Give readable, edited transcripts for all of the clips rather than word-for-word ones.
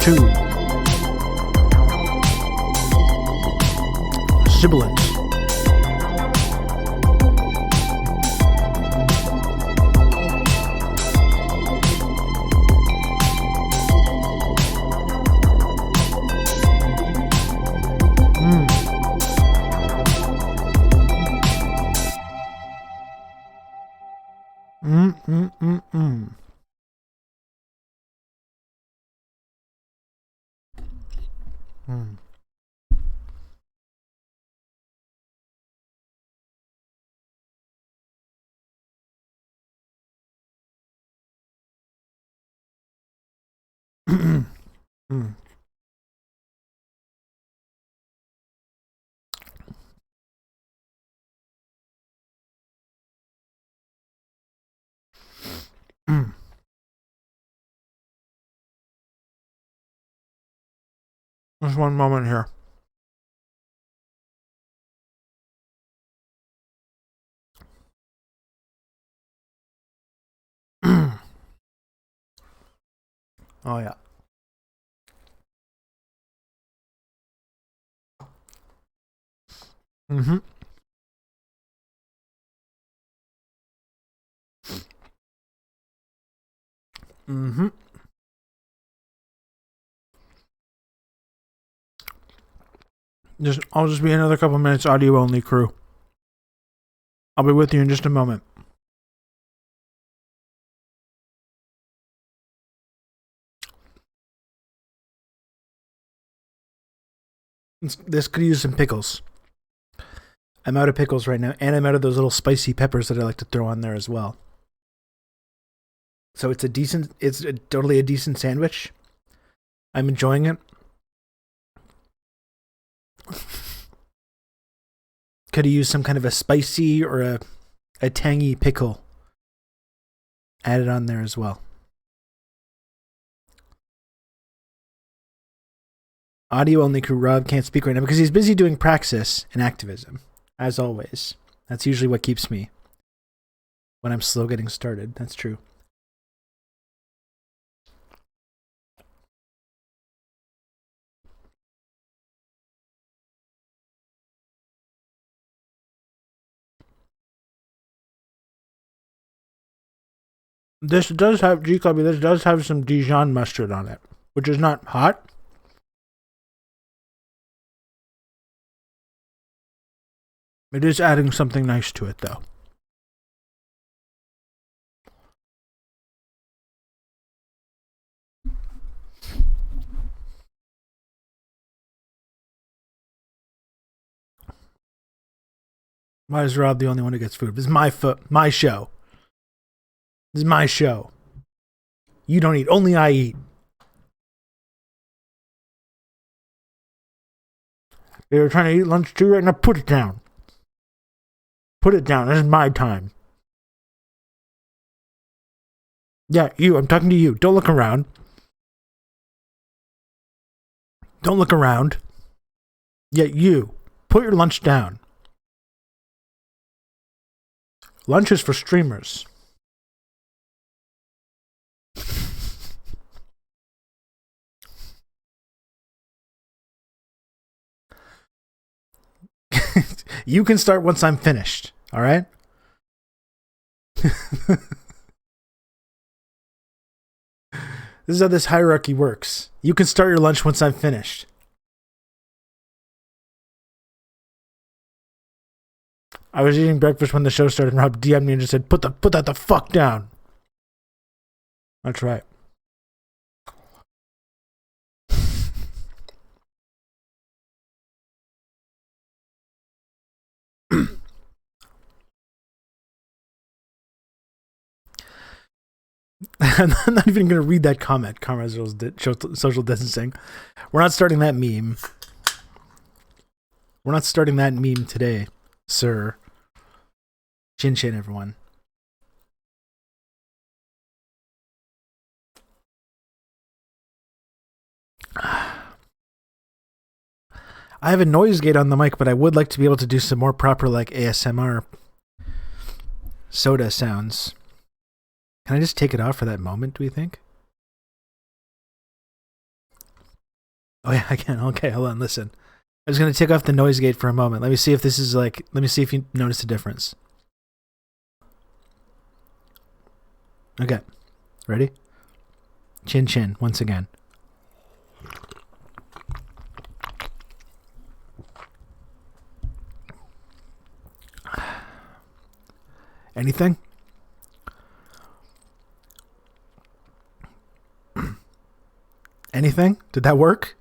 two. Sibilance. Just one moment here. Oh yeah. Mm-hmm. Mm-hmm. I'll just be another couple minutes audio only, crew. I'll be with you in just a moment. This could use some pickles. I'm out of pickles right now, and I'm out of those little spicy peppers that I like to throw on there as well. So it's totally a decent sandwich. I'm enjoying it. Could have used some kind of a spicy or a tangy pickle added on there as well. Audio only crew. Rob can't speak right now because he's busy doing praxis and activism, as always. That's usually what keeps me when I'm slow getting started. That's true. This does have This does have some Dijon mustard on it, which is not hot. It is adding something nice to it, though. Why is Rob the only one who gets food? This is my show. This is my show. You don't eat. Only I eat. You're trying to eat lunch too right now? Put it down. Put it down. This is my time. Yeah, you. I'm talking to you. Don't look around. Don't look around. Yeah, you. Put your lunch down. Lunch is for streamers. You can start once I'm finished. All right? This is how this hierarchy works. You can start your lunch once I'm finished. I was eating breakfast when the show started, and Rob DM'd me and just said, put that the fuck down. That's right. I'm not even going to read that comment. Comrades social distancing. We're not starting that meme. We're not starting that meme today, sir. Chin chin, everyone. I have a noise gate on the mic, but I would like to be able to do some more proper like ASMR soda sounds. Can I just take it off for that moment, do we think? Oh yeah, I can. Okay, hold on, listen. I was going to take off the noise gate for a moment. Let me see if this is like, let me see if you notice a difference. Okay, ready? Chin chin, once again. Anything? Anything? Did that work?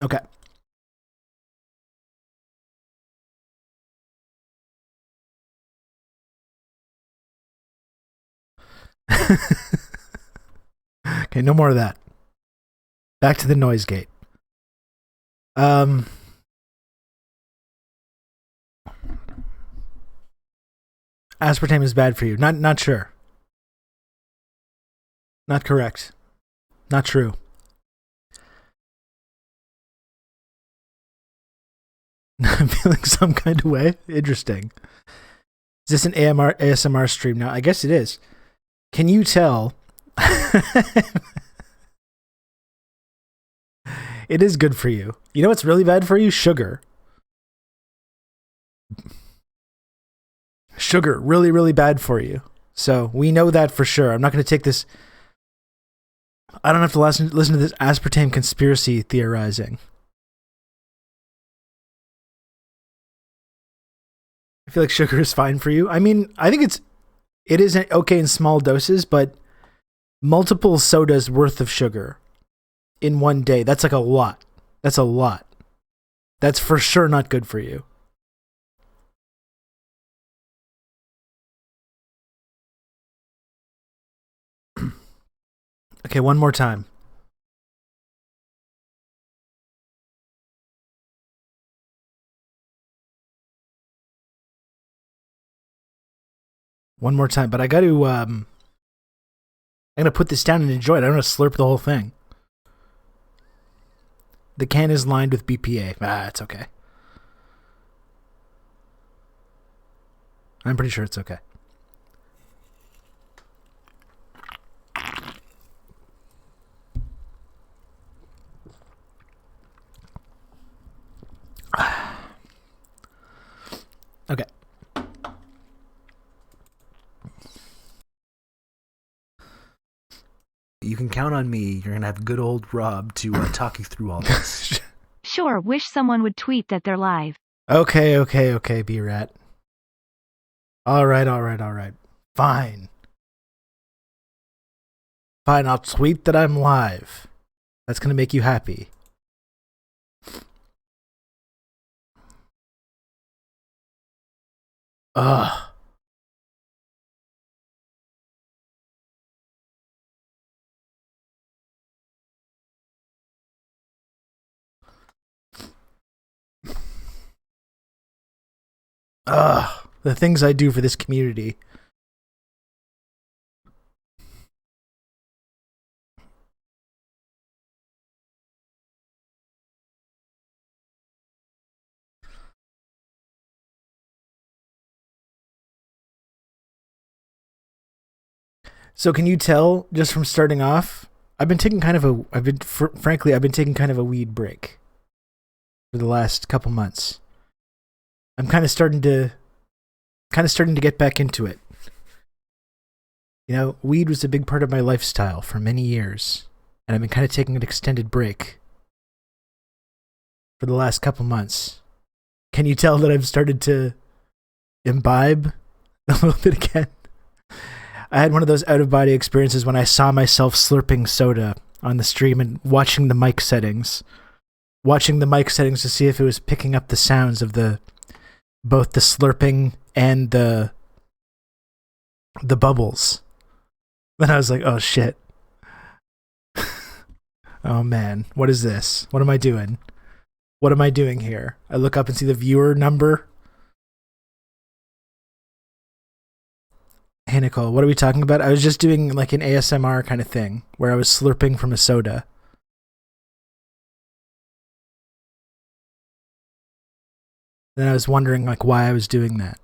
Okay. Okay, no more of that. Back to the noise gate. Aspartame is bad for you. Not sure. Not correct. Not true. I'm feeling some kind of way. Interesting. Is this an ASMR stream now? I guess it is. Can you tell? It is good for you. You know what's really bad for you? Sugar. Sugar, really, really bad for you. So we know that for sure. I'm not going to take this. I don't have to listen to this aspartame conspiracy theorizing. I feel like sugar is fine for you. I mean, I think it is okay in small doses, but multiple sodas worth of sugar in one day, that's like a lot. That's a lot. That's for sure not good for you. Okay, one more time. One more time, but I got to I'm going to put this down and enjoy it. I don't want to slurp the whole thing. The can is lined with BPA. It's okay. I'm pretty sure it's okay. Okay. You can count on me. You're going to have good old Rob to talk you through all this. Sure, wish someone would tweet that they're live. Okay, B-Rat. All right. Fine, I'll tweet that I'm live. That's going to make you happy. Ugh. Ugh. The things I do for this community. So can you tell just from starting off? I've been taking kind of a weed break for the last couple months. I'm kind of starting to get back into it. You know, weed was a big part of my lifestyle for many years, and I've been kind of taking an extended break for the last couple months. Can you tell that I've started to imbibe a little bit again? I had one of those out-of-body experiences when I saw myself slurping soda on the stream and watching the mic settings to see if it was picking up the sounds of both the slurping and the bubbles. Then I was like, oh shit. Oh man, what is this? What am I doing? What am I doing here? I look up and see the viewer number. Hey Nicole, what are we talking about? I was just doing like an ASMR kind of thing where I was slurping from a soda. Then I was wondering like why I was doing that.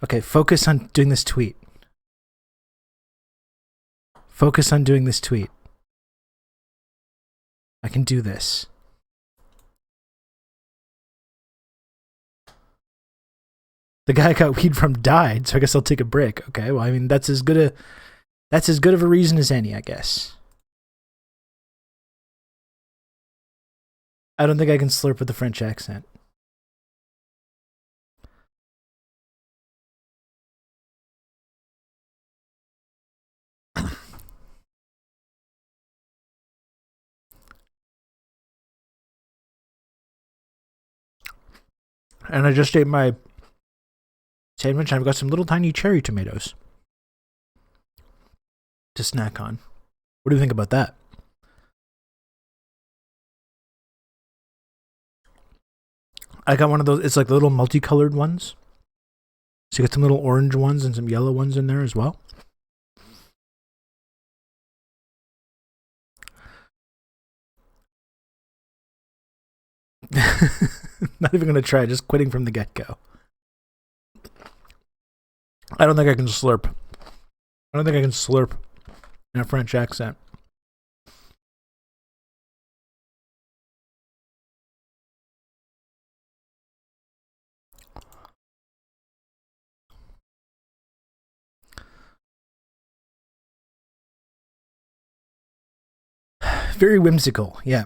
Okay, focus on doing this tweet. Focus on doing this tweet. I can do this. The guy I got weed from died, so I guess I'll take a break. Okay, well, I mean that's as good of a reason as any, I guess. I don't think I can slurp with the French accent. And I just ate my sandwich and I've got some little tiny cherry tomatoes to snack on. What do you think about that? I got one of those, it's like little multicolored ones. So you got some little orange ones and some yellow ones in there as well. Not even gonna try, just quitting from the get-go. I don't think I can slurp. I don't think I can slurp in a French accent. Very whimsical, yeah.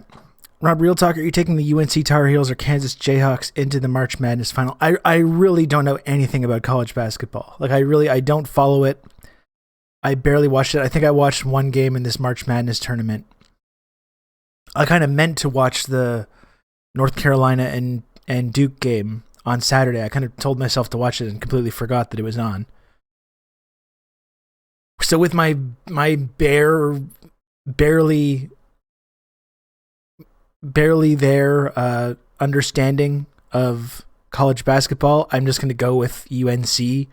Rob, real talk, are you taking the UNC Tar Heels or Kansas Jayhawks into the March Madness final? I really don't know anything about college basketball. Like, I don't follow it. I barely watched it. I think I watched one game in this March Madness tournament. I kind of meant to watch the North Carolina and Duke game on Saturday. I kind of told myself to watch it and completely forgot that it was on. So with my barely there understanding of college basketball, I'm just going to go with UNC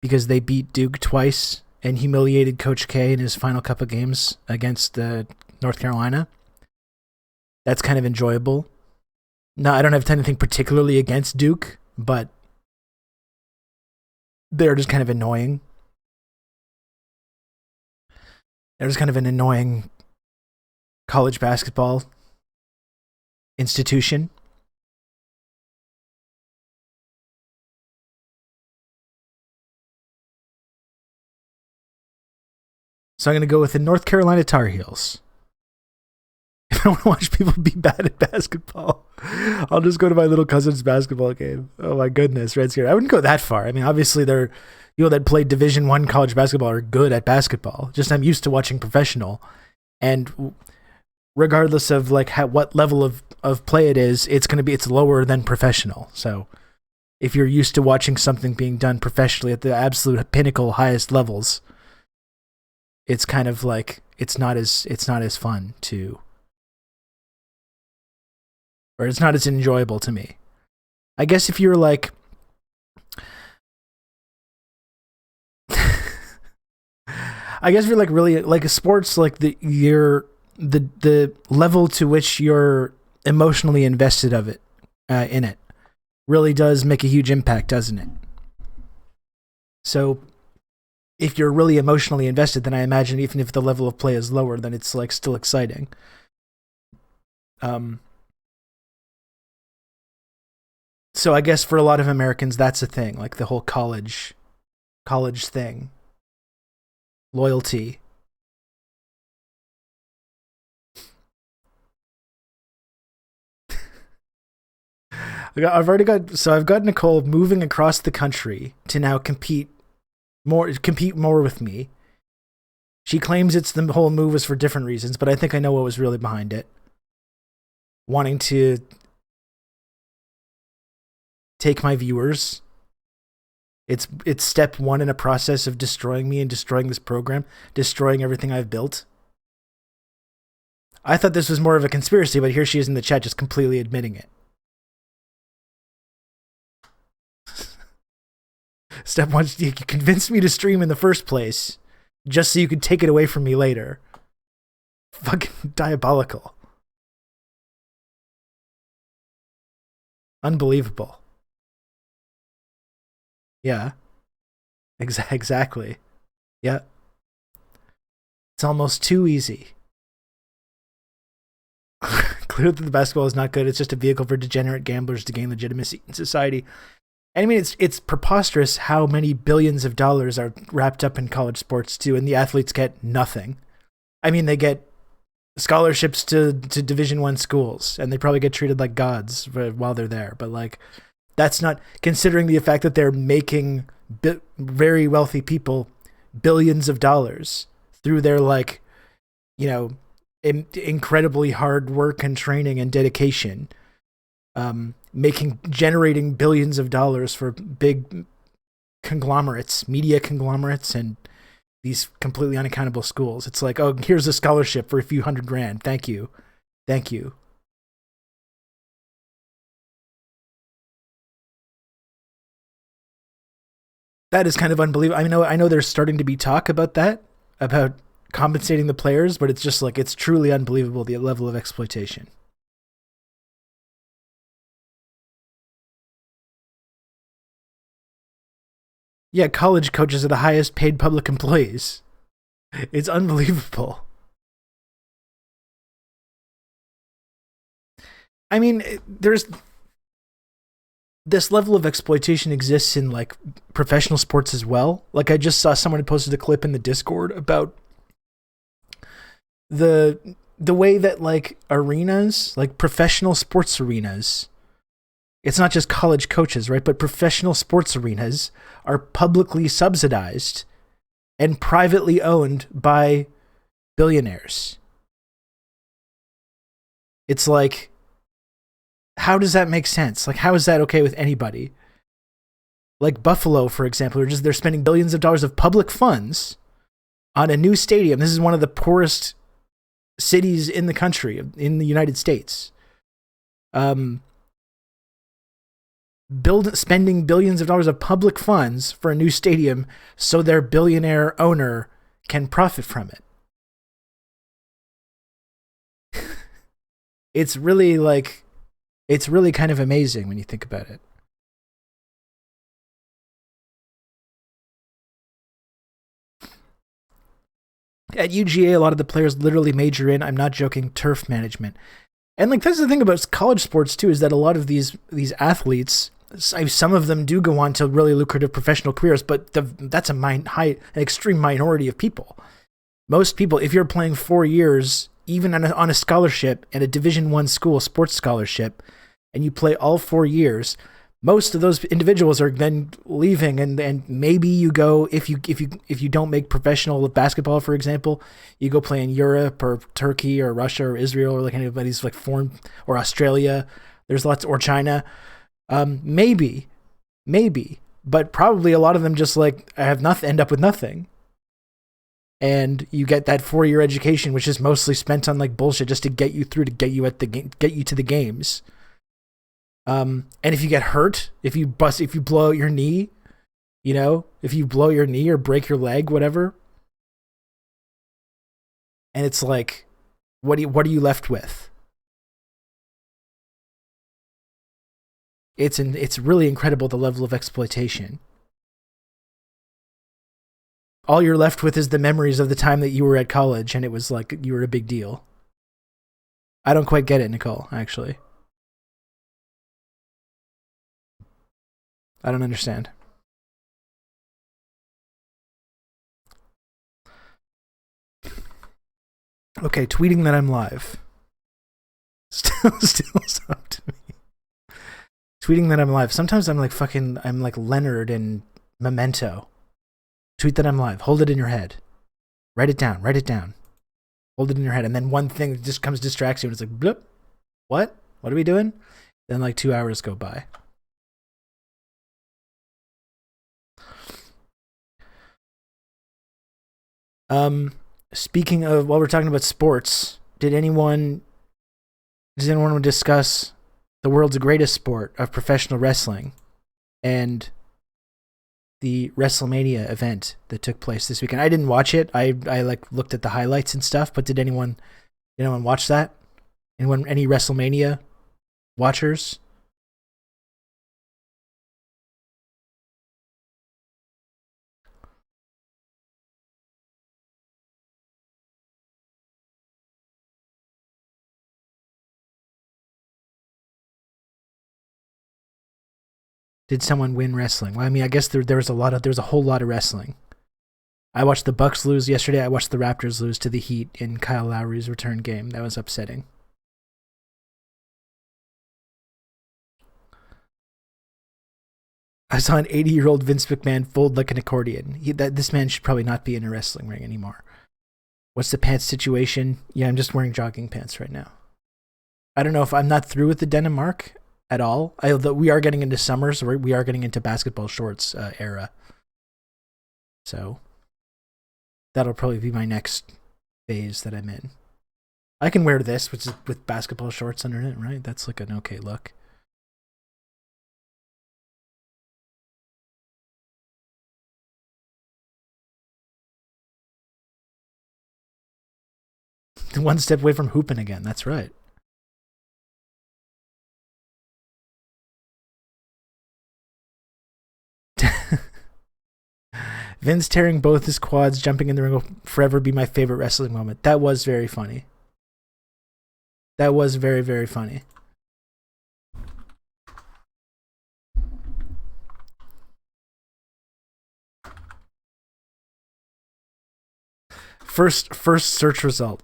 because they beat Duke twice and humiliated Coach K in his final couple games against North Carolina. That's kind of enjoyable. No, I don't have anything particularly against Duke, but they're just kind of annoying. They're just kind of an annoying college basketball institution. So I'm going to go with the North Carolina Tar Heels. If I want to watch people be bad at basketball, I'll just go to my little cousin's basketball game. Oh my goodness, Red Scare. I wouldn't go that far. I mean, obviously they're that play Division I college basketball are good at basketball. Just I'm used to watching professional, and regardless of like what level of play it is, it's lower than professional. So if you're used to watching something being done professionally at the absolute pinnacle highest levels, it's kind of like it's not as fun to, or it's not as enjoyable to me. I guess if you're like I guess if you're like really like a sports, like the level to which you're emotionally invested in it really does make a huge impact, doesn't it? So if you're really emotionally invested, then I imagine even if the level of play is lower, then it's like still exciting. So I guess for a lot of Americans, that's a thing, like the whole college thing. Loyalty. I've got Nicole moving across the country to now compete more with me. She claims it's the whole move was for different reasons, but I think I know what was really behind it. Wanting to take my viewers It's step one in a process of destroying me and destroying this program, destroying everything I've built. I thought this was more of a conspiracy, but here she is in the chat just completely admitting it. Step one, you convinced me to stream in the first place just so you could take it away from me later. Fucking diabolical. Unbelievable. Yeah. Exactly. Yeah. It's almost too easy. Clear that the basketball is not good. It's just a vehicle for degenerate gamblers to gain legitimacy in society. And I mean, it's preposterous how many billions of dollars are wrapped up in college sports too, and the athletes get nothing. I mean, they get scholarships to Division I schools, and they probably get treated like gods while they're there. But like, that's not considering the fact that they're making very wealthy people billions of dollars through their like, you know, incredibly hard work and training and dedication, generating billions of dollars for big conglomerates, media conglomerates, and these completely unaccountable schools. It's like, oh, here's a scholarship for a few $100,000. Thank you. Thank you. That is kind of unbelievable. I know there's starting to be talk about that, about compensating the players, but it's just like, it's truly unbelievable, the level of exploitation. Yeah, college coaches are the highest paid public employees. It's unbelievable. I mean, there's this level of exploitation exists in like professional sports as well. Like I just saw someone had posted a clip in the Discord about the way that like arenas, like professional sports arenas, it's not just college coaches, right? But professional sports arenas are publicly subsidized and privately owned by billionaires. It's like, how does that make sense? Like, how is that okay with anybody? Like Buffalo, for example, they're spending billions of dollars of public funds on a new stadium. This is one of the poorest cities in the country, in the United States. Spending billions of dollars of public funds for a new stadium so their billionaire owner can profit from it. It's really kind of amazing when you think about it. At UGA, a lot of the players literally major in, I'm not joking, turf management. And like that's the thing about college sports too, is that a lot of these athletes, some of them do go on to really lucrative professional careers, but that's an extreme minority of people. Most people, if you're playing 4 years, even on a scholarship at a Division I school, sports scholarship, and you play all 4 years, most of those individuals are then leaving, and maybe you go, if you don't make professional basketball, for example, you go play in Europe or Turkey or Russia or Israel or like any of these like foreign, or Australia. There's lots, or China. Maybe, but probably a lot of them just like end up with nothing. And you get that 4-year education, which is mostly spent on like bullshit just to get you through, to get you to the games. And if you get hurt, if you blow out your knee, if you blow your knee or break your leg, whatever, and it's like, what are you left with? It's really incredible, the level of exploitation. All you're left with is the memories of the time that you were at college and it was like you were a big deal. I don't quite get it, Nicole, actually. I don't understand. Okay, tweeting that I'm live. Still up to me. Tweeting that I'm live. Sometimes I'm like Leonard in Memento. Tweet that I'm live. Hold it in your head. Write it down. Hold it in your head. And then one thing just comes, distracts you, and it's like, bloop. What? What are we doing? Then like 2 hours go by. Speaking of, while we're talking about sports, does anyone want to discuss the world's greatest sport of professional wrestling and the WrestleMania event that took place this weekend? I didn't watch it. I like looked at the highlights and stuff, but did anyone watch that? Any WrestleMania watchers? Did someone win wrestling? Well, I mean, I guess there was a whole lot of wrestling. I watched the Bucks lose yesterday. I watched the Raptors lose to the Heat in Kyle Lowry's return game. That was upsetting. I saw an 80-year-old Vince McMahon fold like an accordion. This man should probably not be in a wrestling ring anymore. What's the pants situation? Yeah, I'm just wearing jogging pants right now. I don't know if I'm not through with the denim mark at all. We are getting into summer, so we are getting into basketball shorts era. So that'll probably be my next phase that I'm in. I can wear this, which is with basketball shorts under it, right? That's like an okay look. One step away from hooping again. That's right. Vince tearing both his quads, jumping in the ring will forever be my favorite wrestling moment. That was very funny. That was very, very funny. First search result.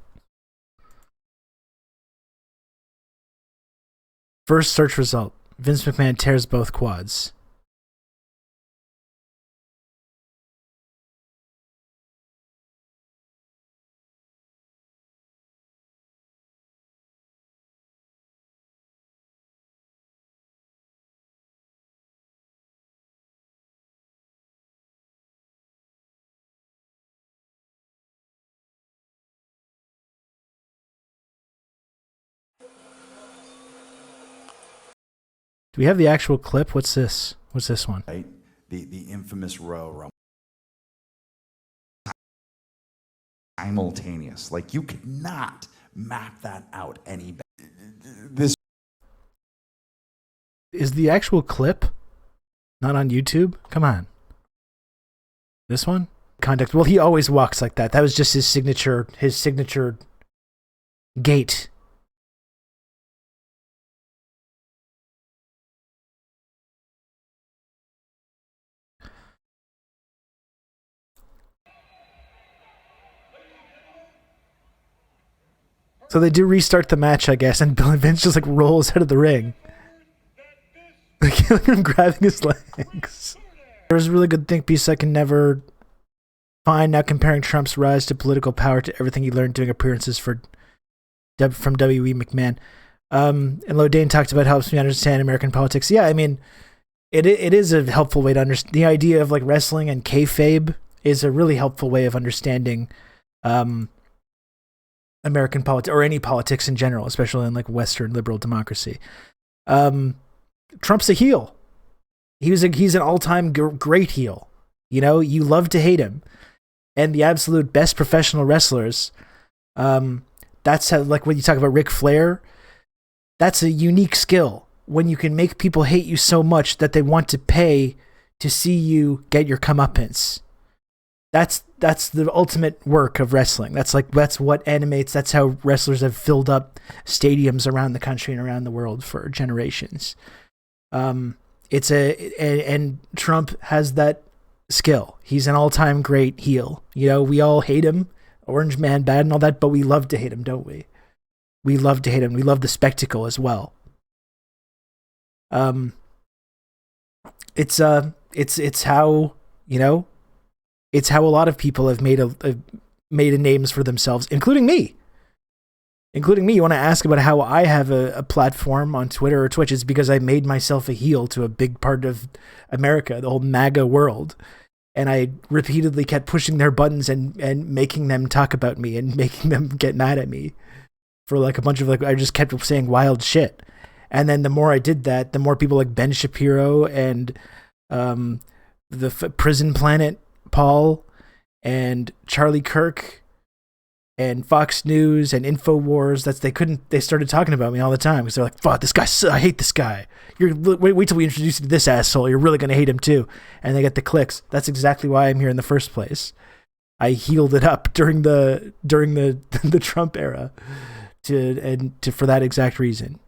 First search result. Vince McMahon tears both quads. Do we have the actual clip? What's this? What's this one? Right? The infamous row simultaneous. Like, you could not map that out any better. This is the actual clip not on YouTube? Come on. This one? Context. Well, he always walks like that. That was just his signature gait. So they do restart the match, I guess, and Billy Vince just like rolls out of the ring. Like, look at him grabbing his legs. There was a really good think piece I can never find now, comparing Trump's rise to political power to everything he learned doing appearances from W.E. McMahon. And Lodane talked about helps me understand American politics. Yeah, I mean, it is a helpful way to understand. The idea of like wrestling and kayfabe is a really helpful way of understanding American politics, or any politics in general, especially in like Western liberal democracy. Trump's a heel. He's an all-time great heel. You know, you love to hate him. And the absolute best professional wrestlers, that's how, like when you talk about Ric Flair, that's a unique skill. When you can make people hate you so much that they want to pay to see you get your comeuppance. That's the ultimate work of wrestling. That's what animates. That's how wrestlers have filled up stadiums around the country and around the world for generations. And Trump has that skill. He's an all-time great heel. You know, we all hate him, Orange Man bad and all that, but we love to hate him, don't we? We love to hate him. We love the spectacle as well. It's how, you know, it's how a lot of people have made a names for themselves, including me. You want to ask about how I have a platform on Twitter or Twitch? It's because I made myself a heel to a big part of America, the whole MAGA world. and I repeatedly kept pushing their buttons and making them talk about me and making them get mad at me for like a bunch of like, I just kept saying wild shit. And then the more I did that, the more people like Ben Shapiro and the Prison Planet Paul and Charlie Kirk and Fox News and InfoWars, they started talking about me all the time because they're like, fuck, this guy, I hate this guy. Wait till we introduce you to this asshole. You're really going to hate him too. And they get the clicks. That's exactly why I'm here in the first place. I healed it up during the Trump era for that exact reason.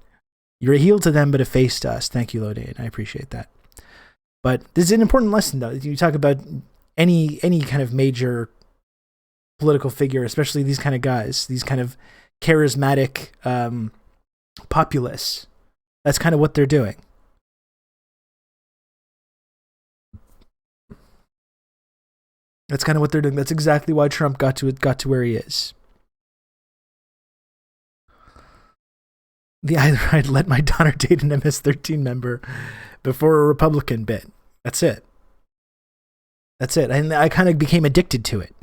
You're a heel to them, but a face to us. Thank you, Lodane. I appreciate that. But this is an important lesson, though. You talk about any kind of major political figure, especially these kind of guys, these kind of charismatic populists. That's kind of what they're doing. That's kind of what they're doing. That's exactly why Trump got to where he is. I'd let my daughter date an MS-13 member before a Republican bit. That's it. And I kind of became addicted to it.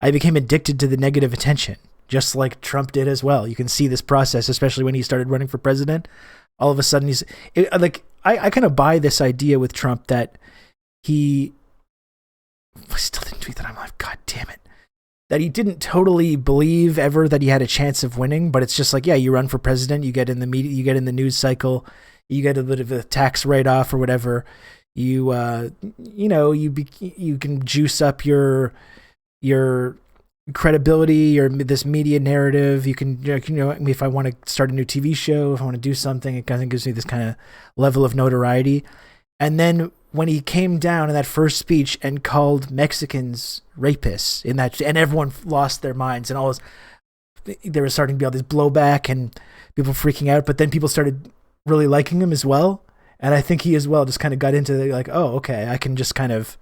I became addicted to the negative attention, just like Trump did as well. You can see this process, especially when he started running for president. All of a sudden, I kind of buy this idea with Trump that I still didn't tweet that. I'm like, God damn it. That he didn't totally believe ever that he had a chance of winning, but it's just like, yeah, you run for president, you get in the media, you get in the news cycle, you get a bit of a tax write-off or whatever. You can juice up your credibility or this media narrative. You can, if I want to start a new TV show, if I want to do something, it kind of gives me this kind of level of notoriety. And then when he came down in that first speech and called Mexicans rapists and everyone lost their minds and there was starting to be all this blowback and people freaking out, but then people started really liking him as well. And I think he as well just kind of got into like, oh, okay, I can just kind of,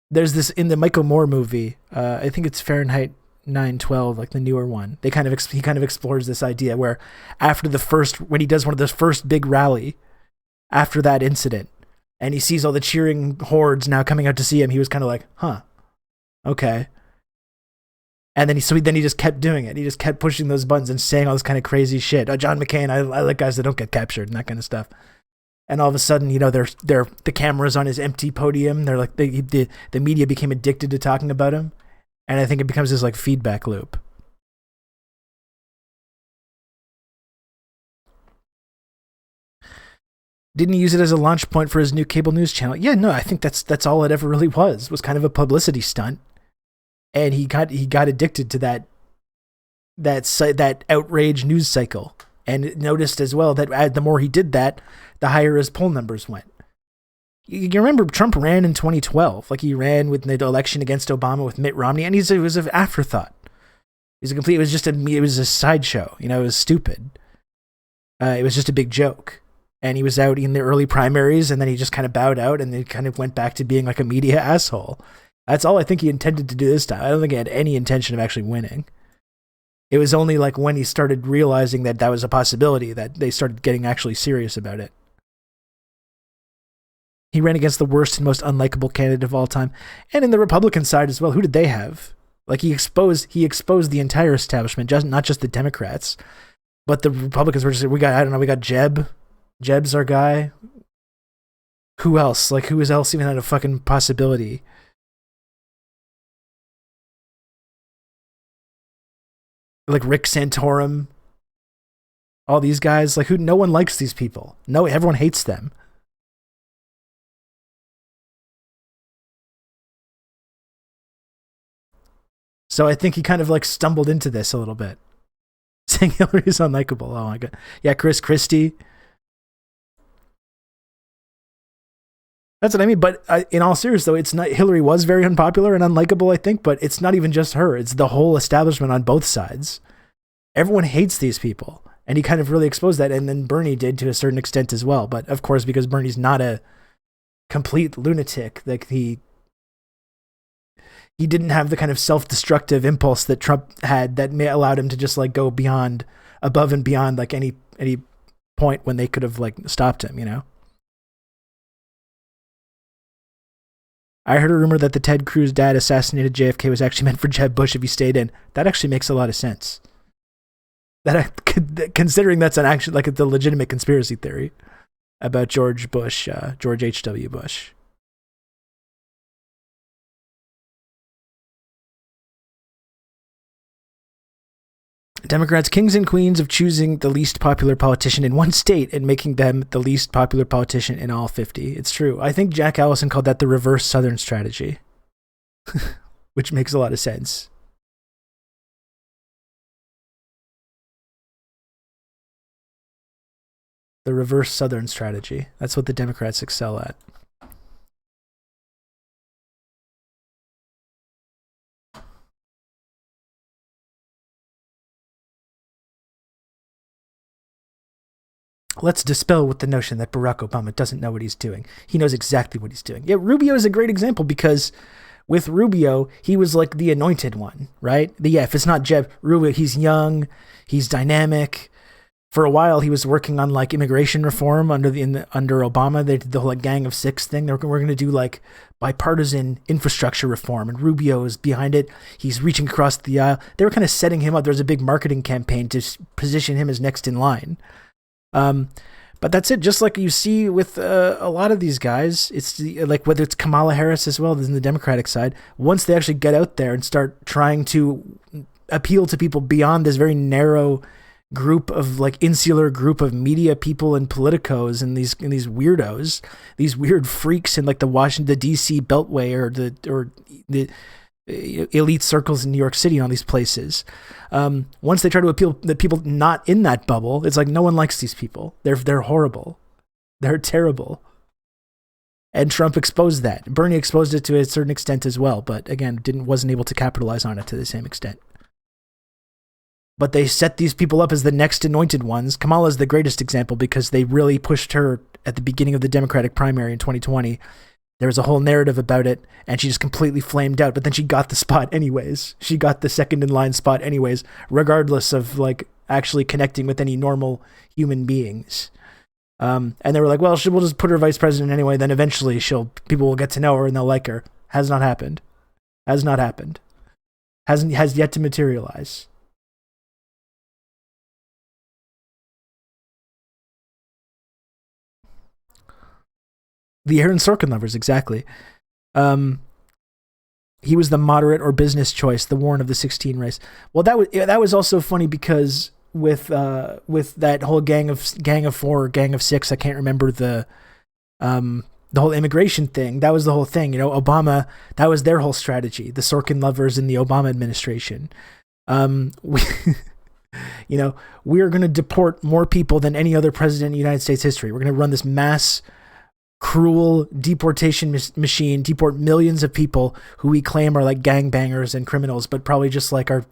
there's this in the Michael Moore movie, I think it's Fahrenheit 9/12, like the newer one. He kind of explores this idea where when he does one of those first big rally after that incident, and he sees all the cheering hordes now coming out to see him, he was kind of like, huh, okay. And then he just kept doing it. He just kept pushing those buttons and saying all this kind of crazy shit. John McCain, I like guys that don't get captured and that kind of stuff. And all of a sudden, the cameras on his empty podium. They're like the media became addicted to talking about him, and I think it becomes this like feedback loop. Didn't he use it as a launch point for his new cable news channel? Yeah, no, I think that's all it ever really was kind of a publicity stunt. And he got addicted to that outrage news cycle, and noticed as well that the more he did that, the higher his poll numbers went. You remember Trump ran in 2012, like he ran with the election against Obama with Mitt Romney, and it was an afterthought. It was a sideshow. It was stupid. It was just a big joke. And he was out in the early primaries, and then he just kind of bowed out, and then kind of went back to being like a media asshole. That's all I think he intended to do this time. I don't think he had any intention of actually winning. It was only like when he started realizing that was a possibility that they started getting actually serious about it. He ran against the worst and most unlikable candidate of all time. And in the Republican side as well, who did they have? Like he exposed the entire establishment, not just the Democrats, but the Republicans were just, we got Jeb. Jeb's our guy. Who else? Like who else even had a fucking possibility? Like Rick Santorum. All these guys, like no one likes these people. No, everyone hates them. So I think he kind of like stumbled into this a little bit. Saying Hillary's unlikable. Oh my God. Yeah, Chris Christie. That's what I mean. But in all seriousness, though, it's not. Hillary was very unpopular and unlikable, I think. But it's not even just her. It's the whole establishment on both sides. Everyone hates these people. And he kind of really exposed that. And then Bernie did to a certain extent as well. But of course, because Bernie's not a complete lunatic, like he didn't have the kind of self-destructive impulse that Trump had that may allowed him to just like go above and beyond like any point when they could have like stopped him, I heard a rumor that the Ted Cruz dad assassinated JFK was actually meant for Jeb Bush if he stayed in. That actually makes a lot of sense. Considering that's an actual, like, the legitimate conspiracy theory about George Bush, George H.W. Bush. Democrats, kings and queens of choosing the least popular politician in one state and making them the least popular politician in all 50. It's true. I think Jack Allison called that the reverse Southern strategy, which makes a lot of sense. The reverse Southern strategy. That's what the Democrats excel at. Let's dispel with the notion that Barack Obama doesn't know what he's doing. He knows exactly what he's doing. Yeah, Rubio is a great example because with Rubio, he was like the anointed one, right? If it's not Jeb, Rubio, he's young, he's dynamic. For a while, he was working on like immigration reform under Obama. They did the whole like Gang of Six thing. We're going to do like bipartisan infrastructure reform, and Rubio is behind it. He's reaching across the aisle. They were kind of setting him up. There was a big marketing campaign to position him as next in line. But that's it. Just like you see with a lot of these guys, it's like whether it's Kamala Harris as well as in the Democratic side. Once they actually get out there and start trying to appeal to people beyond this very narrow group of like insular group of media people and politicos and these weirdos, these weird freaks in like the Washington D.C. Beltway or the elite circles in New York City, on these places. Once they try to appeal to people not in that bubble, it's like no one likes these people. They're horrible. They're terrible. And Trump exposed that. Bernie exposed it to a certain extent as well, but again, wasn't able to capitalize on it to the same extent. But they set these people up as the next anointed ones. Kamala is the greatest example because they really pushed her at the beginning of the Democratic primary in 2020. There was a whole narrative about it, and she just completely flamed out. But then she got the spot anyways. She got the second in line spot anyways, regardless of like actually connecting with any normal human beings. And they were like, well, we'll just put her vice president anyway. Then eventually people will get to know her and they'll like her. Has not happened. Has not happened. Has yet to materialize. The Aaron Sorkin lovers, exactly. He was the moderate or business choice, the Warren of the 16 race. Well, that was also funny because with that whole gang of four, gang of six, I can't remember the whole immigration thing. That was the whole thing, Obama. That was their whole strategy. The Sorkin lovers in the Obama administration. We're going to deport more people than any other president in United States history. We're going to run this mass cruel deportation machine, deport millions of people who we claim are like gangbangers and criminals, but probably just like our,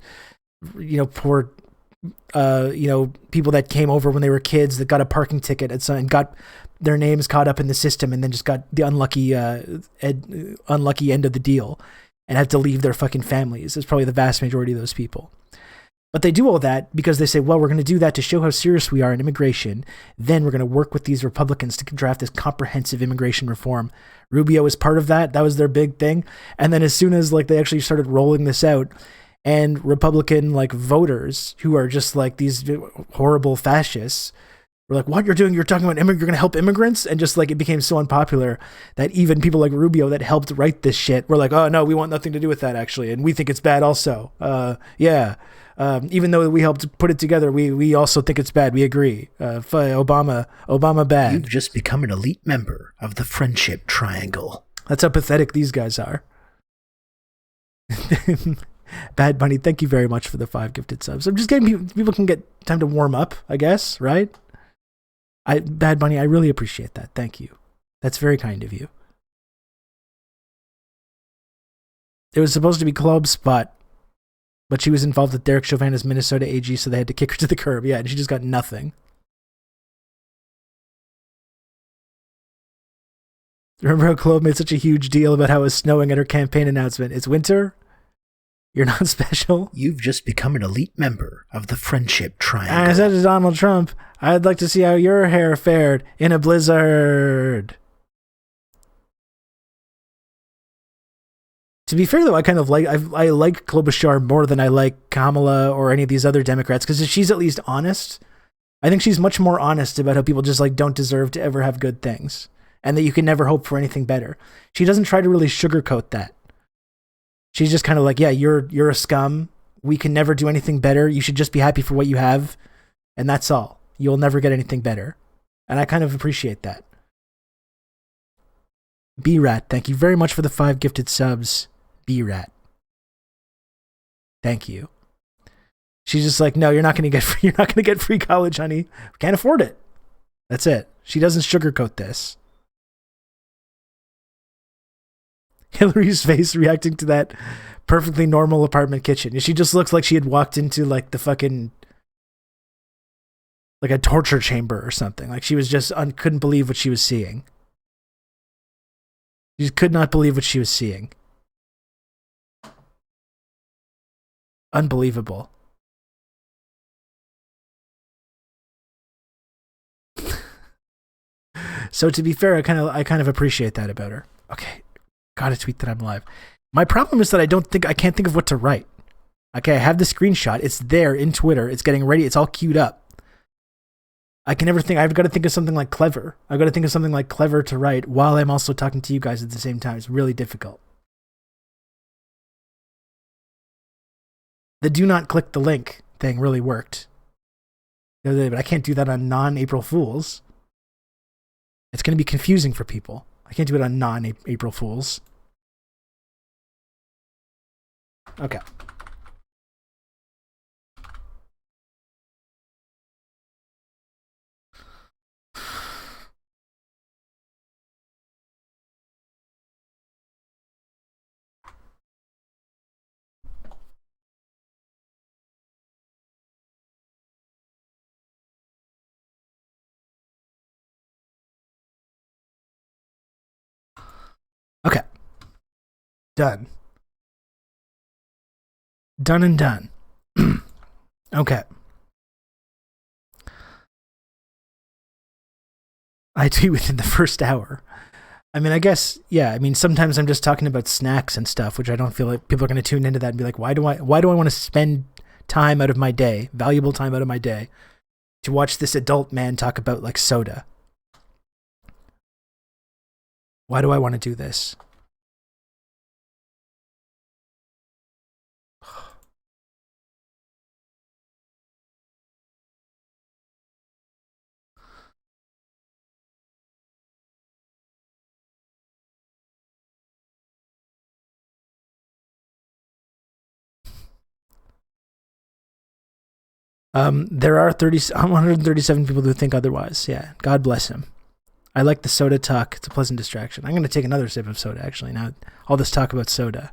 poor, people that came over when they were kids that got a parking ticket and got their names caught up in the system and then just got the unlucky end of the deal and had to leave their fucking families. It's probably the vast majority of those people. But they do all that because they say, well, we're going to do that to show how serious we are in immigration. Then we're going to work with these Republicans to draft this comprehensive immigration reform. Rubio was part of that. That was their big thing. And then as soon as they actually started rolling this out, and Republican voters who are just like these horrible fascists were like, what you're doing? You're talking about you're going to help immigrants? And just it became so unpopular that even people like Rubio that helped write this shit were like, oh no, we want nothing to do with that actually. And we think it's bad also. Even though we helped put it together, we also think it's bad. We agree. Obama bad. You've just become an elite member of the friendship triangle. That's how pathetic these guys are. Bad Bunny, thank you very much for the 5 gifted subs. I'm just getting people can get time to warm up, I guess, right? Bad Bunny, I really appreciate that. Thank you. That's very kind of you. It was supposed to be Club's spot, but she was involved with Derek Chauvin as Minnesota AG, so they had to kick her to the curb. Yeah, and she just got nothing. Remember how Chloe made such a huge deal about how it was snowing at her campaign announcement? It's winter. You're not special. You've just become an elite member of the friendship triangle. I said to Donald Trump, I'd like to see how your hair fared in a blizzard. To be fair, though, I kind of like I like Klobuchar more than I like Kamala or any of these other Democrats, because she's at least honest. I think she's much more honest about how people just like don't deserve to ever have good things, and that you can never hope for anything better. She doesn't try to really sugarcoat that. She's just kind of like, yeah, you're a scum. We can never do anything better. You should just be happy for what you have, and that's all. You'll never get anything better. And I kind of appreciate that. B-Rat, thank you very much for the 5 gifted subs. B-Rat. Thank you. She's just like, no, you're not going to get free college, honey. We can't afford it. That's it. She doesn't sugarcoat this. Hillary's face reacting to that perfectly normal apartment kitchen. She just looks like she had walked into like the fucking, like a torture chamber or something. Like she was just couldn't believe what she was seeing. She could not believe what she was seeing. Unbelievable. So to be fair, I kind of appreciate that about her. Okay. Gotta tweet that I'm live. My problem is that I can't think of what to write. Okay, I have the screenshot. It's there in Twitter. It's getting ready. It's all queued up. I can never think. I've got to think of something like clever. I've got to think of something like clever to write while I'm also talking to you guys at the same time. It's really difficult. The do not click the link thing really worked the other day, but I can't do that on non-April Fools. It's going to be confusing for people. I can't do it on non-April Fools. Okay. Okay. Done. Done and done. Okay. I tweet within the first hour. I mean, I guess, yeah. I mean, sometimes I'm just talking about snacks and stuff, which I don't feel like people are going to tune into that and be like, why do I want to spend time out of my day, valuable time out of my day, to watch this adult man talk about like soda? Why do I want to do this? There are 137 people who think otherwise. Yeah, God bless him. I like the soda talk. It's a pleasant distraction. I'm going to take another sip of soda, actually. Now, all this talk about soda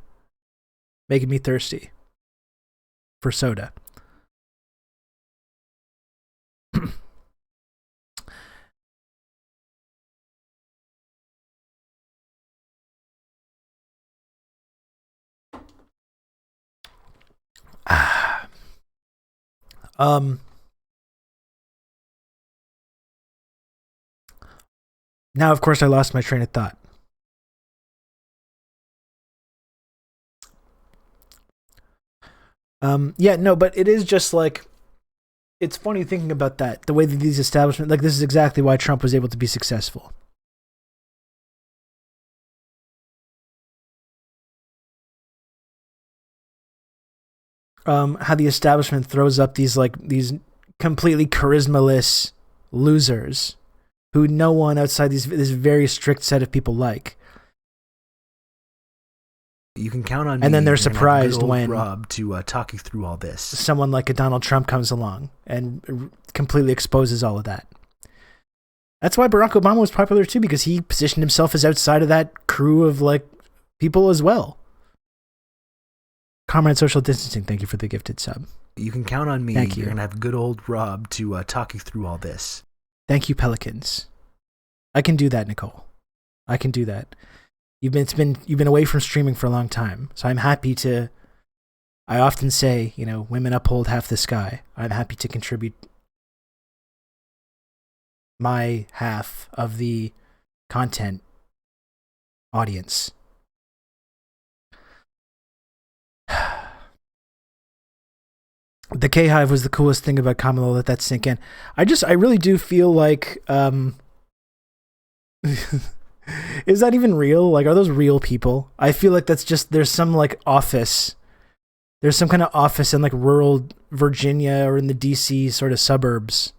making me thirsty for soda. Now, of course, I lost my train of thought. Yeah, no, but it is just like, it's funny thinking about that. The way that these establishments, like, this is exactly why Trump was able to be successful. How the establishment throws up these completely charismaless losers who no one outside this very strict set of people like. You can count on me. And then they're surprised when Rob to talk you through all this. Someone like a Donald Trump comes along and completely exposes all of that. That's why Barack Obama was popular too, because he positioned himself as outside of that crew of like people as well. Comrade Social Distancing, thank you for the gifted sub. You can count on me. Thank you. You're gonna have good old Rob to talk you through all this. Thank you, Pelicans. I can do that, Nicole. I can do that. You've been away from streaming for a long time, so I'm happy to. I often say, women uphold half the sky. I'm happy to contribute my half of the content audience. The K Hive was the coolest thing about Kamala. Let that sink in. I really do feel like, is that even real? Like, are those real people? I feel like that's just, there's some like office. There's some kind of office in like rural Virginia or in the DC sort of suburbs.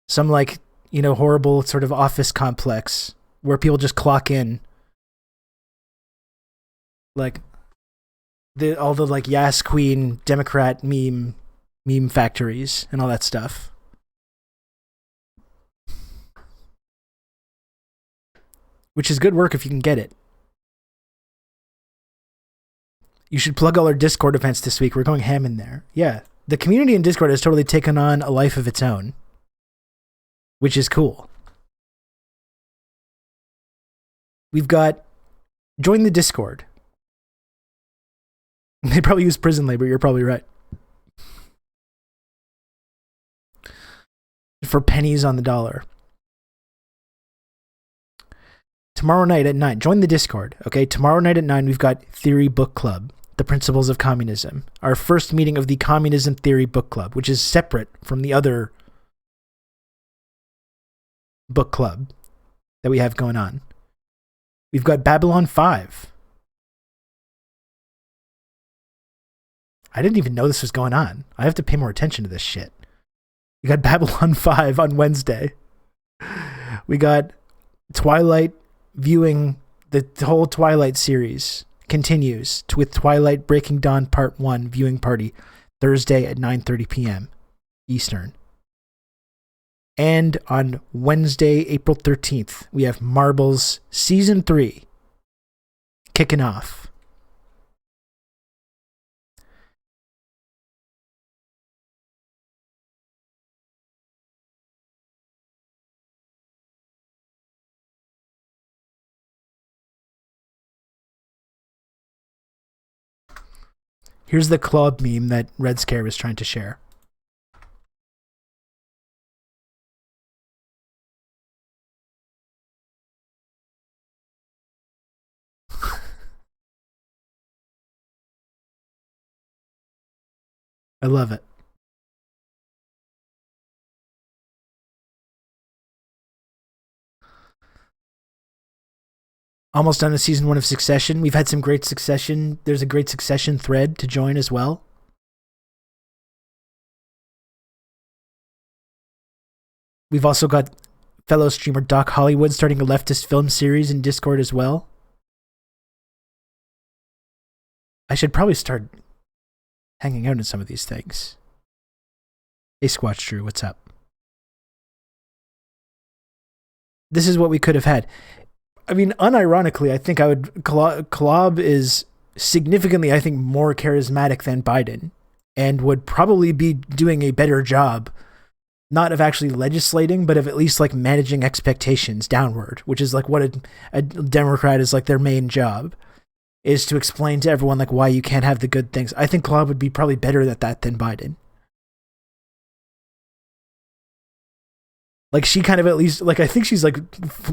Some like, horrible sort of office complex where people just clock in. Like all the like Yas Queen Democrat meme factories and all that stuff. Which is good work if you can get it. You should plug all our Discord events this week. We're going ham in there. Yeah. The community in Discord has totally taken on a life of its own, which is cool. We've got join the Discord. They probably use prison labor. You're probably right. For pennies on the dollar. Tomorrow night at 9, join the Discord, okay? Tomorrow night at 9, we've got Theory Book Club, The Principles of Communism. Our first meeting of the Communism Theory Book Club, which is separate from the other book club that we have going on. We've got Babylon 5. I didn't even know this was going on. I have to pay more attention to this shit. We got Babylon 5 on Wednesday. We got Twilight viewing. The whole Twilight series continues with Twilight Breaking Dawn Part 1 viewing party Thursday at 9:30 p.m. Eastern. And on Wednesday, April 13th, we have Marbles Season 3 kicking off. Here's the club meme that Red Scare was trying to share. I love it. Almost done with season 1 of Succession. We've had some great Succession. There's a great Succession thread to join as well. We've also got fellow streamer Doc Hollywood starting a leftist film series in Discord as well. I should probably start hanging out in some of these things. Hey Squatch Drew, what's up? This is what we could have had. I mean, unironically, I think Kolob is significantly, I think, more charismatic than Biden and would probably be doing a better job, not of actually legislating, but of at least like managing expectations downward, which is like what a Democrat is like their main job, is to explain to everyone like why you can't have the good things. I think Kolob would be probably better at that than Biden. Like she kind of at least, like I think she's like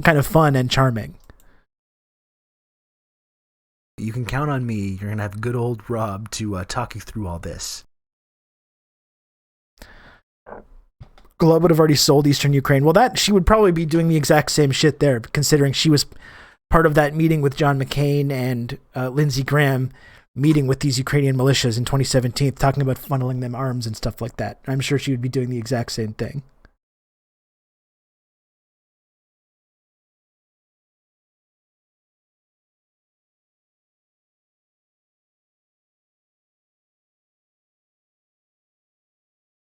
kind of fun and charming. You can count on me. You're going to have good old Rob to talk you through all this. Globe would have already sold Eastern Ukraine. Well, that she would probably be doing the exact same shit there, considering she was part of that meeting with John McCain and Lindsey Graham meeting with these Ukrainian militias in 2017, talking about funneling them arms and stuff like that. I'm sure she would be doing the exact same thing.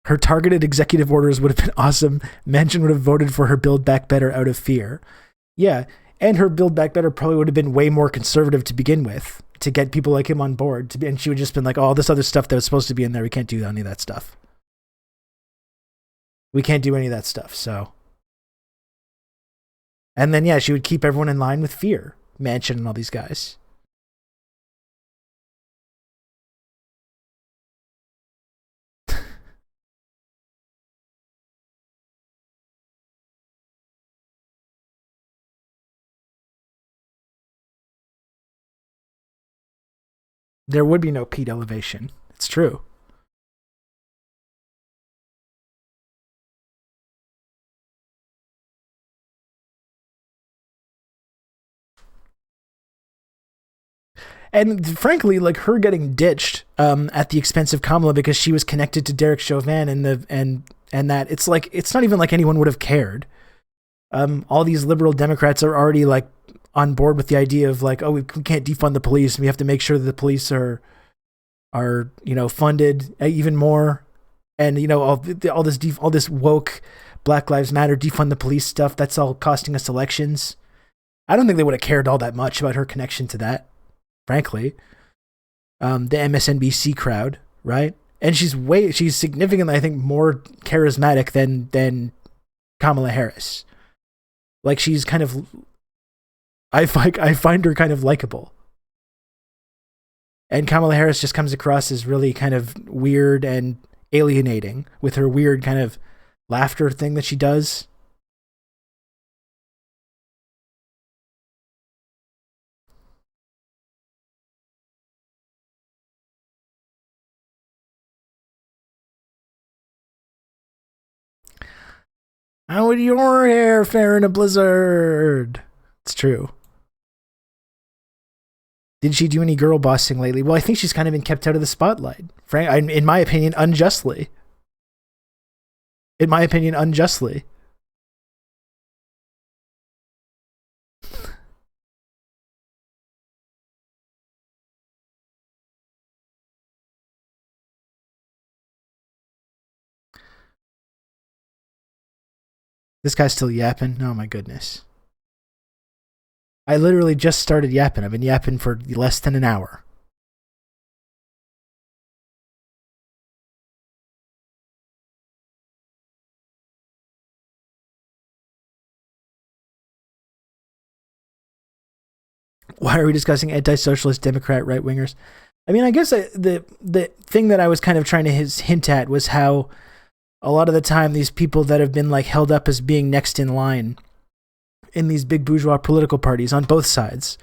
Her targeted executive orders would have been awesome. Manchin would have voted for her Build Back Better out of fear. Yeah, and her Build Back Better probably would have been way more conservative to begin with, to get people like him on board. And she would just been like, oh, all this other stuff that was supposed to be in there, we can't do any of that stuff. We can't do any of that stuff, so. And then, yeah, she would keep everyone in line with fear. Manchin and all these guys. There would be no peat elevation. It's true. And frankly, like her getting ditched at the expense of Kamala because she was connected to Derek Chauvin and that it's like it's not even like anyone would have cared. All these liberal Democrats are already like on board with the idea of like, oh, we can't defund the police, and we have to make sure that the police are funded even more, and all this woke Black Lives Matter defund the police stuff, that's all costing us elections. I don't think they would have cared all that much about her connection to that, frankly. The MSNBC crowd, right? And she's significantly, I think, more charismatic than Kamala Harris. Like she's kind of, I find her kind of likable. And Kamala Harris just comes across as really kind of weird and alienating with her weird kind of laughter thing that she does. How would your hair fare in a blizzard? It's true. Did she do any girl bossing lately? Well, I think she's kind of been kept out of the spotlight. In my opinion, unjustly. This guy's still yapping. Oh my goodness. I literally just started yapping. I've been yapping for less than an hour. Why are we discussing anti-socialist Democrat right-wingers? I mean, I guess the thing that I was kind of trying to hint at was how a lot of the time these people that have been like held up as being next in line in these big bourgeois political parties on both sides,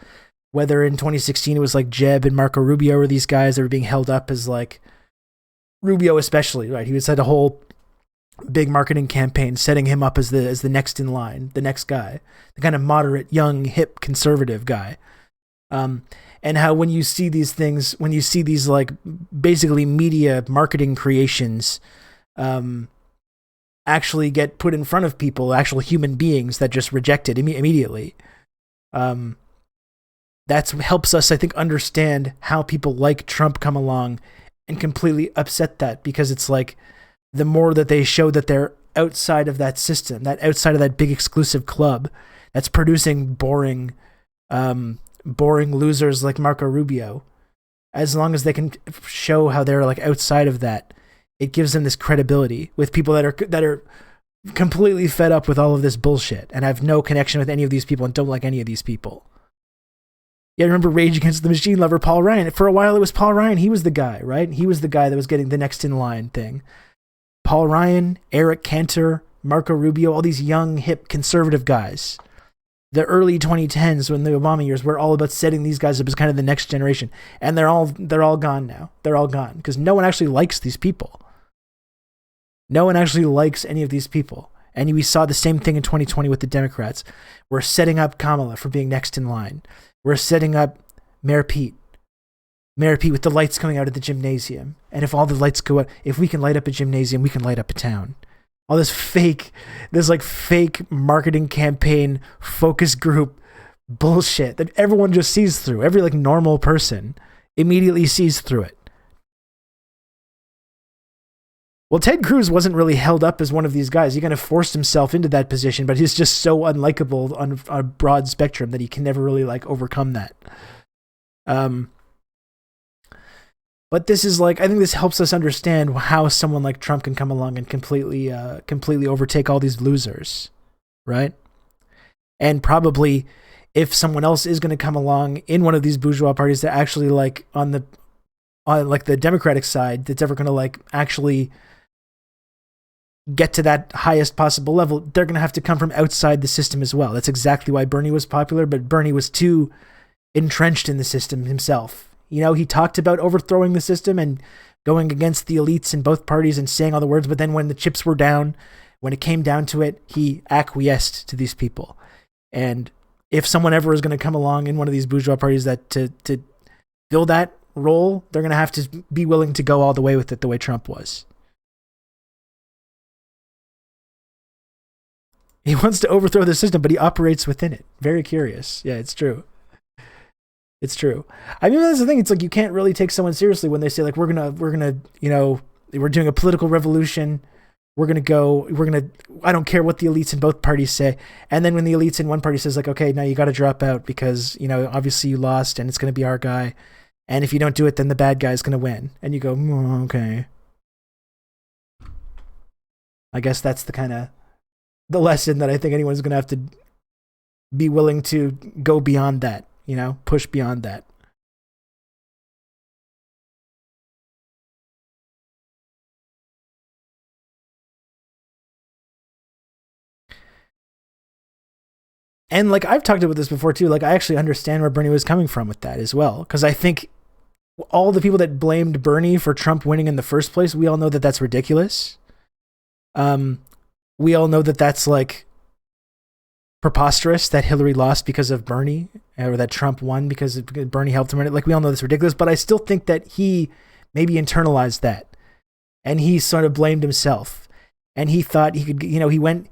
whether in 2016 it was like Jeb and Marco Rubio were these guys that were being held up as like Rubio especially, right? He was had a whole big marketing campaign setting him up as the next in line, the next guy, the kind of moderate, young, hip, conservative guy. And how when you see these things, when you see these like basically media marketing creations actually get put in front of people, actual human beings that just reject it immediately, that helps us, I think, understand how people like Trump come along and completely upset that, because it's like the more that they show that they're outside of that system, that outside of that big exclusive club that's producing boring losers like Marco Rubio, as long as they can show how they're like outside of that, it gives them this credibility with people that are completely fed up with all of this bullshit and have no connection with any of these people and don't like any of these people. Yeah, remember Rage Against the Machine lover Paul Ryan? For a while it was Paul Ryan. He was the guy, right? He was the guy that was getting the next in line thing. Paul Ryan, Eric Cantor, Marco Rubio, all these young, hip, conservative guys. The early 2010s, when the Obama years, were all about setting these guys up as kind of the next generation. And they're all gone now. They're all gone because no one actually likes these people. No one actually likes any of these people. And we saw the same thing in 2020 with the Democrats. We're setting up Kamala for being next in line. We're setting up Mayor Pete with the lights coming out of the gymnasium. And if all the lights go out, if we can light up a gymnasium, we can light up a town. All this fake marketing campaign focus group bullshit that everyone just sees through. Every like normal person immediately sees through it. Well, Ted Cruz wasn't really held up as one of these guys. He kind of forced himself into that position, but he's just so unlikable on a broad spectrum that he can never really like overcome that. But this is like, I think this helps us understand how someone like Trump can come along and completely overtake all these losers, right? And probably if someone else is going to come along in one of these bourgeois parties that actually like on like the Democratic side, that's ever going to like actually get to that highest possible level, they're going to have to come from outside the system as well. That's exactly why Bernie was popular, but Bernie was too entrenched in the system himself. You know, he talked about overthrowing the system and going against the elites in both parties and saying all the words, but then when the chips were down, when it came down to it, he acquiesced to these people. And if someone ever is going to come along in one of these bourgeois parties that to fill that role, they're going to have to be willing to go all the way with it the way Trump was. He wants to overthrow the system, but he operates within it. Very curious. Yeah, it's true. It's true. I mean, that's the thing. It's like you can't really take someone seriously when they say like we're gonna, you know, we're doing a political revolution. We're gonna. I don't care what the elites in both parties say. And then when the elites in one party says like, okay, now you got to drop out because you know obviously you lost and it's gonna be our guy. And if you don't do it, then the bad guy's gonna win. And you go, okay. I guess that's the kind of the lesson that I think anyone's gonna have to be willing to go beyond that. You know, push beyond that. And like I've talked about this before too, like I actually understand where Bernie was coming from with that as well. Because I think all the people that blamed Bernie for Trump winning in the first place, we all know that that's ridiculous. We all know that that's like preposterous that Hillary lost because of Bernie, or that Trump won because Bernie helped him win it. Like we all know that's ridiculous, but I still think that he maybe internalized that, and he sort of blamed himself, and he thought he could, you know, he went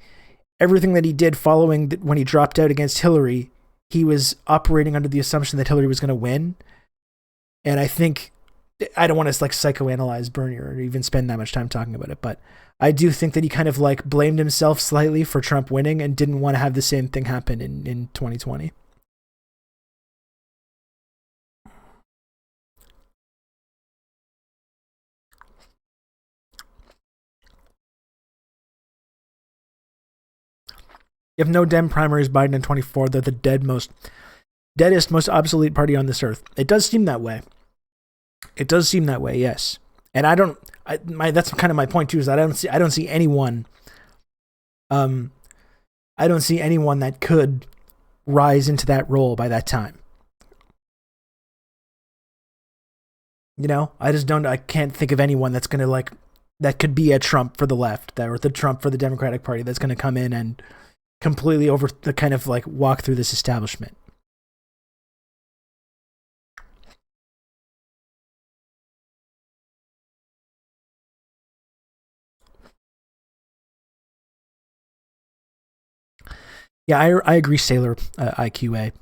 everything that he did following when he dropped out against Hillary, he was operating under the assumption that Hillary was going to win, and I think I don't want to like psychoanalyze Bernie or even spend that much time talking about it, but I do think that he kind of like blamed himself slightly for Trump winning and didn't want to have the same thing happen in 2020. If no Dem primaries, Biden in 24, they're the deadest, most obsolete party on this earth. It does seem that way. It does seem that way, yes. And that's kind of my point too, is that I don't see anyone that could rise into that role by that time. You know, I can't think of anyone that's going to like, that could be a Trump for the left, or the Trump for the Democratic Party that's going to come in and completely over the kind of like walk through this establishment. Yeah, I agree, Sailor IQA.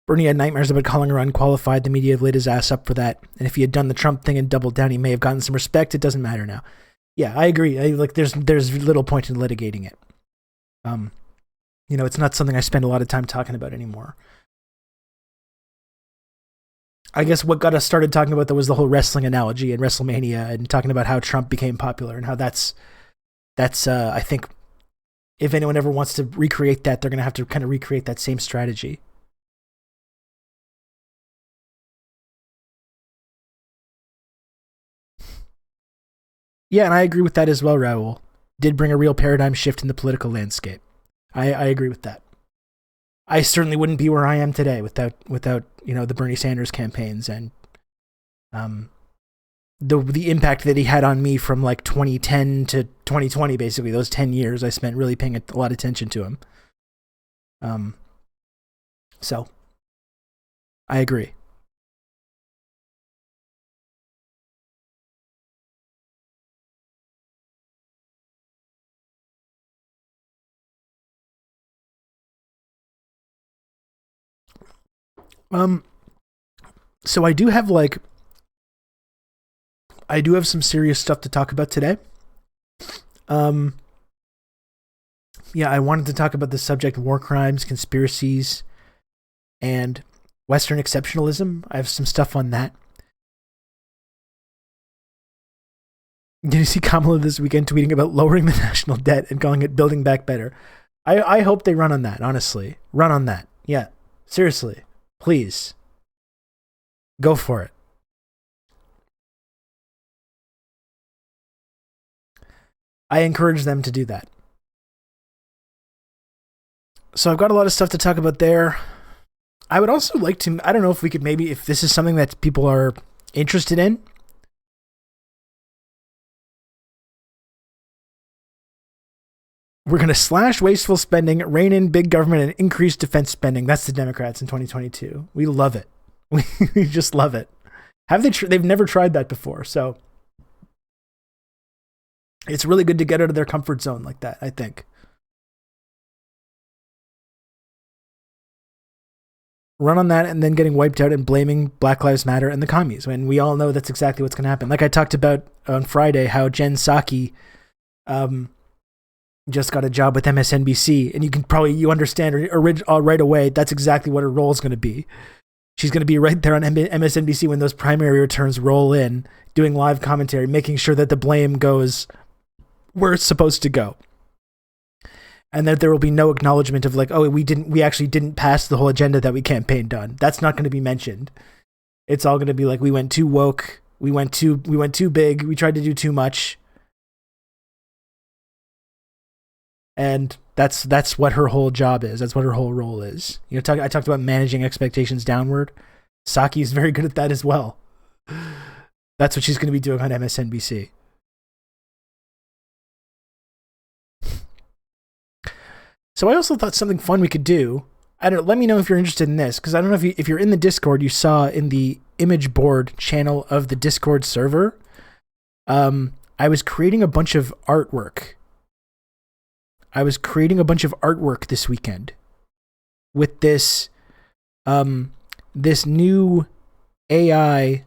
Bernie had nightmares about calling her unqualified. The media laid his ass up for that. And if he had done the Trump thing and doubled down, he may have gotten some respect. It doesn't matter now. Yeah, I agree. There's little point in litigating it. You know, it's not something I spend a lot of time talking about anymore. I guess what got us started talking about that was the whole wrestling analogy and WrestleMania, and talking about how Trump became popular and how that's I think if anyone ever wants to recreate that, they're going to have to kind of recreate that same strategy. Yeah, and I agree with that as well, Raul. Did bring a real paradigm shift in the political landscape. I agree with that. I certainly wouldn't be where I am today without you know the Bernie Sanders campaigns and the impact that he had on me from like 2010 to 2020, basically those 10 years I spent really paying a lot of attention to him. So I agree. So I do have some serious stuff to talk about today. Yeah, I wanted to talk about the subject war crimes, conspiracies, and Western exceptionalism. I have some stuff on that. Did you see Kamala this weekend tweeting about lowering the national debt and calling it building back better? I hope they run on that, honestly. Run on that. Yeah, seriously. Please. Go for it. I encourage them to do that. So I've got a lot of stuff to talk about there. I would also like to, I don't know if we could maybe, if this is something that people are interested in. We're going to slash wasteful spending, rein in big government, and increase defense spending. That's the Democrats in 2022. We love it. We just love it. Have they? They've never tried that before, so it's really good to get out of their comfort zone like that, I think. Run on that and then getting wiped out and blaming Black Lives Matter and the commies. When we all know that's exactly what's going to happen. Like I talked about on Friday, how Jen Psaki just got a job with MSNBC, and you understand right away that's exactly what her role is going to be. She's going to be right there on MSNBC when those primary returns roll in, doing live commentary, making sure that the blame goes where it's supposed to go. And that there will be no acknowledgement of like, oh, we actually didn't pass the whole agenda that we campaigned on. That's not going to be mentioned. It's all going to be like, we went too woke, we went too big, we tried to do too much. And that's what her whole job is. That's what her whole role is. I talked about managing expectations downward. Psaki is very good at that as well. That's what she's going to be doing on MSNBC. So I also thought something fun we could do. Let me know if you're interested in this, because I don't know if you're in the Discord, you saw in the image board channel of the Discord server, I was creating a bunch of artwork. This weekend with this new AI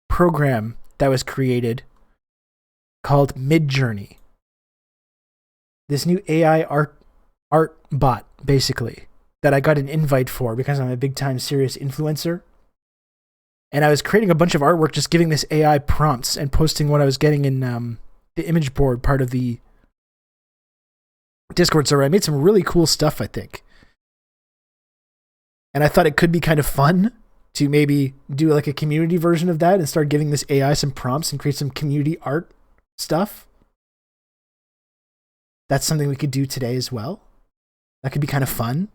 program that was created called Midjourney. This new AI art bot, basically, that I got an invite for because I'm a big time serious influencer. And I was creating a bunch of artwork, just giving this AI prompts and posting what I was getting in the image board part of the Discord server. I made some really cool stuff, I think. And I thought it could be kind of fun to maybe do like a community version of that and start giving this AI some prompts and create some community art stuff. That's something we could do today as well. That could be kind of fun.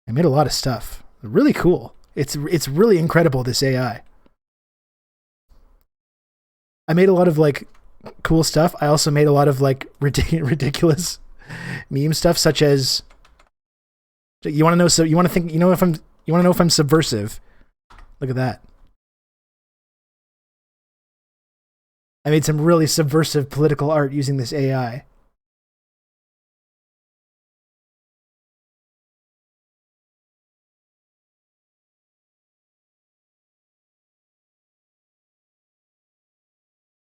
I made a lot of stuff. Really cool. It's really incredible, this AI. I made a lot of like cool stuff. I also made a lot of like ridiculous meme stuff, such as you want to know if I'm subversive. Look at that. I made some really subversive political art using this AI.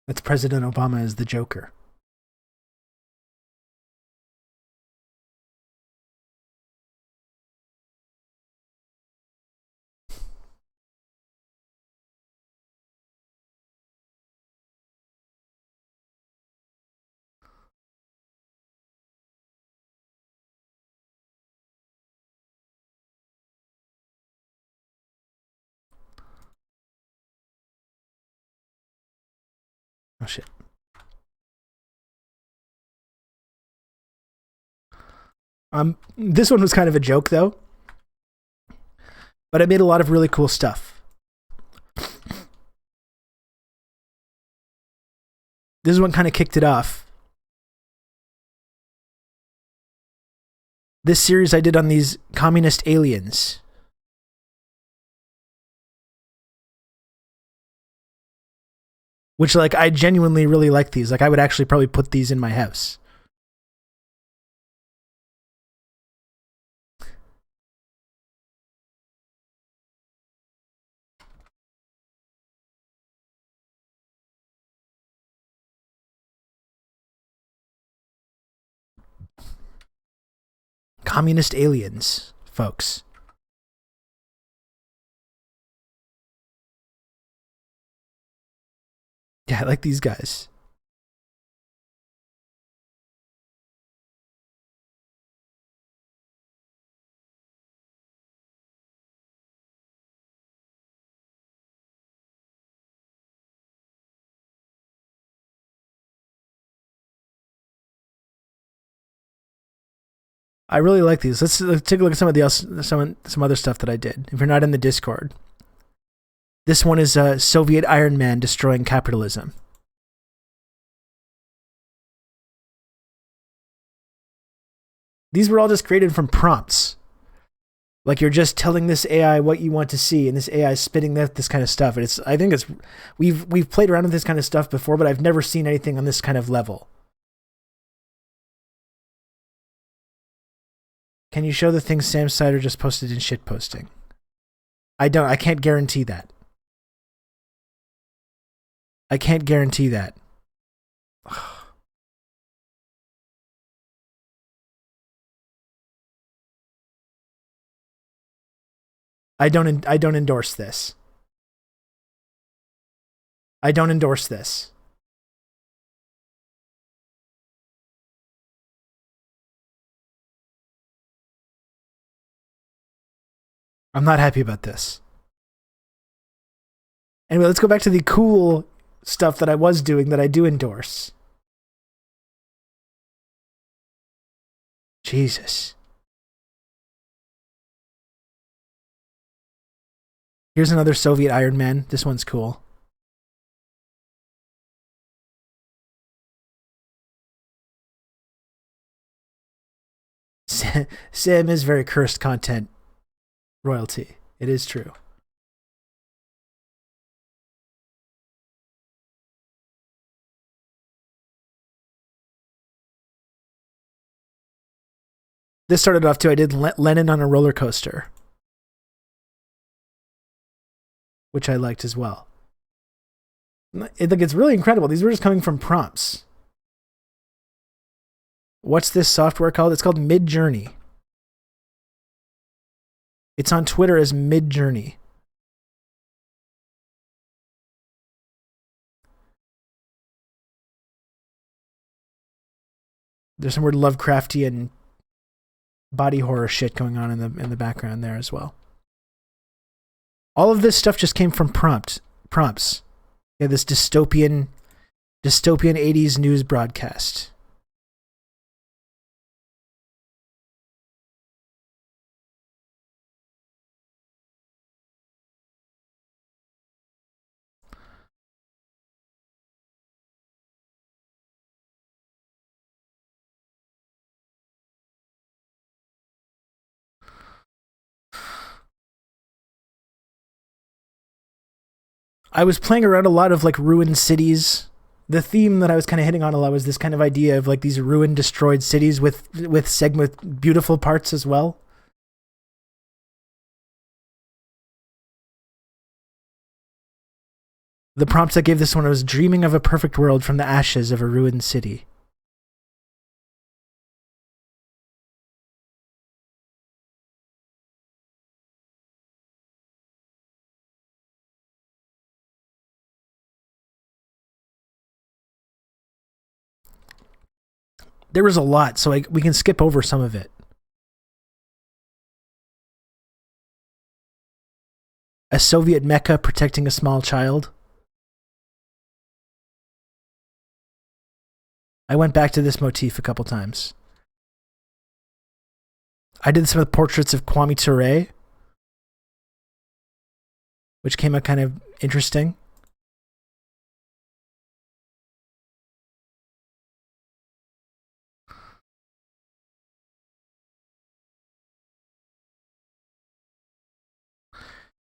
That's President Obama as the Joker. Oh shit. This one was kind of a joke though. But I made a lot of really cool stuff. This is what kind of kicked it off. This series I did on these communist aliens. Which, like, I genuinely really like these. Like, I would actually probably put these in my house. Communist aliens, folks. Yeah, I like these guys. I really like these. Let's take a look at some other stuff that I did. If you're not in the Discord, this one is Soviet Iron Man destroying capitalism. These were all just created from prompts. Like you're just telling this AI what you want to see, and this AI is spitting this kind of stuff. And I think we've played around with this kind of stuff before, but I've never seen anything on this kind of level. Can you show the things Sam Sider just posted in shit posting? I can't guarantee that. I can't guarantee that. I don't endorse this. I don't endorse this. I'm not happy about this. Anyway, let's go back to the cool stuff that I was doing that I do endorse. Jesus. Here's another Soviet Iron Man. This one's cool. Sam is very cursed content royalty. It is true. This started off too. I did Lenin on a roller coaster, which I liked as well. It's really incredible. These were just coming from prompts. What's this software called? It's called Midjourney. It's on Twitter as Midjourney. There's some weird Lovecraftian body horror shit going on in the background there as well. All of this stuff just came from prompts. Yeah, this dystopian 80s news broadcast. I was playing around a lot of like ruined cities. The theme that I was kind of hitting on a lot was this kind of idea of like these ruined, destroyed cities with beautiful parts as well. The prompts I gave this one was dreaming of a perfect world from the ashes of a ruined city. There was a lot, so we can skip over some of it. A Soviet mecha protecting a small child. I went back to this motif a couple times. I did some of the portraits of Kwame Ture, which came out kind of interesting.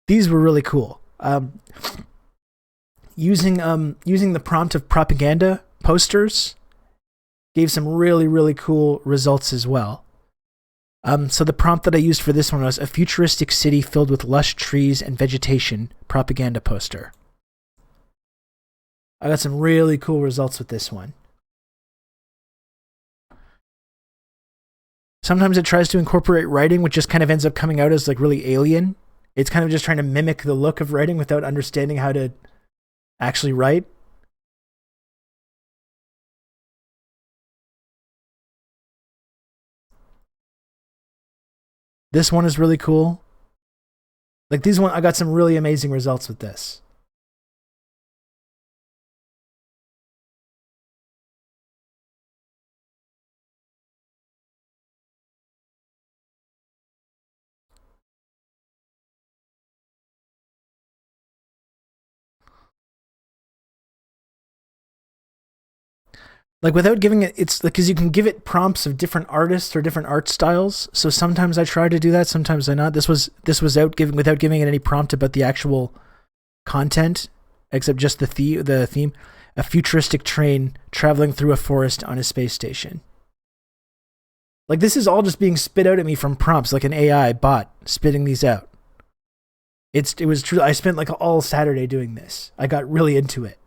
These were really cool. Using the prompt of propaganda posters gave some really, really cool results as well. So the prompt that I used for this one was a futuristic city filled with lush trees and vegetation propaganda poster. I got some really cool results with this one. Sometimes it tries to incorporate writing, which just kind of ends up coming out as like really alien. It's kind of just trying to mimic the look of writing without understanding how to actually write. This one is really cool. Like these one, I got some really amazing results with this. Like without giving it, it's because you can give it prompts of different artists or different art styles. So sometimes I try to do that, sometimes I not. This was out giving without giving it any prompt about the actual content, except just the theme. A futuristic train traveling through a forest on a space station. Like this is all just being spit out at me from prompts, like an AI bot spitting these out. It was true. I spent like all Saturday doing this. I got really into it.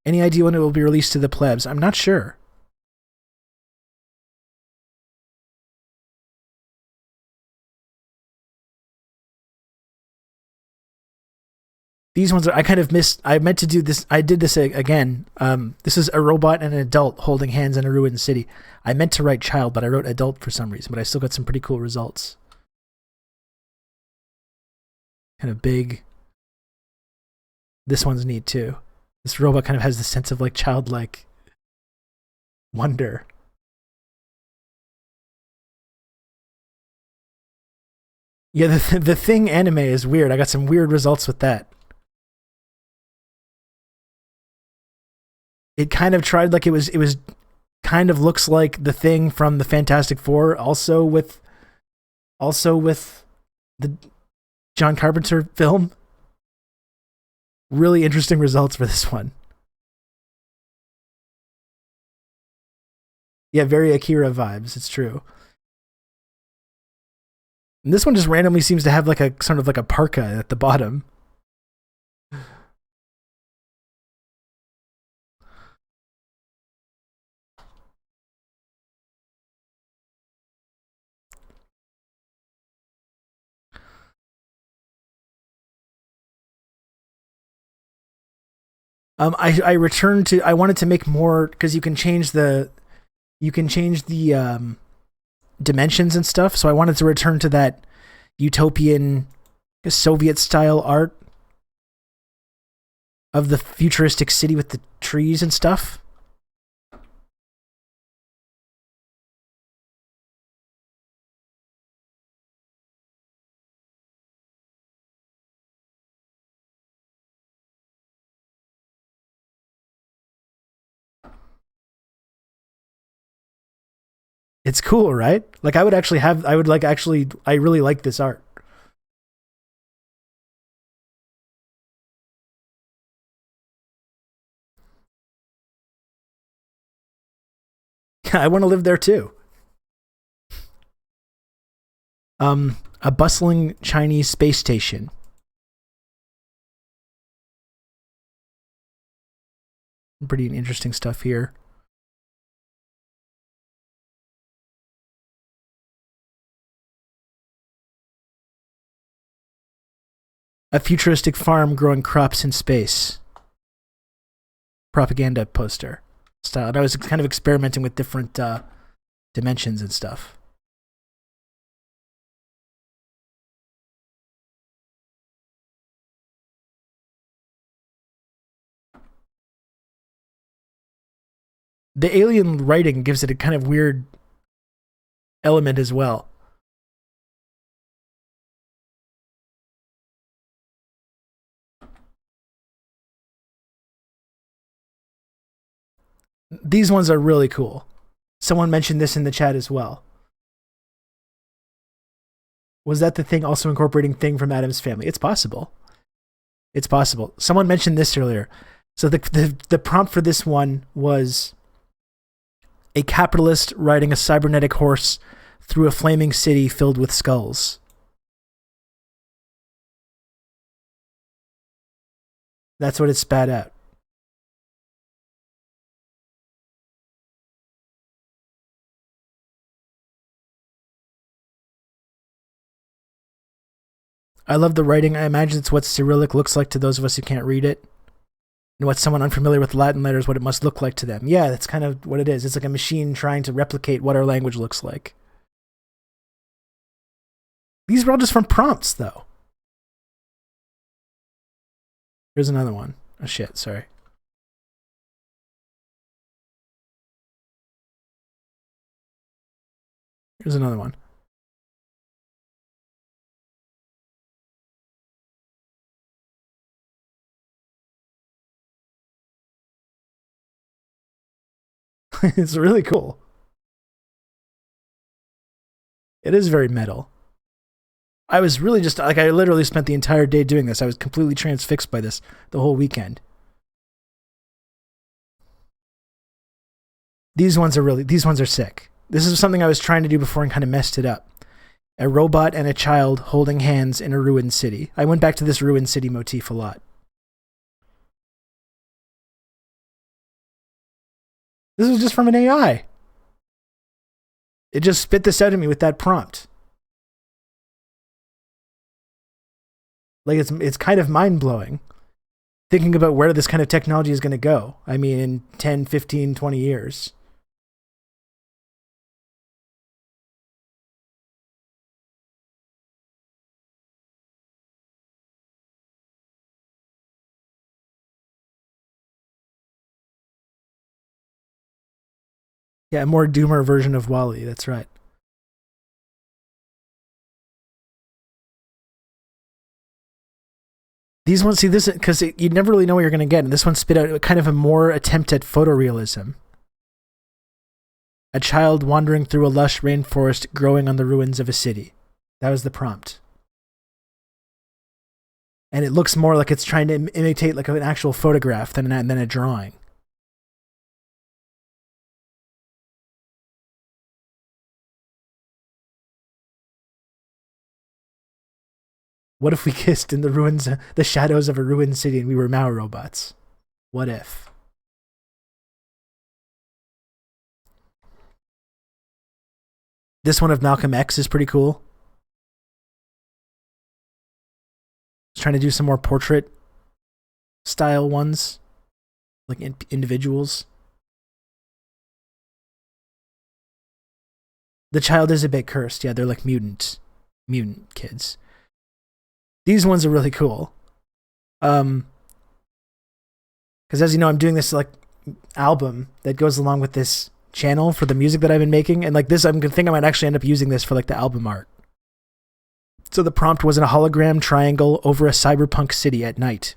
Any idea when it will be released to the plebs? I'm not sure. These ones are, I kind of missed. I meant to do this. I did this again. This is a robot and an adult holding hands in a ruined city. I meant to write child, but I wrote adult for some reason. But I still got some pretty cool results. Kind of big. This one's neat too. This robot kind of has the sense of like childlike wonder. Yeah, the thing anime is weird. I got some weird results with that. It kind of tried like it was kind of looks like the thing from the Fantastic Four, also with the John Carpenter film. Really interesting results for this one. Yeah, very Akira vibes. It's true. And this one just randomly seems to have like a sort of like a parka at the bottom. I returned to. I wanted to make more because you can change the dimensions and stuff. So I wanted to return to that utopian Soviet style art of the futuristic city with the trees and stuff. It's cool, right? Like I really like this art. I want to live there too. A bustling Chinese space station. Pretty interesting stuff here. A futuristic farm growing crops in space. Propaganda poster style. And I was kind of experimenting with different dimensions and stuff. The alien writing gives it a kind of weird element as well. These ones are really cool. Someone mentioned this in the chat as well. Was that the thing also incorporating Thing from Adam's Family? It's possible. It's possible. Someone mentioned this earlier. So the prompt for this one was a capitalist riding a cybernetic horse through a flaming city filled with skulls. That's what it spat out. I love the writing. I imagine it's what Cyrillic looks like to those of us who can't read it. And what someone unfamiliar with Latin letters, what it must look like to them. Yeah, that's kind of what it is. It's like a machine trying to replicate what our language looks like. These are all just from prompts, though. Here's another one. Oh, shit, sorry. Here's another one. It's really cool. It is very metal. I was really just like, I literally spent the entire day doing this. I was completely transfixed by this the whole weekend. These ones are sick. This is something I was trying to do before and kind of messed it up. A robot and a child holding hands in a ruined city. I went back to this ruined city motif a lot. This was just from an AI. It just spit this out at me with that prompt. Like, it's kind of mind-blowing thinking about where this kind of technology is going to go. I mean, in 10, 15, 20 years. Yeah, a more doomer version of Wall-E. That's right. These ones, see this, because you never really know what you're going to get. And this one spit out kind of a more attempt at photorealism. A child wandering through a lush rainforest growing on the ruins of a city. That was the prompt. And it looks more like it's trying to imitate like an actual photograph than a drawing. What if we kissed in the ruins, the shadows of a ruined city, and we were Mao robots? What if? This one of Malcolm X is pretty cool. Just trying to do some more portrait style ones, like individuals. The child is a bit cursed. Yeah, they're like mutant kids. These ones are really cool. Because as you know, I'm doing this like album that goes along with this channel for the music that I've been making, and like this, I'm gonna think I might actually end up using this for like the album art. So the prompt was in a hologram triangle over a cyberpunk city at night.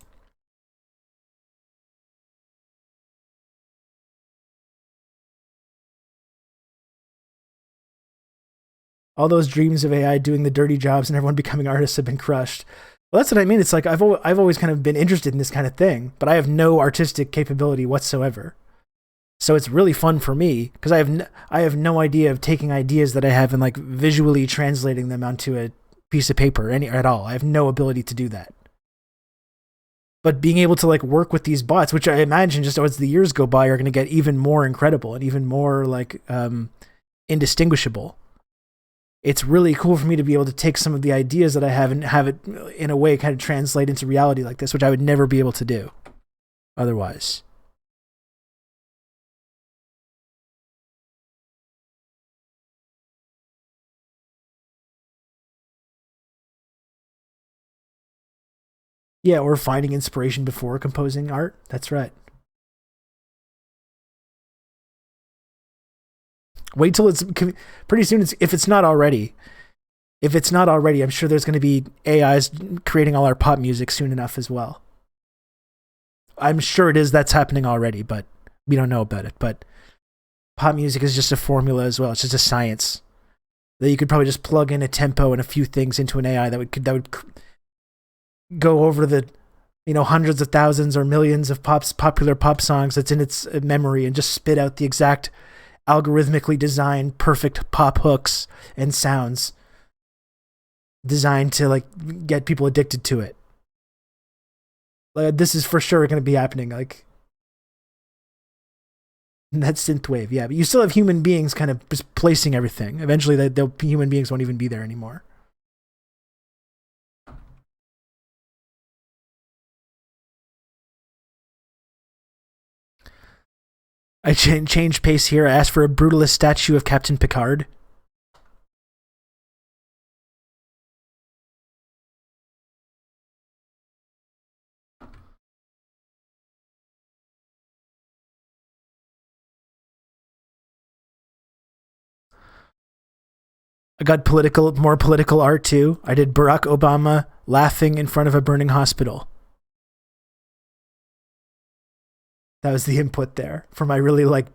All those dreams of AI doing the dirty jobs and everyone becoming artists have been crushed. Well, that's what I mean. It's like I've always kind of been interested in this kind of thing, but I have no artistic capability whatsoever. So it's really fun for me because I have no idea of taking ideas that I have and like visually translating them onto a piece of paper at all. I have no ability to do that. But being able to like work with these bots, which I imagine just as the years go by are going to get even more incredible and even more like indistinguishable. It's really cool for me to be able to take some of the ideas that I have and have it in a way kind of translate into reality like this, which I would never be able to do otherwise. Yeah, or finding inspiration before composing art. That's right. Wait till it's pretty soon. If it's not already, I'm sure there's going to be AIs creating all our pop music soon enough as well. I'm sure it is. That's happening already, but we don't know about it. But pop music is just a formula as well. It's just a science that you could probably just plug in a tempo and a few things into an AI that would go over the hundreds of thousands or millions of popular pop songs that's in its memory and just spit out the exact algorithmically designed perfect pop hooks and sounds designed to like get people addicted to it. Like, this is for sure going to be happening, like that synthwave. Yeah, but you still have human beings kind of just placing everything. Eventually the human beings won't even be there anymore. I changed pace here. I asked for a brutalist statue of Captain Picard. I got more political art too. I did Barack Obama laughing in front of a burning hospital. That was the input there for my really like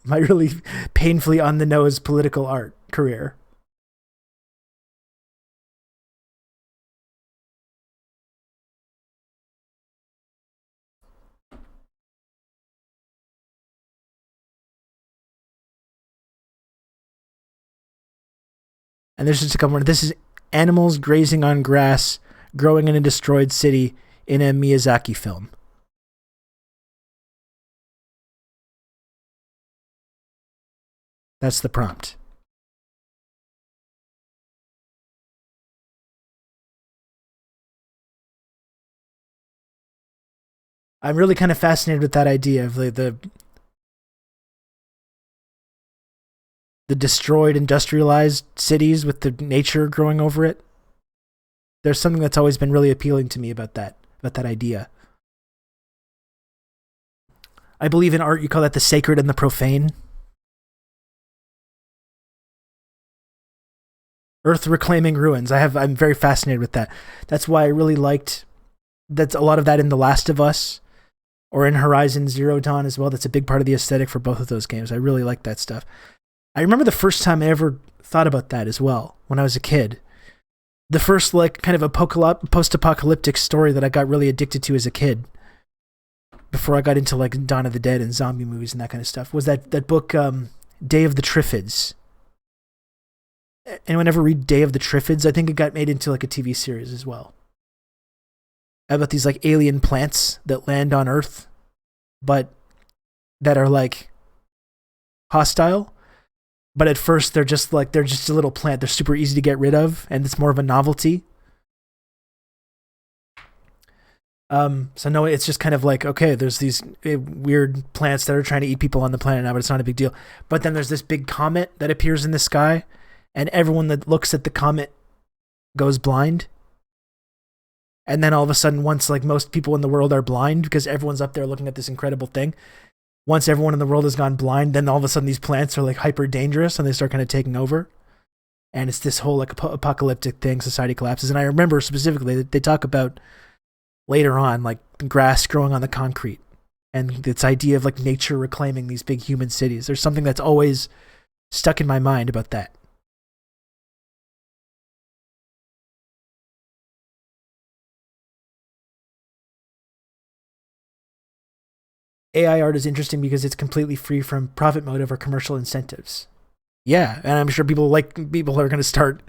my really painfully on the nose political art career. And there's just a couple more. This is animals grazing on grass, growing in a destroyed city in a Miyazaki film. That's the prompt. I'm really kind of fascinated with that idea of the destroyed industrialized cities with the nature growing over it. There's something that's always been really appealing to me about that idea. I believe in art you call that the sacred and the profane. Earth reclaiming ruins. I'm very fascinated with that. That's why I really liked that's a lot of that in The Last of Us or in Horizon Zero Dawn as well. That's a big part of the aesthetic for both of those games. I really like that stuff. I remember the first time I ever thought about that as well when I was a kid. The first like kind of a post-apocalyptic story that I got really addicted to as a kid before I got into like Dawn of the Dead and zombie movies and that kind of stuff was that book Day of the Triffids. Anyone ever read Day of the Triffids? I think it got made into like a TV series as well. About these like alien plants that land on Earth, but that are like hostile. But at first they're just a little plant. They're super easy to get rid of, and it's more of a novelty. So no, it's just kind of like, okay, there's these weird plants that are trying to eat people on the planet now, but it's not a big deal. But then there's this big comet that appears in the sky, and everyone that looks at the comet goes blind. And then all of a sudden, once like most people in the world are blind because everyone's up there looking at this incredible thing, once everyone in the world has gone blind, then all of a sudden these plants are like hyper dangerous and they start kind of taking over. And it's this whole like apocalyptic thing, society collapses. And I remember specifically that they talk about later on like grass growing on the concrete and this idea of like nature reclaiming these big human cities. There's something that's always stuck in my mind about that. AI art is interesting because it's completely free from profit motive or commercial incentives. Yeah, and I'm sure people are going to start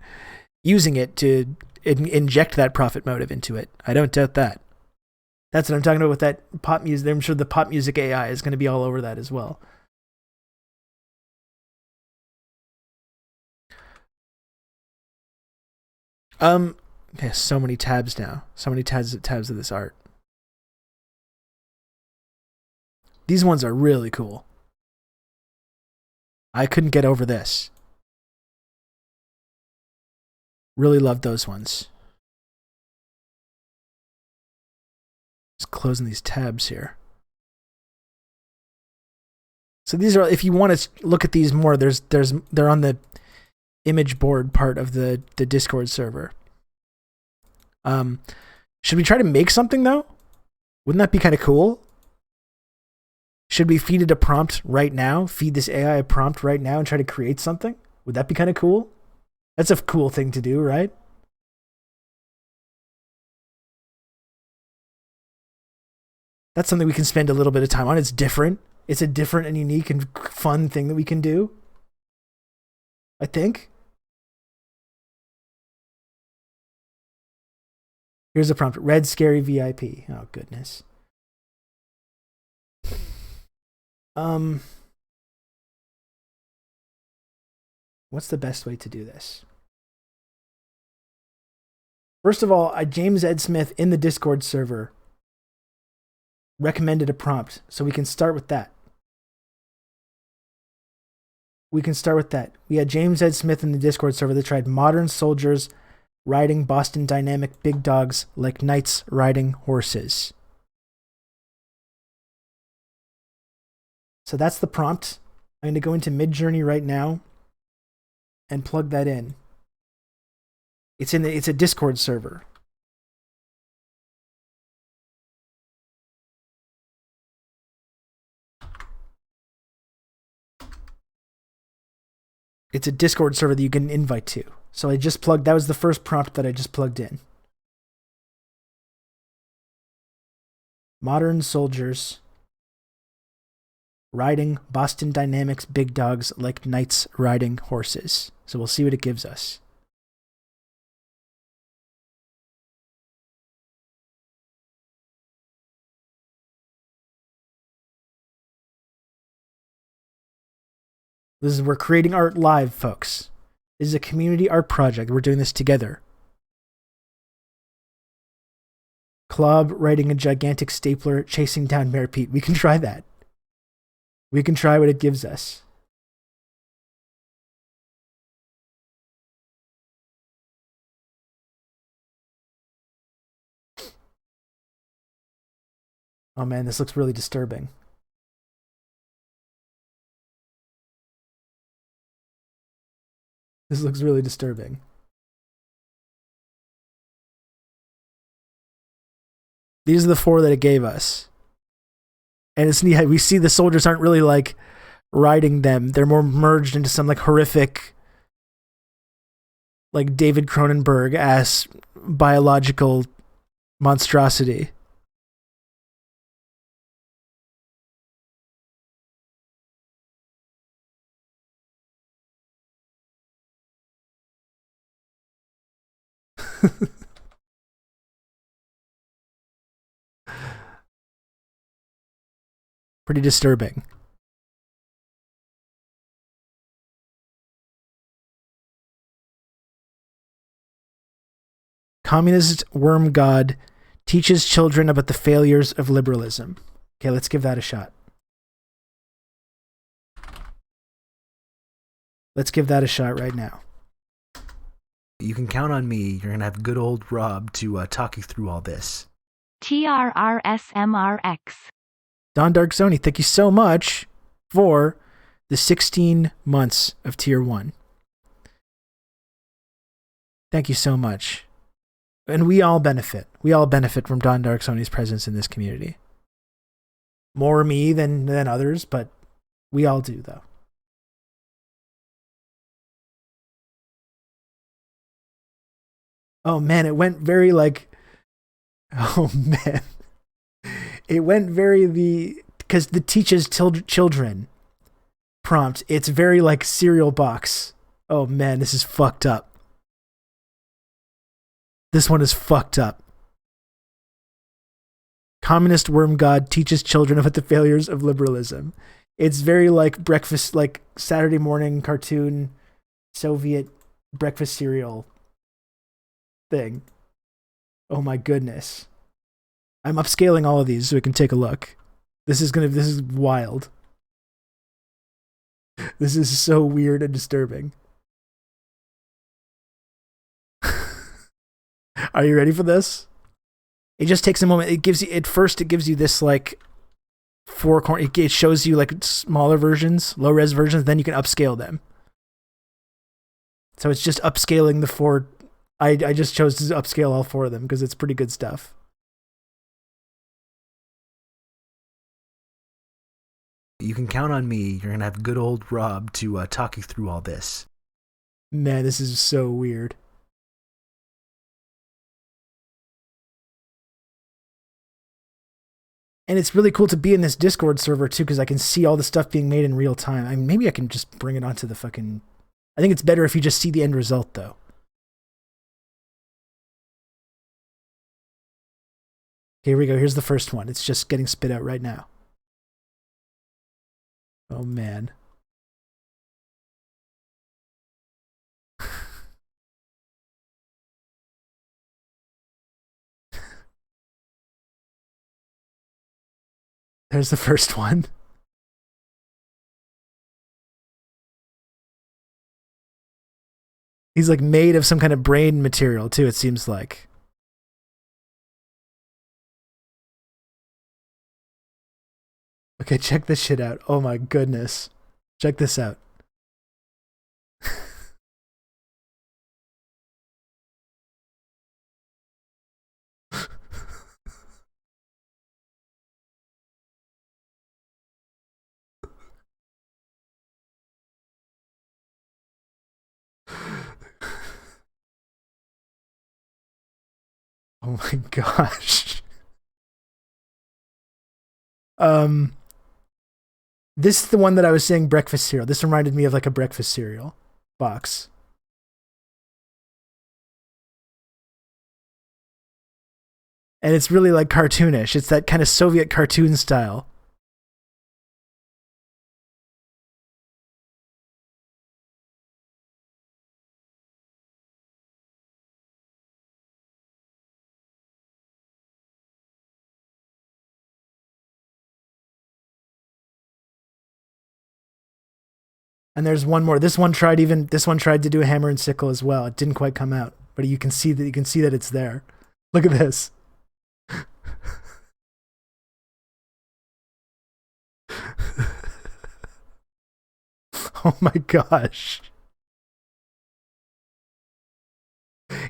using it to inject that profit motive into it. I don't doubt that. That's what I'm talking about with that pop music. I'm sure the pop music AI is going to be all over that as well. There's so many tabs now. So many tabs of this art. These ones are really cool. I couldn't get over this. Really loved those ones. Just closing these tabs here. So these are, if you want to look at these more, they're on the image board part of the Discord server. Should we try to make something though? Wouldn't that be kind of cool? Should we feed it a prompt right now? Feed this AI a prompt right now and try to create something? Would that be kind of cool? That's a cool thing to do, right? That's something we can spend a little bit of time on. It's different. It's a different and unique and fun thing that we can do. I think. Here's a prompt. Red Scary VIP. Oh, goodness. What's the best way to do this? First of all, James Ed Smith in the Discord server recommended a prompt, so we can start with that. We had James Ed Smith in the Discord server that tried modern soldiers riding Boston Dynamic big dogs like knights riding horses. So that's the prompt. I'm going to go into Midjourney right now and plug that in. It's a Discord server. It's a Discord server that you get an invite to. So that was the first prompt that I just plugged in. Modern soldiers riding Boston Dynamics big dogs like knights riding horses. So we'll see what it gives us. We're creating art live, folks. This is a community art project. We're doing this together. Klob writing a gigantic stapler chasing down Mayor Pete. We can try that. We can try what it gives us. Oh man, this looks really disturbing. This looks really disturbing. These are the 4 that it gave us. And it's neat. We see the soldiers aren't really like riding them. They're more merged into some like horrific, like David Cronenberg-ass biological monstrosity. Pretty disturbing. Communist worm god teaches children about the failures of liberalism. Okay, let's give that a shot. Let's give that a shot right now. You can count on me. You're going to have good old Rob to talk you through all this. TRRS MRX. Don Dark Sony, thank you so much for the 16 months of Tier 1. Thank you so much. And we all benefit. We all benefit from Don Dark Sony's presence in this community. More me than others, but we all do, though. Oh man, it went very like... Oh man. It went very because the teaches children prompt, it's very like cereal box. Oh man, this is fucked up. This one is fucked up. Communist worm god teaches children about the failures of liberalism. It's very like breakfast, like Saturday morning cartoon, Soviet breakfast cereal thing. Oh my goodness. I'm upscaling all of these so we can take a look. This is wild. This is so weird and disturbing. Are you ready for this? It just takes a moment. It gives you this like 4 corner. It shows you like smaller versions, low res versions. Then you can upscale them. So it's just upscaling the 4. I just chose to upscale all 4 of them because it's pretty good stuff. You can count on me. You're going to have good old Rob to talk you through all this. Man, this is so weird. And it's really cool to be in this Discord server too, because I can see all the stuff being made in real time. I mean, maybe I can just bring it onto the fucking... I think it's better if you just see the end result, though. Okay, here we go. Here's the first one. It's just getting spit out right now. Oh, man. There's the first one. He's like made of some kind of brain material too, it seems like. Okay, check this shit out. Oh my goodness. Check this out. Oh my gosh. Um, this is the one that I was saying breakfast cereal. This reminded me of like a breakfast cereal box. And it's really like cartoonish. It's that kind of Soviet cartoon style. And there's one more. This one tried to do a hammer and sickle as well. It didn't quite come out, but you can see that it's there. Look at this. Oh my gosh.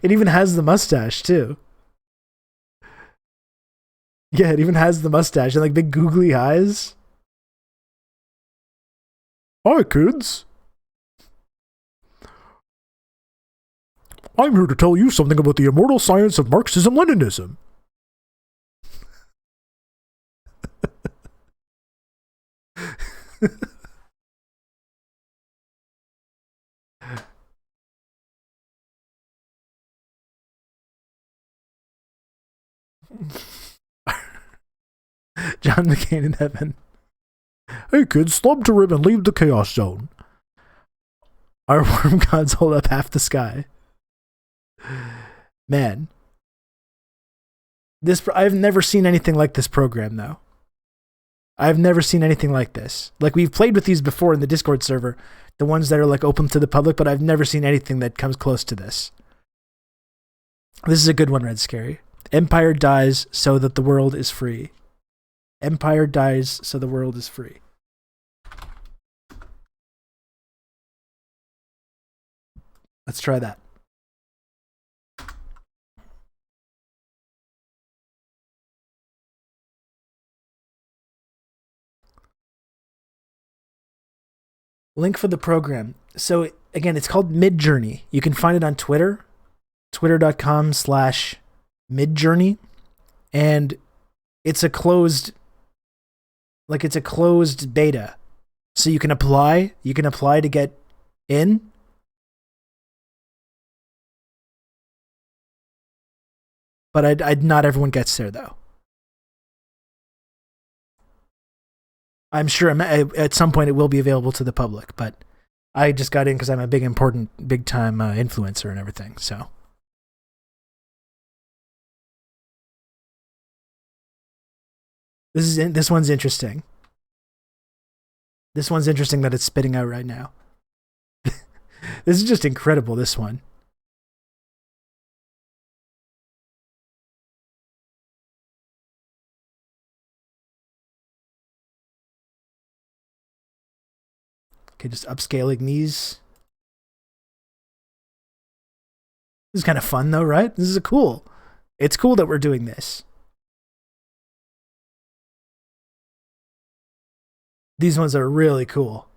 It even has the mustache too. Yeah, it even has the mustache and like big googly eyes. Hi kids. I'm here to tell you something about the immortal science of Marxism-Leninism. John McCain in heaven. Hey kids, slub to rib and leave the chaos zone. Our worm gods hold up half the sky. Man. I've never seen anything like this program though. I've never seen anything like this. Like we've played with these before in the Discord server, the ones that are like open to the public, but I've never seen anything that comes close to this. This is a good one, Red Scary. Empire dies so that the world is free. Empire dies so the world is free. Let's try that. Link for the program. So again, it's called Midjourney. You can find it on Twitter, twitter.com/Midjourney. And it's a closed beta. So you can apply to get in. But not everyone gets there though. I'm sure at some point it will be available to the public, but I just got in because I'm a big time influencer and everything. So this one's interesting. This one's interesting that it's spitting out right now. This is just incredible. This one. Okay, just upscaling these. This is kind of fun though, right? This is cool. It's cool that we're doing this. These ones are really cool.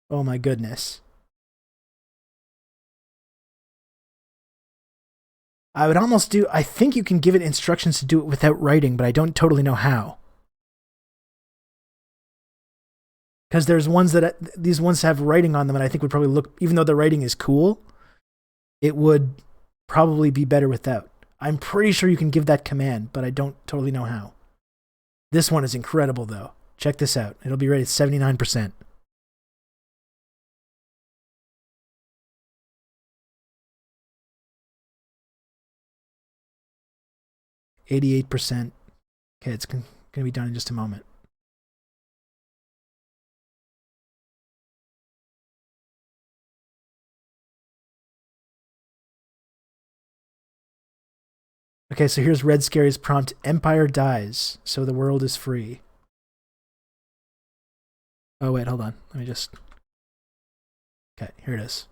Oh my goodness. I think you can give it instructions to do it without writing, but I don't totally know how. Because there's these ones have writing on them, and I think would probably look, even though the writing is cool, it would probably be better without. I'm pretty sure you can give that command, but I don't totally know how. This one is incredible, though. Check this out. It'll be rated 79%. %. Okay, it's going to be done in just a moment. Okay, so here's Red Scary's prompt. Empire dies, so the world is free. Oh, wait, hold on. Let me just... Okay, here it is.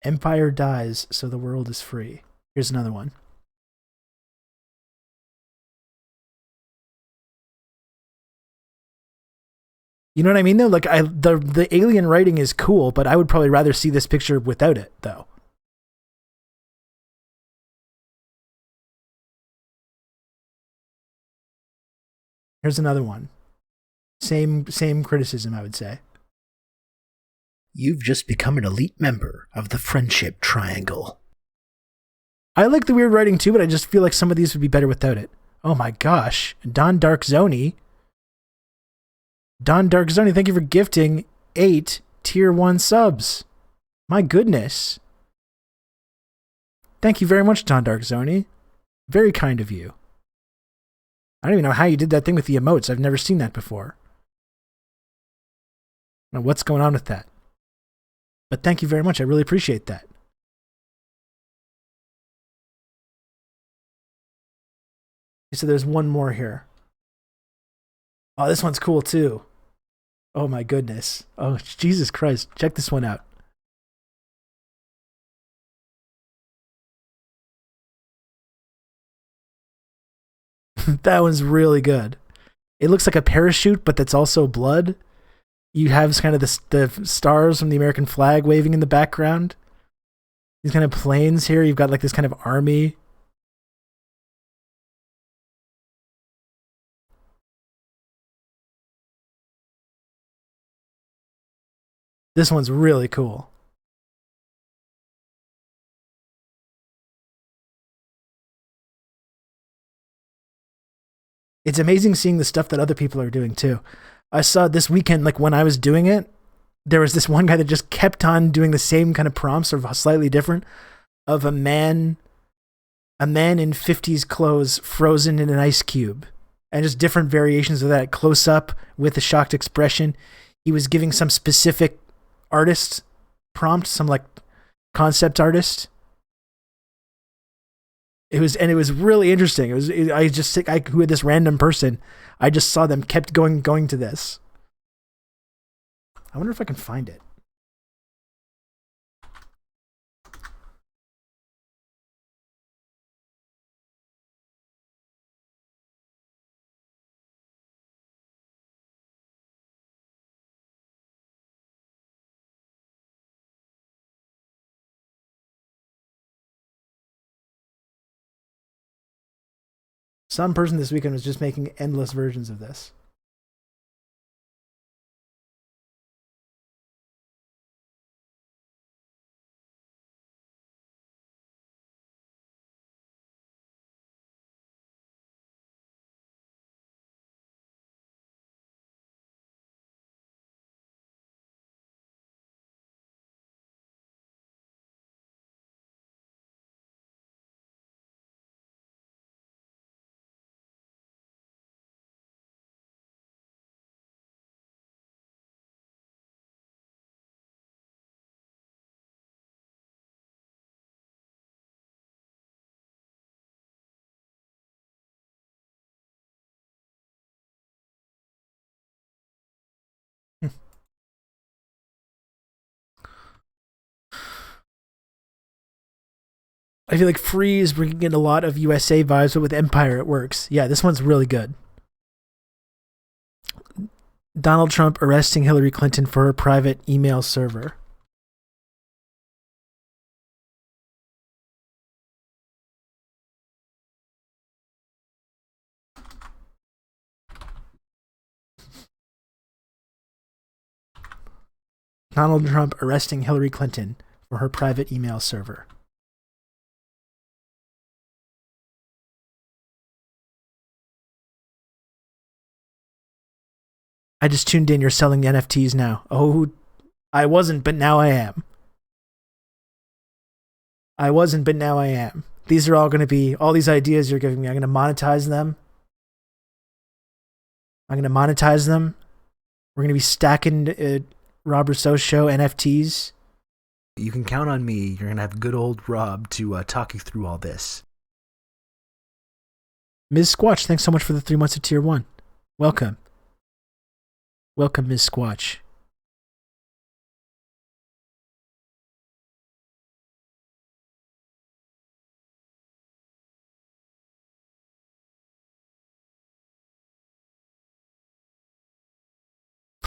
Empire dies, so the world is free. Here's another one. You know what I mean though? Like the alien writing is cool, but I would probably rather see this picture without it though. Here's another one. Same criticism, I would say. You've just become an elite member of the Friendship Triangle. I like the weird writing too, but I just feel like some of these would be better without it. Oh my gosh. Don Dark Zony, thank you for gifting 8 tier 1 subs. My goodness. Thank you very much, Don Dark Zony. Very kind of you. I don't even know how you did that thing with the emotes. I've never seen that before. I don't know what's going on with that. But thank you very much. I really appreciate that. So there's one more here. Oh, this one's cool too. Oh my goodness. Oh, Jesus Christ. Check this one out. That one's really good. It looks like a parachute, but that's also blood. You have kind of the stars from the American flag waving in the background. These kind of planes here. You've got like this kind of army. This one's really cool. It's amazing seeing the stuff that other people are doing too. I saw this weekend, like when I was doing it, there was this one guy that just kept on doing the same kind of prompts, or slightly different, of a man in 50s clothes frozen in an ice cube, and just different variations of that, close up with a shocked expression. He was giving some specific artist prompt, some like concept artist. It was really interesting. Who had this random person, I just saw them kept going to this. I wonder if I can find it. Some person this weekend was just making endless versions of this. I feel like Free is bringing in a lot of USA vibes, but with Empire it works. Yeah, this one's really good. Donald Trump arresting Hillary Clinton for her private email server. Donald Trump arresting Hillary Clinton for her private email server. I just tuned in. You're selling NFTs now. Oh, I wasn't, but now I am. I wasn't, but now I am. These are all going to be, all these ideas you're giving me, I'm going to monetize them. We're going to be stacking Rob Rousseau show NFTs. You can count on me. You're going to have good old Rob to talk you through all this. Ms. Squatch, thanks so much for the 3 months of tier 1. Welcome. Welcome, Ms. Squatch.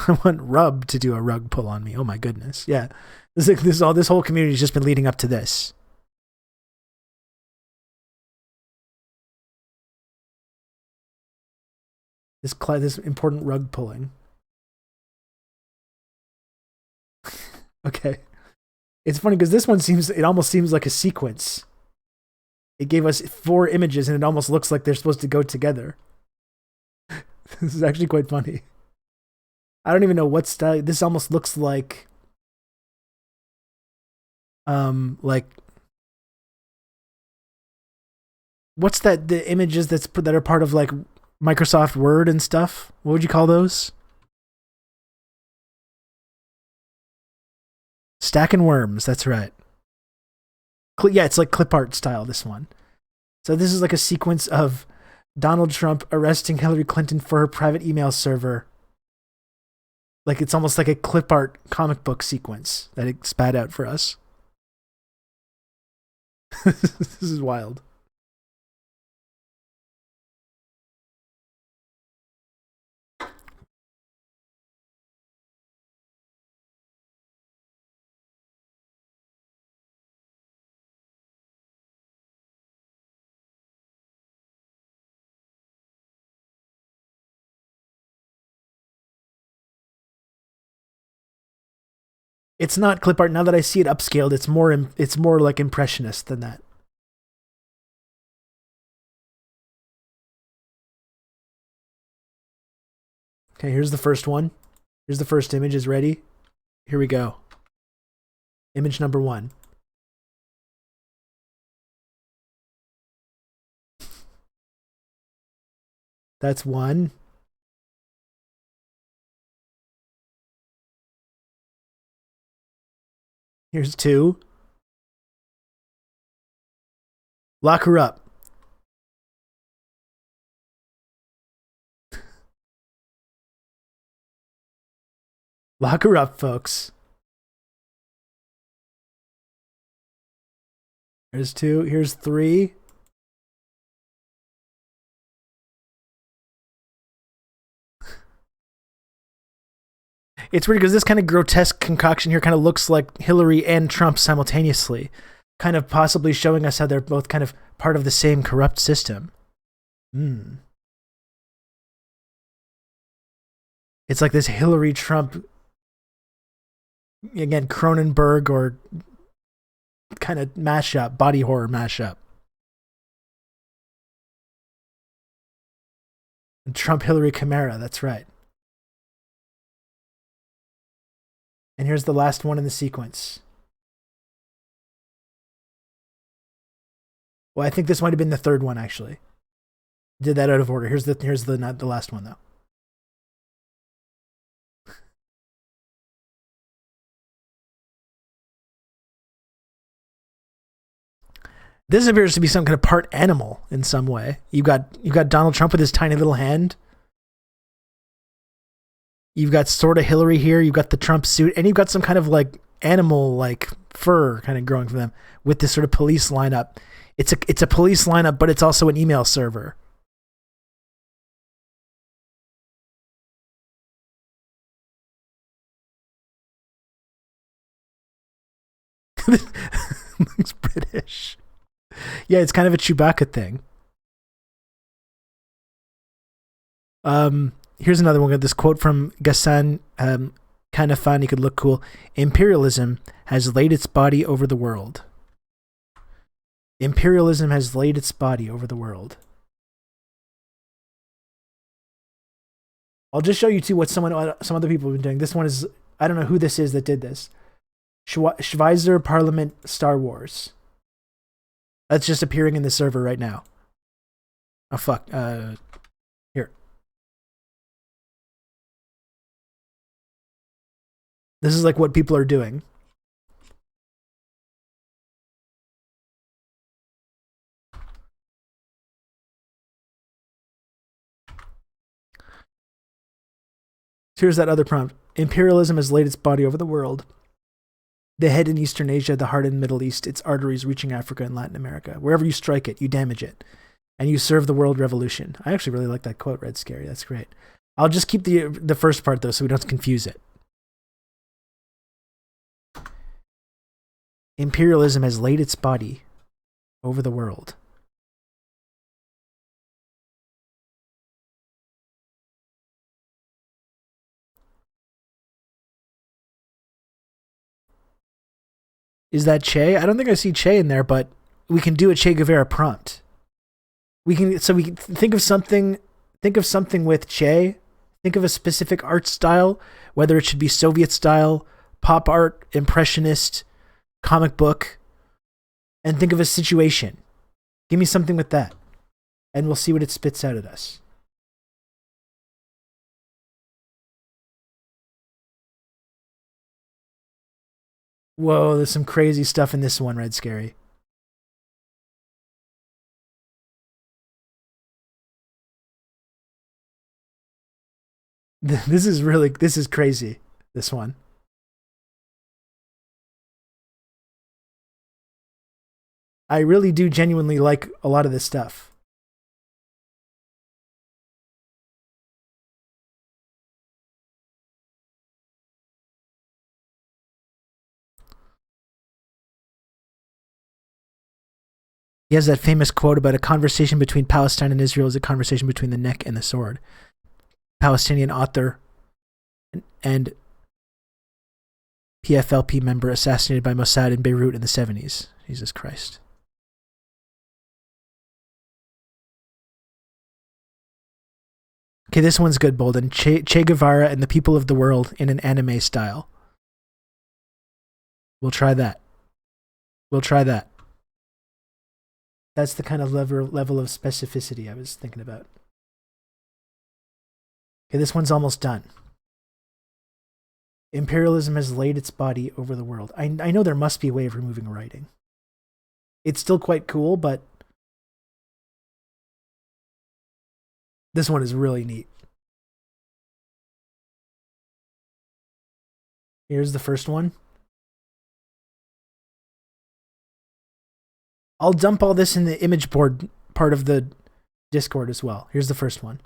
I want Rub to do a rug pull on me. Oh my goodness. Yeah. This whole community has just been leading up to this. This important rug pulling. Okay. It's funny because this one almost seems like a sequence. It gave us 4 images and it almost looks like they're supposed to go together. This is actually quite funny. I don't even know what style. This almost looks like what's that? The images that are part of like Microsoft Word and stuff. What would you call those? Stacking worms. That's right. Yeah, it's like clip art style. This one. So this is like a sequence of Donald Trump arresting Hillary Clinton for her private email server. Like it's almost like a clip art comic book sequence that it spat out for us. This is wild. It's not clip art. Now that I see it upscaled, it's more like impressionist than that. Okay, here's the first one. Here's the first image. Is ready. Here we go. Image number 1. That's 1. Here's 2. Lock her up. Lock her up, folks. Here's 2. Here's 3. It's weird because this kind of grotesque concoction here kind of looks like Hillary and Trump simultaneously, kind of possibly showing us how they're both kind of part of the same corrupt system. It's like this Hillary Trump, again, Cronenberg or kind of mashup, body horror mashup. And Trump Hillary Chimera, that's right. And here's the last one in the sequence. Well, I think this might have been the third one, actually. Did that out of order. Here's not the last one, though. This appears to be some kind of part animal in some way. You've got Donald Trump with his tiny little hand. You've got sort of Hillary here. You've got the Trump suit, and you've got some kind of like animal like fur kind of growing from them with this sort of police lineup. It's a police lineup, but it's also an email server. Looks British. Yeah, it's kind of a Chewbacca thing. Here's another one. This quote from Ghassan, kind of fun. He could look cool. Imperialism has laid its body over the world. Imperialism has laid its body over the world. I'll just show you too what some other people have been doing. This one is, I don't know who this is that did this. Schweizer Parliament Star Wars. That's just appearing in the server right now. Oh fuck. Here. This is like what people are doing. So here's that other prompt. Imperialism has laid its body over the world. The head in Eastern Asia, the heart in the Middle East, its arteries reaching Africa and Latin America. Wherever you strike it, you damage it. And you serve the world revolution. I actually really like that quote, Red Scary. That's great. I'll just keep the first part though, so we don't confuse it. Imperialism has laid its body over the world. Is that Che? I don't think I see Che in there, but we can do a Che Guevara prompt. We can think of something with Che. Think of a specific art style, whether it should be Soviet style, pop art, impressionist, comic book, and think of a situation. Give me something with that, and we'll see what it spits out at us. Whoa, there's some crazy stuff in this one, Red Scary. This is crazy, this one. I really do genuinely like a lot of this stuff. He has that famous quote about a conversation between Palestine and Israel is a conversation between the neck and the sword. Palestinian author and PFLP member assassinated by Mossad in Beirut in the 70s. Jesus Christ. Okay, this one's good, Bolden. Che Guevara and the people of the world in an anime style. We'll try that. That's the kind of level of specificity I was thinking about. Okay, this one's almost done. Imperialism has laid its body over the world. I know there must be a way of removing writing. It's still quite cool, but this one is really neat. Here's the first one. I'll dump all this in the image board part of the Discord as well. Here's the first one.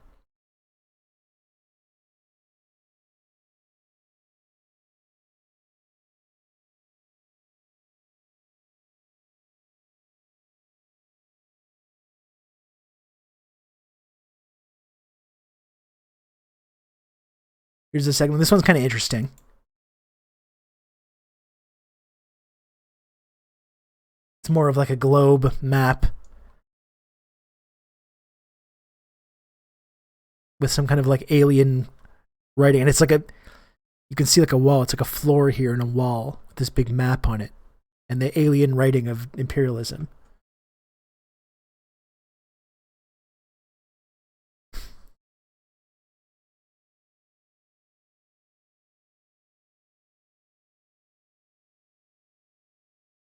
Here's the second one. This one's kind of interesting. It's more of like a globe map with some kind of like alien writing. And it's like you can see like a wall. It's like a floor here and a wall with this big map on it. And the alien writing of imperialism.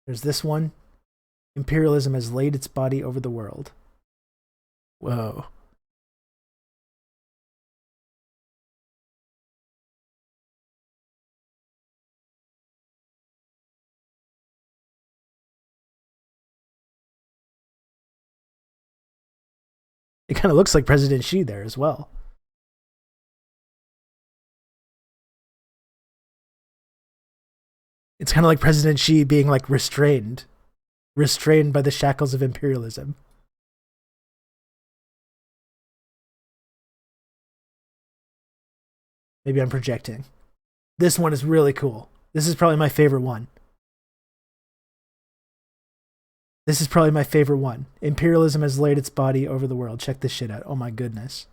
There's this one. Imperialism has laid its body over the world. Whoa. It kind of looks like President Xi there as well. It's kind of like President Xi being like restrained by the shackles of imperialism. Maybe I'm projecting. This one is really cool. This is probably my favorite one. Imperialism has laid its body over the world. Check this shit out. Oh my goodness.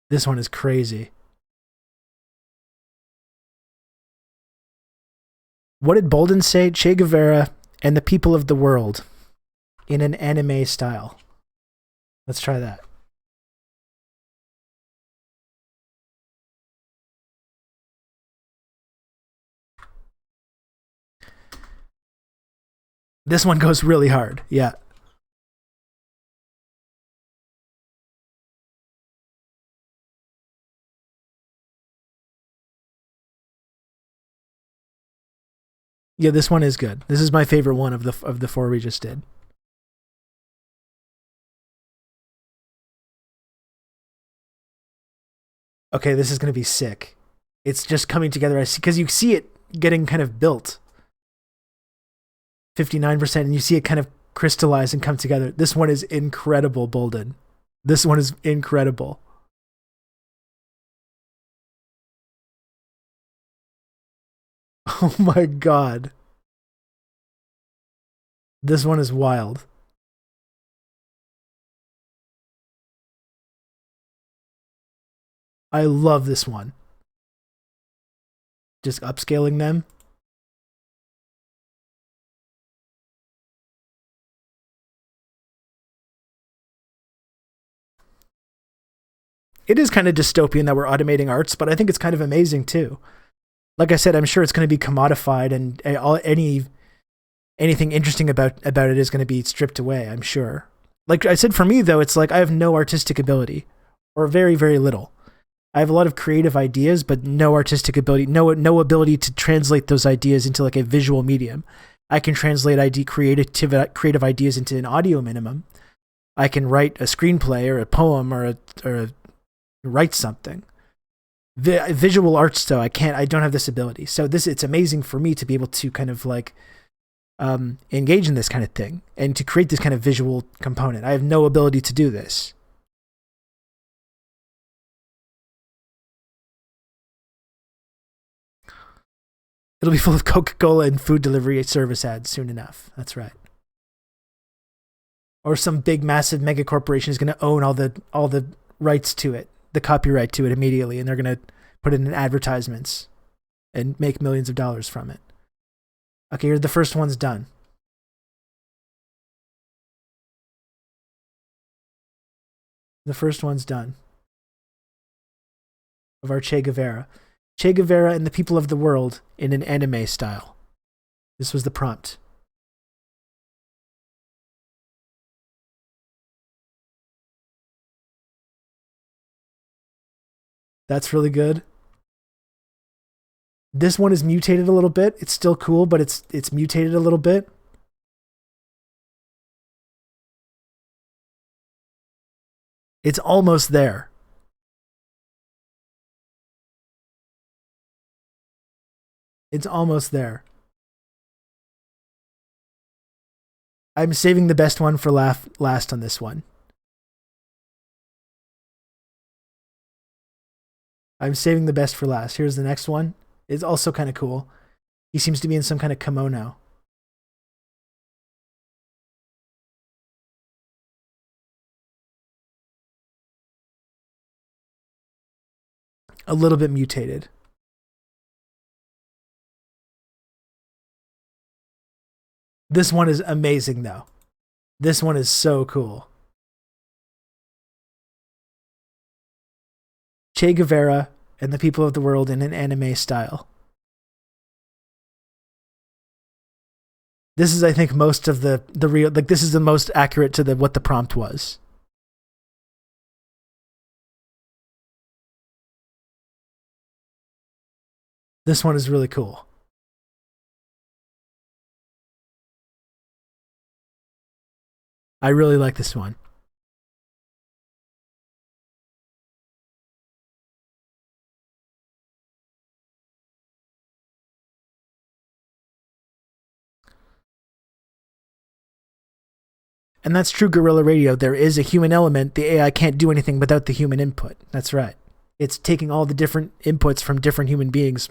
This one is crazy. What did Bolden say? Che Guevara and the people of the world in an anime style. Let's try that. This one goes really hard. Yeah. Yeah, this one is good. This is my favorite one of the four we just did. Okay, this is going to be sick. It's just coming together. I see, because you see it getting kind of built. 59%, and you see it kind of crystallize and come together. This one is incredible, Bolden. This one is incredible. Oh my god. This one is wild. I love this one. Just upscaling them. It is kind of dystopian that we're automating arts, but I think it's kind of amazing too. Like I said, I'm sure it's going to be commodified, and anything interesting about it is going to be stripped away. I'm sure. Like I said, for me though, it's like I have no artistic ability, or very very little. I have a lot of creative ideas, but no artistic ability, no ability to translate those ideas into like a visual medium. I can translate creative ideas into an audio minimum. I can write a screenplay or a poem or write something. The visual arts though, I don't have this ability. So it's amazing for me to be able to kind of like engage in this kind of thing and to create this kind of visual component. I have no ability to do this. It'll be full of Coca-Cola and food delivery service ads soon enough. That's right. Or some big, massive mega corporation is going to own all the rights to it, the copyright to it immediately, and they're going to put it in advertisements and make millions of dollars from it. Okay, the first one's done. The first one's done. Of our Che Guevara. Che Guevara and the people of the world in an anime style. This was the prompt. That's really good. This one is mutated a little bit. It's still cool, but it's mutated a little bit. It's almost there. It's almost there. I'm saving the best one for last on this one. I'm saving the best for last. Here's the next one. It's also kind of cool. He seems to be in some kind of kimono. A little bit mutated. This one is amazing, though. This one is so cool. Che Guevara and the people of the world in an anime style. This is, I think, most of the real, like, this is the most accurate to what the prompt was. This one is really cool. I really like this one. And that's true guerrilla radio. There is a human element. The AI can't do anything without the human input. That's right. It's taking all the different inputs from different human beings,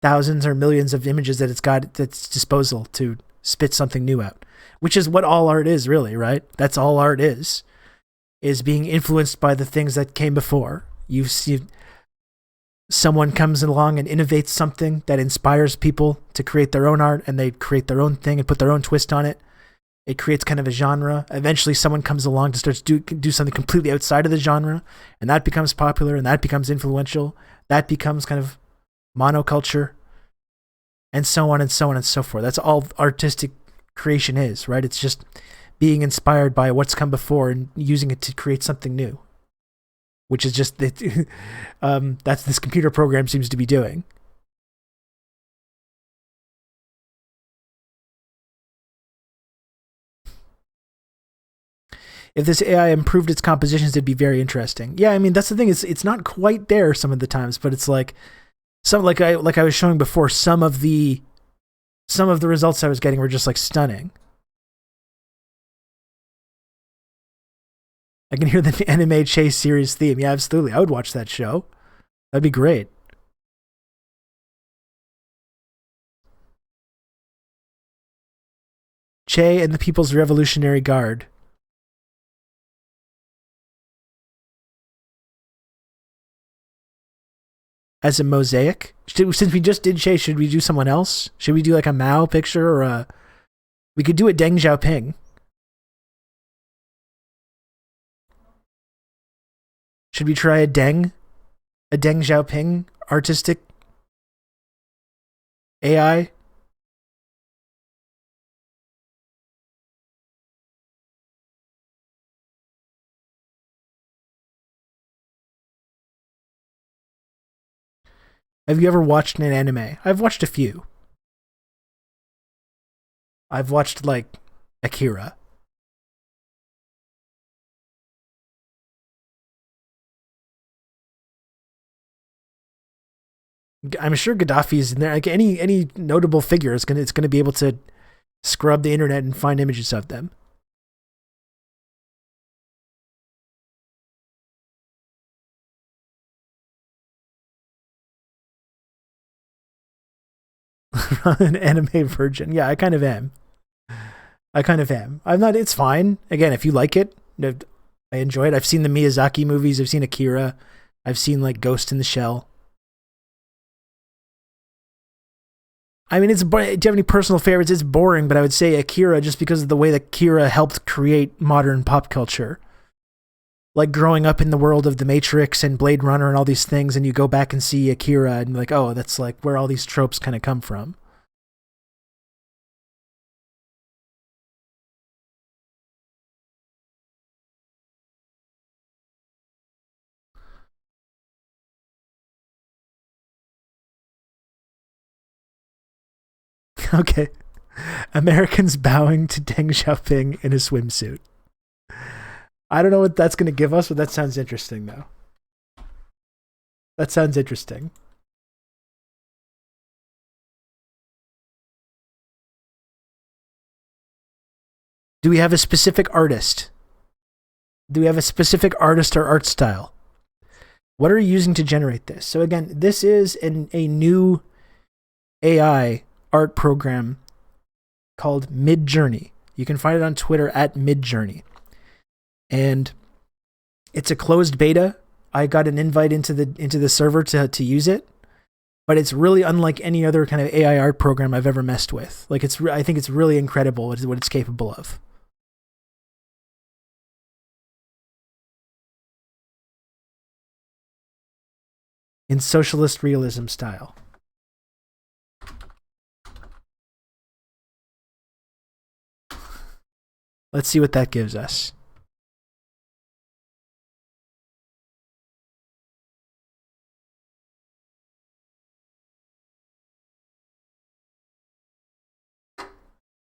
thousands or millions of images that it's got at its disposal to spit something new out, which is what all art is, really, right? That's all art is being influenced by the things that came before. You see someone comes along and innovates something that inspires people to create their own art, and they create their own thing and put their own twist on it. It creates kind of a genre. Eventually someone comes along to start to do something completely outside of the genre, and that becomes popular, and that becomes influential. That becomes kind of monoculture, and so on and so on and so forth. That's all artistic creation is, right? It's just being inspired by what's come before and using it to create something new, which is just that's this computer program seems to be doing. If this AI improved its compositions, it'd be very interesting. Yeah, I mean that's the thing. It's not quite there some of the times, but it's like some like I was showing before. Some of the results I was getting were just like stunning. I can hear the anime chase series theme. Yeah, absolutely. I would watch that show. That'd be great. Che and the People's Revolutionary Guard. As a mosaic? Since we just did Che, should we do someone else? Should we do like a Mao picture or a... We could do a Deng Xiaoping. Should we try a Deng Xiaoping artistic AI? Have you ever watched an anime? I've watched a few. I've watched like Akira. I'm sure Gaddafi's in there. Like any notable figure is gonna be able to scrub the internet and find images of them. An anime virgin. Yeah, I kind of am. I'm not. It's fine. Again, if you like it, I enjoy it. I've seen the Miyazaki movies. I've seen Akira. I've seen like Ghost in the Shell. I mean, do you have any personal favorites? It's boring, but I would say Akira just because of the way that Akira helped create modern pop culture. Like growing up in the world of The Matrix and Blade Runner and all these things, and you go back and see Akira and like, oh, that's like where all these tropes kind of come from. Okay. Americans bowing to Deng Xiaoping in a swimsuit. I don't know what that's going to give us, but that sounds interesting, though. That sounds interesting. Do we have a specific artist? Do we have a specific artist or art style? What are you using to generate this? So again, this is a new AI art program called Midjourney. You can find it on Twitter at Midjourney. And it's a closed beta. I got an invite into the server to use it, but it's really unlike any other kind of AI art program I've ever messed with. Like I think it's really incredible what it's capable of. In socialist realism style. Let's see what that gives us.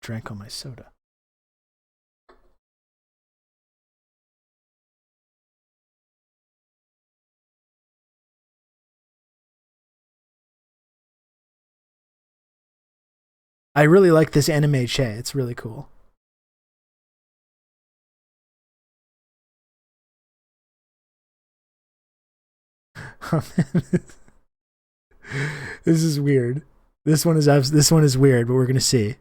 Drank all my soda. I really like this anime Che. It's really cool. This is weird. This one is weird, but we're gonna see.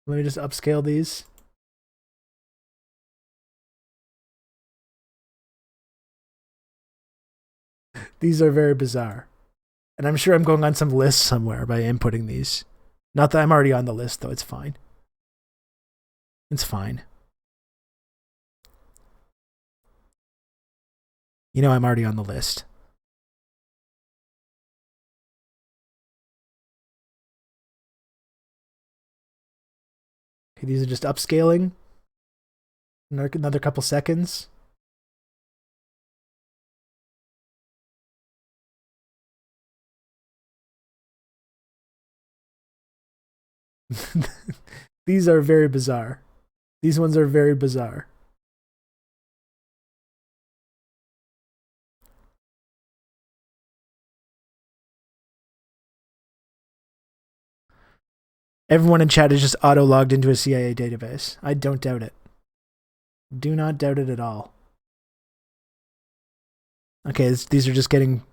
Let me just upscale these. These are very bizarre. And I'm sure I'm going on some list somewhere by inputting these. Not that I'm already on the list, though. It's fine. It's fine. You know I'm already on the list. Okay, these are just upscaling. Another couple seconds. These are very bizarre. These ones are very bizarre. Everyone in chat is just auto-logged into a CIA database. I don't doubt it. Do not doubt it at all. Okay, these are just getting...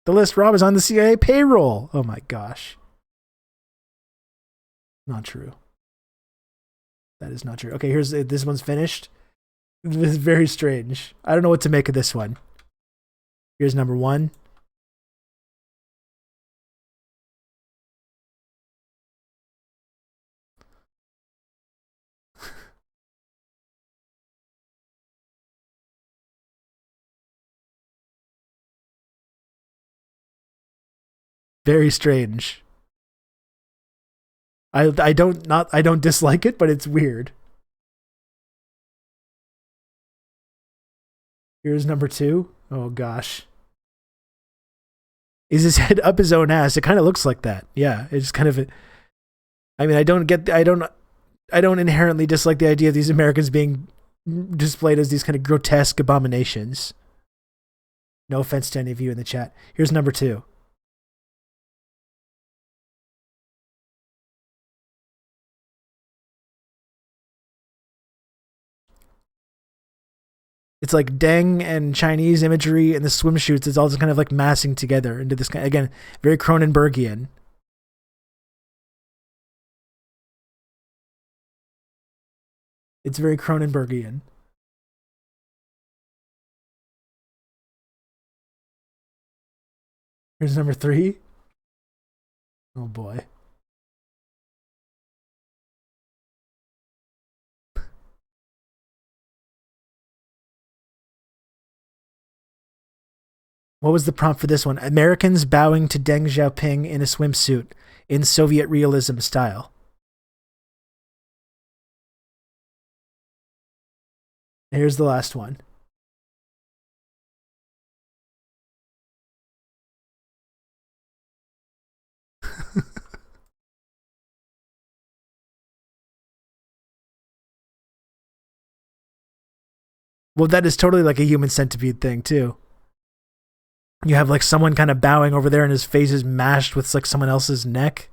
The list, Rob, is on the CIA payroll. Oh my gosh. Not true. That is not true. Okay, here's... This one's finished. This is very strange. I don't know what to make of this one. Here's number 1. Very strange. I don't dislike it, but it's weird. Here's number 2. Oh gosh. Is his head up his own ass? It kind of looks like that. Yeah, it's kind of. I mean, I don't inherently dislike the idea of these Americans being displayed as these kind of grotesque abominations. No offense to any of you in the chat. Here's number 2. It's like Deng and Chinese imagery and the swimsuits. It's all just kind of like massing together into this kind. Again, very Cronenbergian. It's very Cronenbergian. Here's number 3. Oh boy. What was the prompt for this one? Americans bowing to Deng Xiaoping in a swimsuit in Soviet realism style. Here's the last one. Well, that is totally like a human centipede thing, too. You have like someone kind of bowing over there and his face is mashed with like someone else's neck.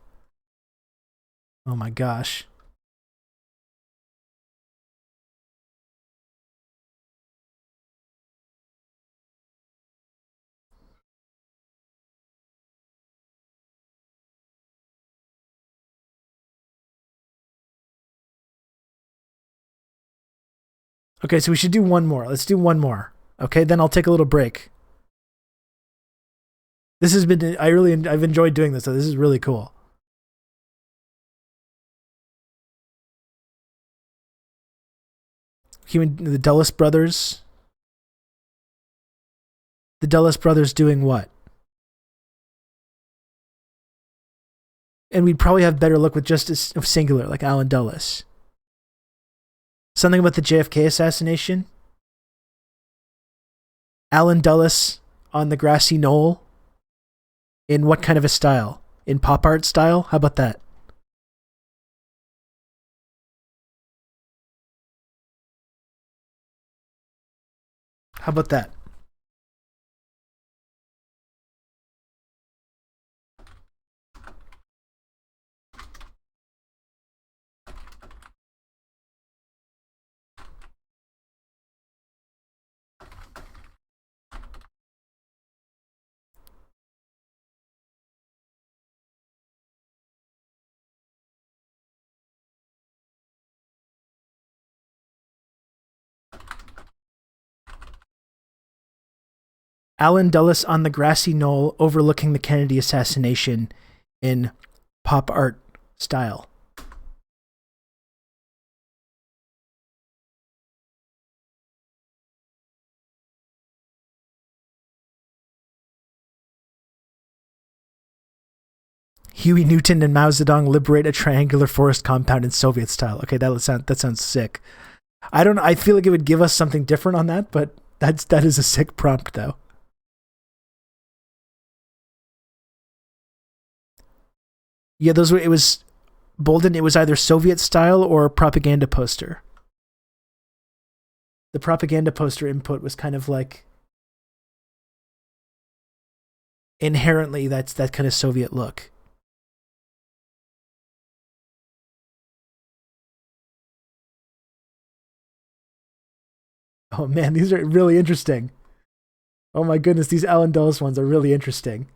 Oh my gosh. Okay, so we should do one more. Let's do one more. Okay, then I'll take a little break. This has been, I've enjoyed doing this, so this is really cool. The Dulles brothers. The Dulles brothers doing what? And we'd probably have better luck with just a singular, like Alan Dulles. Something about the JFK assassination. Alan Dulles on the grassy knoll. In what kind of a style? In pop art style? How about that? How about that? Alan Dulles on the grassy knoll overlooking the Kennedy assassination in pop art style. Huey Newton and Mao Zedong liberate a triangular forest compound in Soviet style. Okay, that sounds sick. I feel like it would give us something different on that, but that is a sick prompt though. Yeah, it was Bolden, it was either Soviet style or propaganda poster. The propaganda poster input was kind of like inherently that's that kind of Soviet look. Oh man, these are really interesting. Oh my goodness, these Alan Dulles ones are really interesting.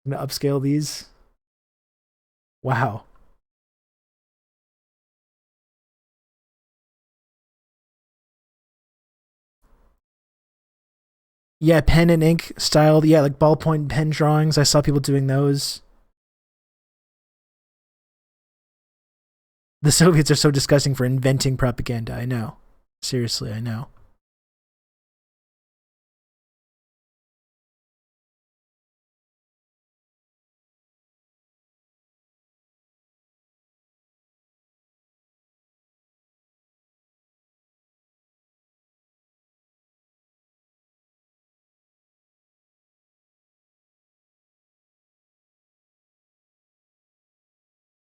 I'm gonna upscale these. Wow. Yeah, pen and ink styled. Yeah, like ballpoint pen drawings. I saw people doing those. The Soviets are so disgusting for inventing propaganda. I know. Seriously, I know.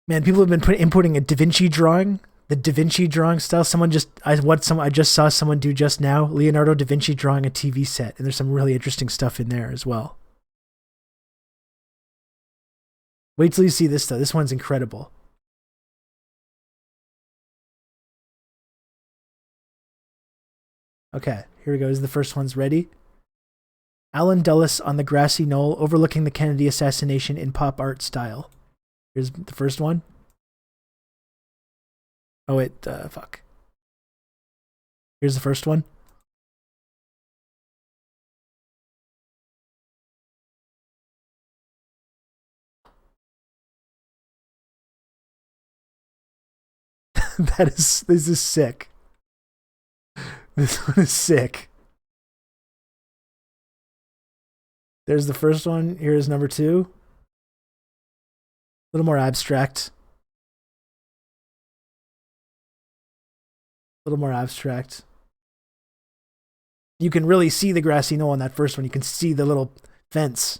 Man, people have been importing a Da Vinci drawing, the Da Vinci drawing style. I just saw someone do just now. Leonardo da Vinci drawing a TV set, and there's some really interesting stuff in there as well. Wait till you see this though. This one's incredible. Okay, here we go. The first one's ready. Alan Dulles on the grassy knoll overlooking the Kennedy assassination in pop art style. Here's the first one. Oh wait, fuck. Here's the first one. This is sick. This one is sick. There's the first one. Here's number 2. A little more abstract. A little more abstract. You can really see the grassy knoll on that first one. You can see the little fence.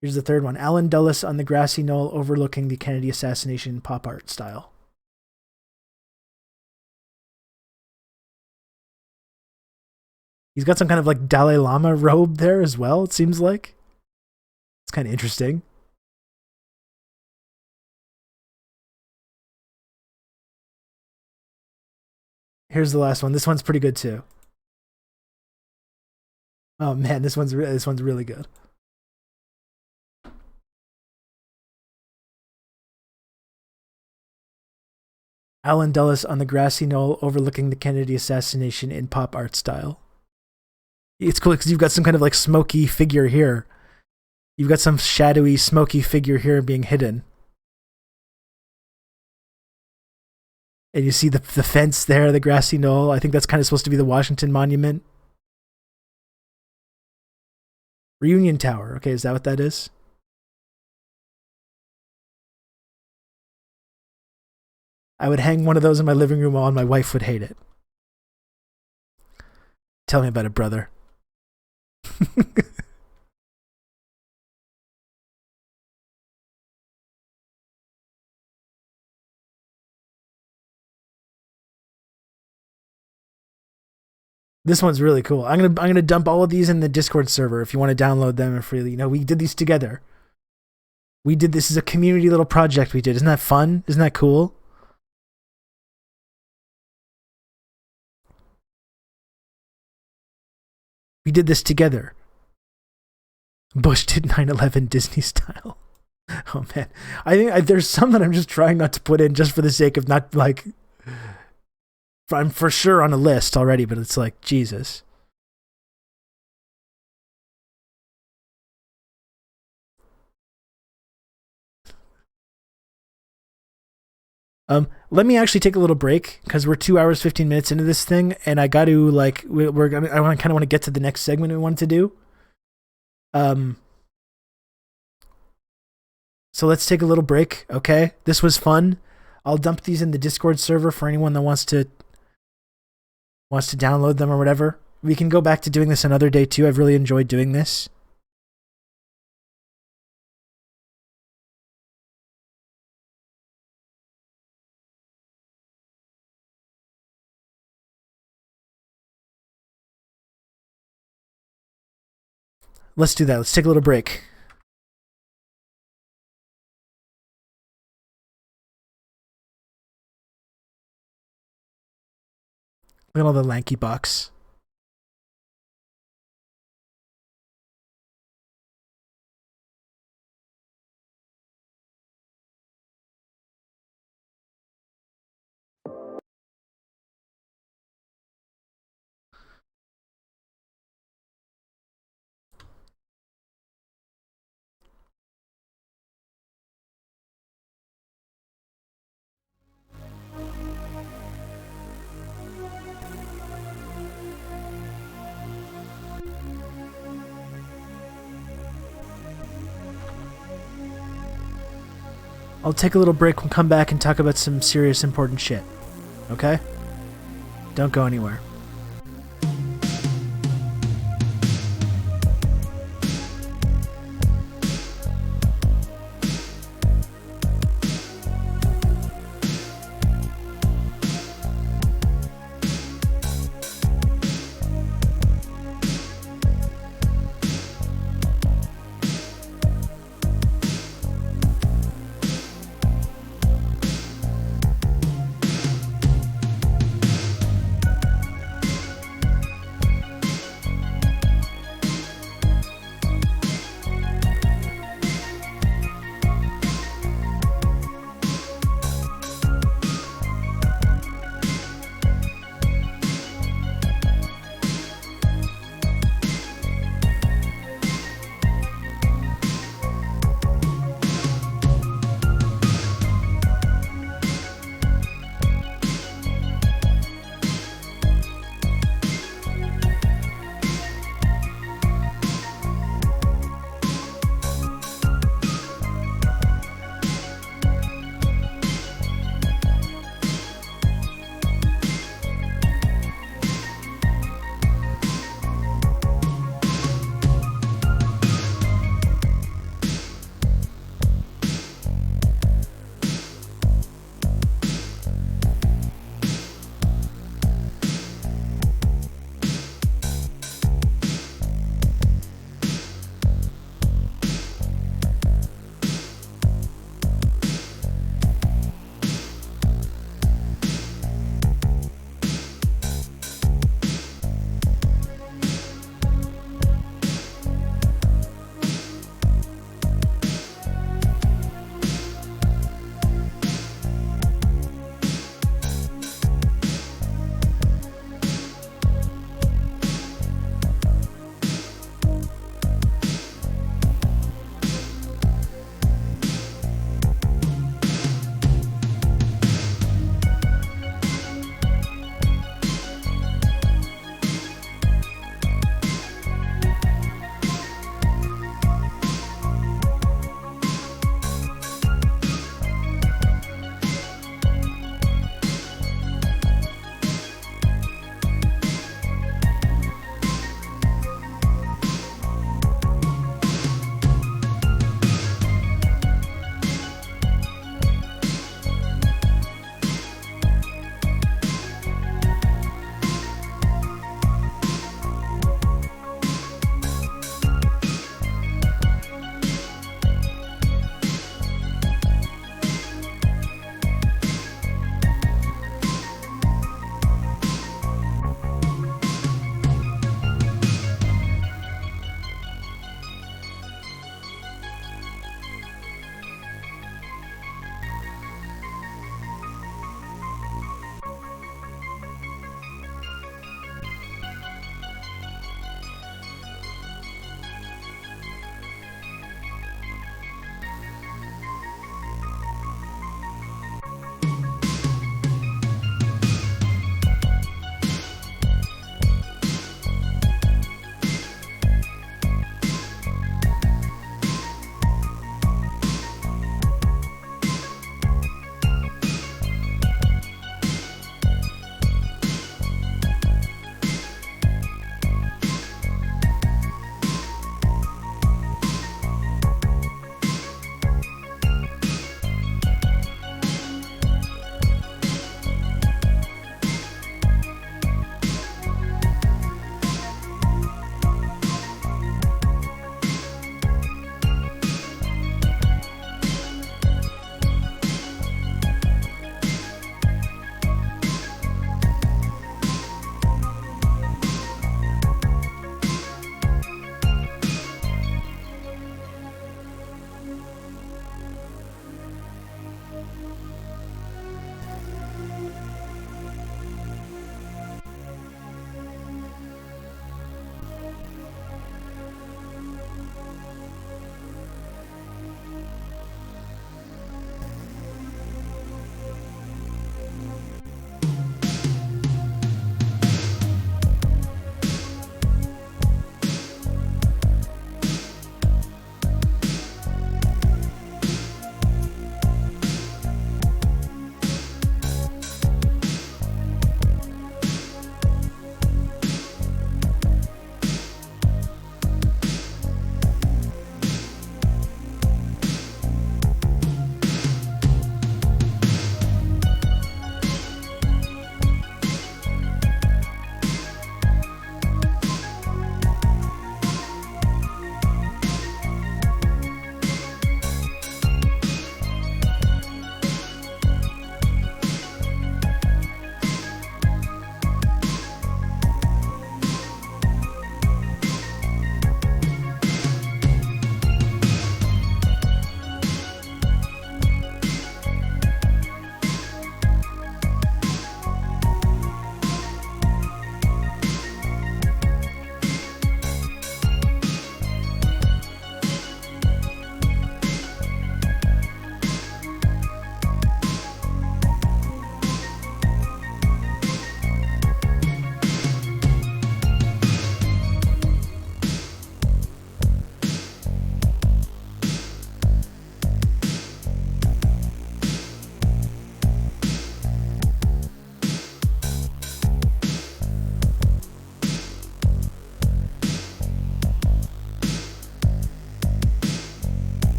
Here's the third one. Alan Dulles on the grassy knoll overlooking the Kennedy assassination pop art style. He's got some kind of like Dalai Lama robe there as well, it seems like. It's kind of interesting. Here's the last one. This one's pretty good too. Oh man, this one's really good. Alan Dulles on the grassy knoll overlooking the Kennedy assassination in pop art style. It's cool because you've got some kind of like smoky figure here. You've got some shadowy, smoky figure here being hidden. And you see the fence there, the grassy knoll. I think that's kind of supposed to be the Washington Monument. Reunion Tower. Okay, is that what that is? I would hang one of those in my living room wall and my wife would hate it. Tell me about it, brother. This one's really cool. I'm gonna dump all of these in the Discord server if you want to download them freely. You know, we did these together. We did this as a community little project we did. Isn't that fun? Isn't that cool? We did this together. Bush did 9/11 Disney style. Oh man, I think there's some that I'm just trying not to put in just for the sake of not like. I'm for sure on a list already, but it's like Jesus. Let me actually take a little break because we're 2 hours 15 minutes into this thing, and I got to I kind of want to get to the next segment we wanted to do. So let's take a little break, okay? This was fun. I'll dump these in the Discord server for anyone that wants to download them or whatever. We can go back to doing this another day too. I've really enjoyed doing this. Let's do that. Let's take a little break. Look at all the lanky bucks. I'll take a little break and come back and talk about some serious, important shit. Okay? Don't go anywhere.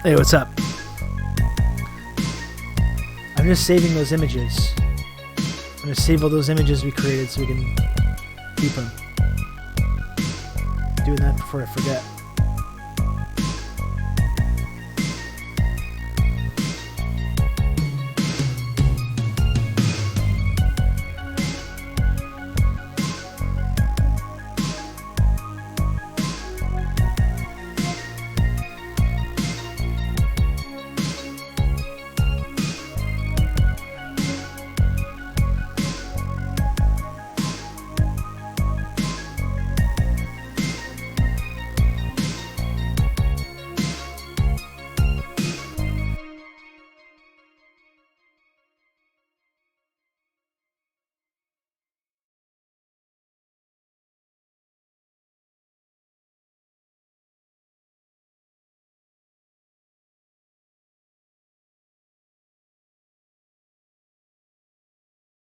Hey, what's up? I'm just saving those images. I'm gonna save all those images we created so we can keep them. Doing that before I forget.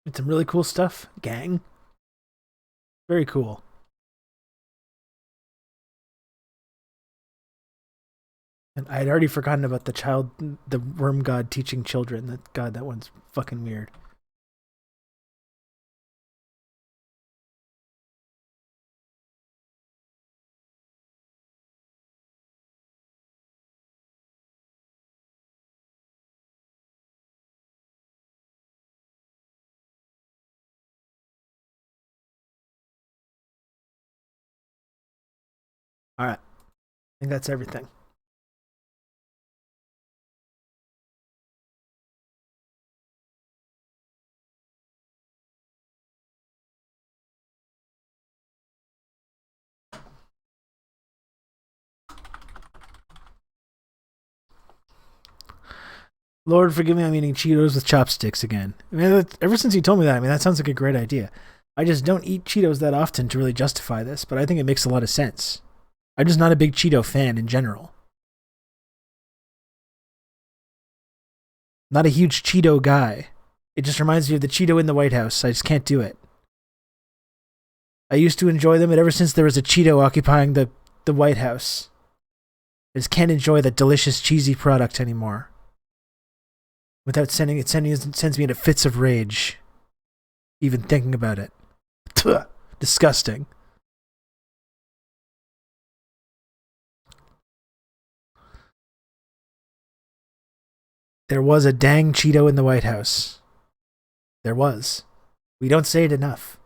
Did some really cool stuff, gang. Very cool. And I had already forgotten about the worm god teaching children. That one's fucking weird. All right. I think that's everything. Lord, forgive me, I'm eating Cheetos with chopsticks again. I mean, ever since you told me that, I mean, that sounds like a great idea. I just don't eat Cheetos that often to really justify this, but I think it makes a lot of sense. I'm just not a big Cheeto fan in general. Not a huge Cheeto guy. It just reminds me of the Cheeto in the White House. I just can't do it. I used to enjoy them, but ever since there was a Cheeto occupying the White House, I just can't enjoy that delicious, cheesy product anymore. Without sends me into fits of rage. Even thinking about it. Disgusting. There was a dang Cheeto in the White House. There was. We don't say it enough.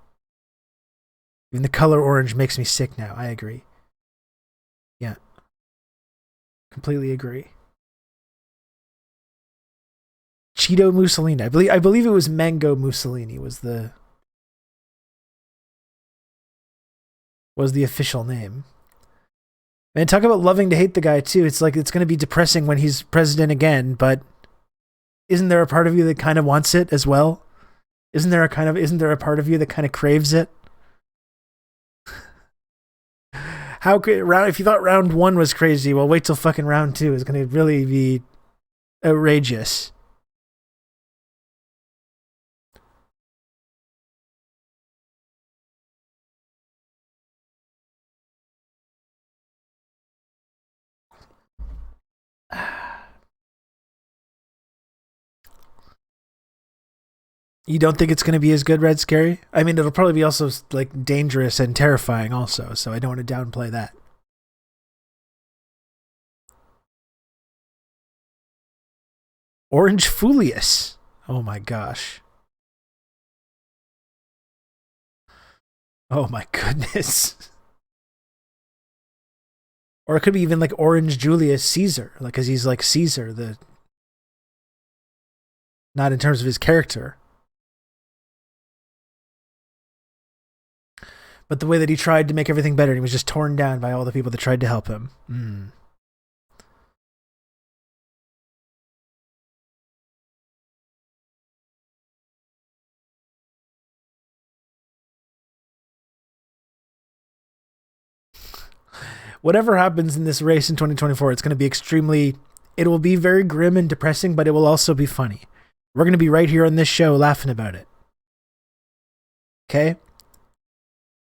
Even the color orange makes me sick now. I agree. Yeah. Completely agree. Cheeto Mussolini. I believe it was Mango Mussolini was the official name. Man, talk about loving to hate the guy too. It's like it's going to be depressing when he's president again, but isn't there a part of you that kind of wants it as well? Isn't there a part of you that kind of craves it? How could if you thought round 1 was crazy, well, wait till fucking round 2 is going to really be outrageous. You don't think it's going to be as good, Red Scary? I mean, it'll probably be also like dangerous and terrifying also, so I don't want to downplay that. Orange Folius. Oh my gosh. Oh my goodness. Or it could be even like Orange Julius Caesar, like, because he's like Caesar, not in terms of his character, but the way that he tried to make everything better, and he was just torn down by all the people that tried to help him. Whatever happens in this race in 2024, it's going to be it will be very grim and depressing, but it will also be funny. We're going to be right here on this show laughing about it. Okay?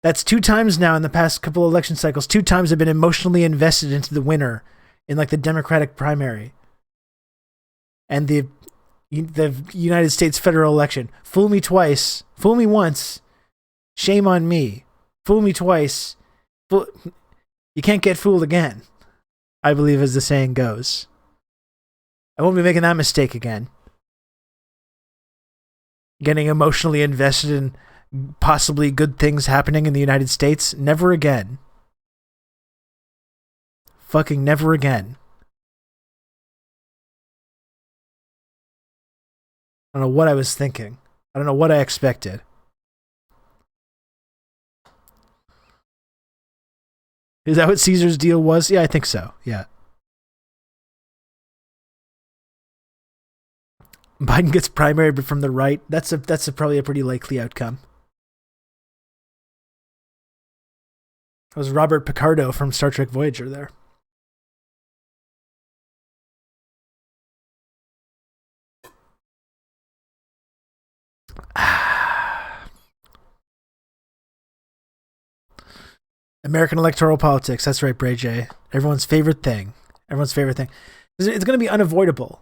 That's 2 times now in the past couple of election cycles. 2 times I've been emotionally invested into the winner in like the Democratic primary and the United States federal election. Fool me twice. Fool me once. Shame on me. Fool me twice. You can't get fooled again, I believe, as the saying goes. I won't be making that mistake again. Getting emotionally invested in possibly good things happening in the United States. Never again. Fucking never again. I don't know what I was thinking. I don't know what I expected. Is that what Caesar's deal was? Yeah, I think so. Yeah. Biden gets primary, but from the right. That's probably a pretty likely outcome. That was Robert Picardo from Star Trek Voyager there. American electoral politics. That's right, Bray J. Everyone's favorite thing. It's going to be unavoidable.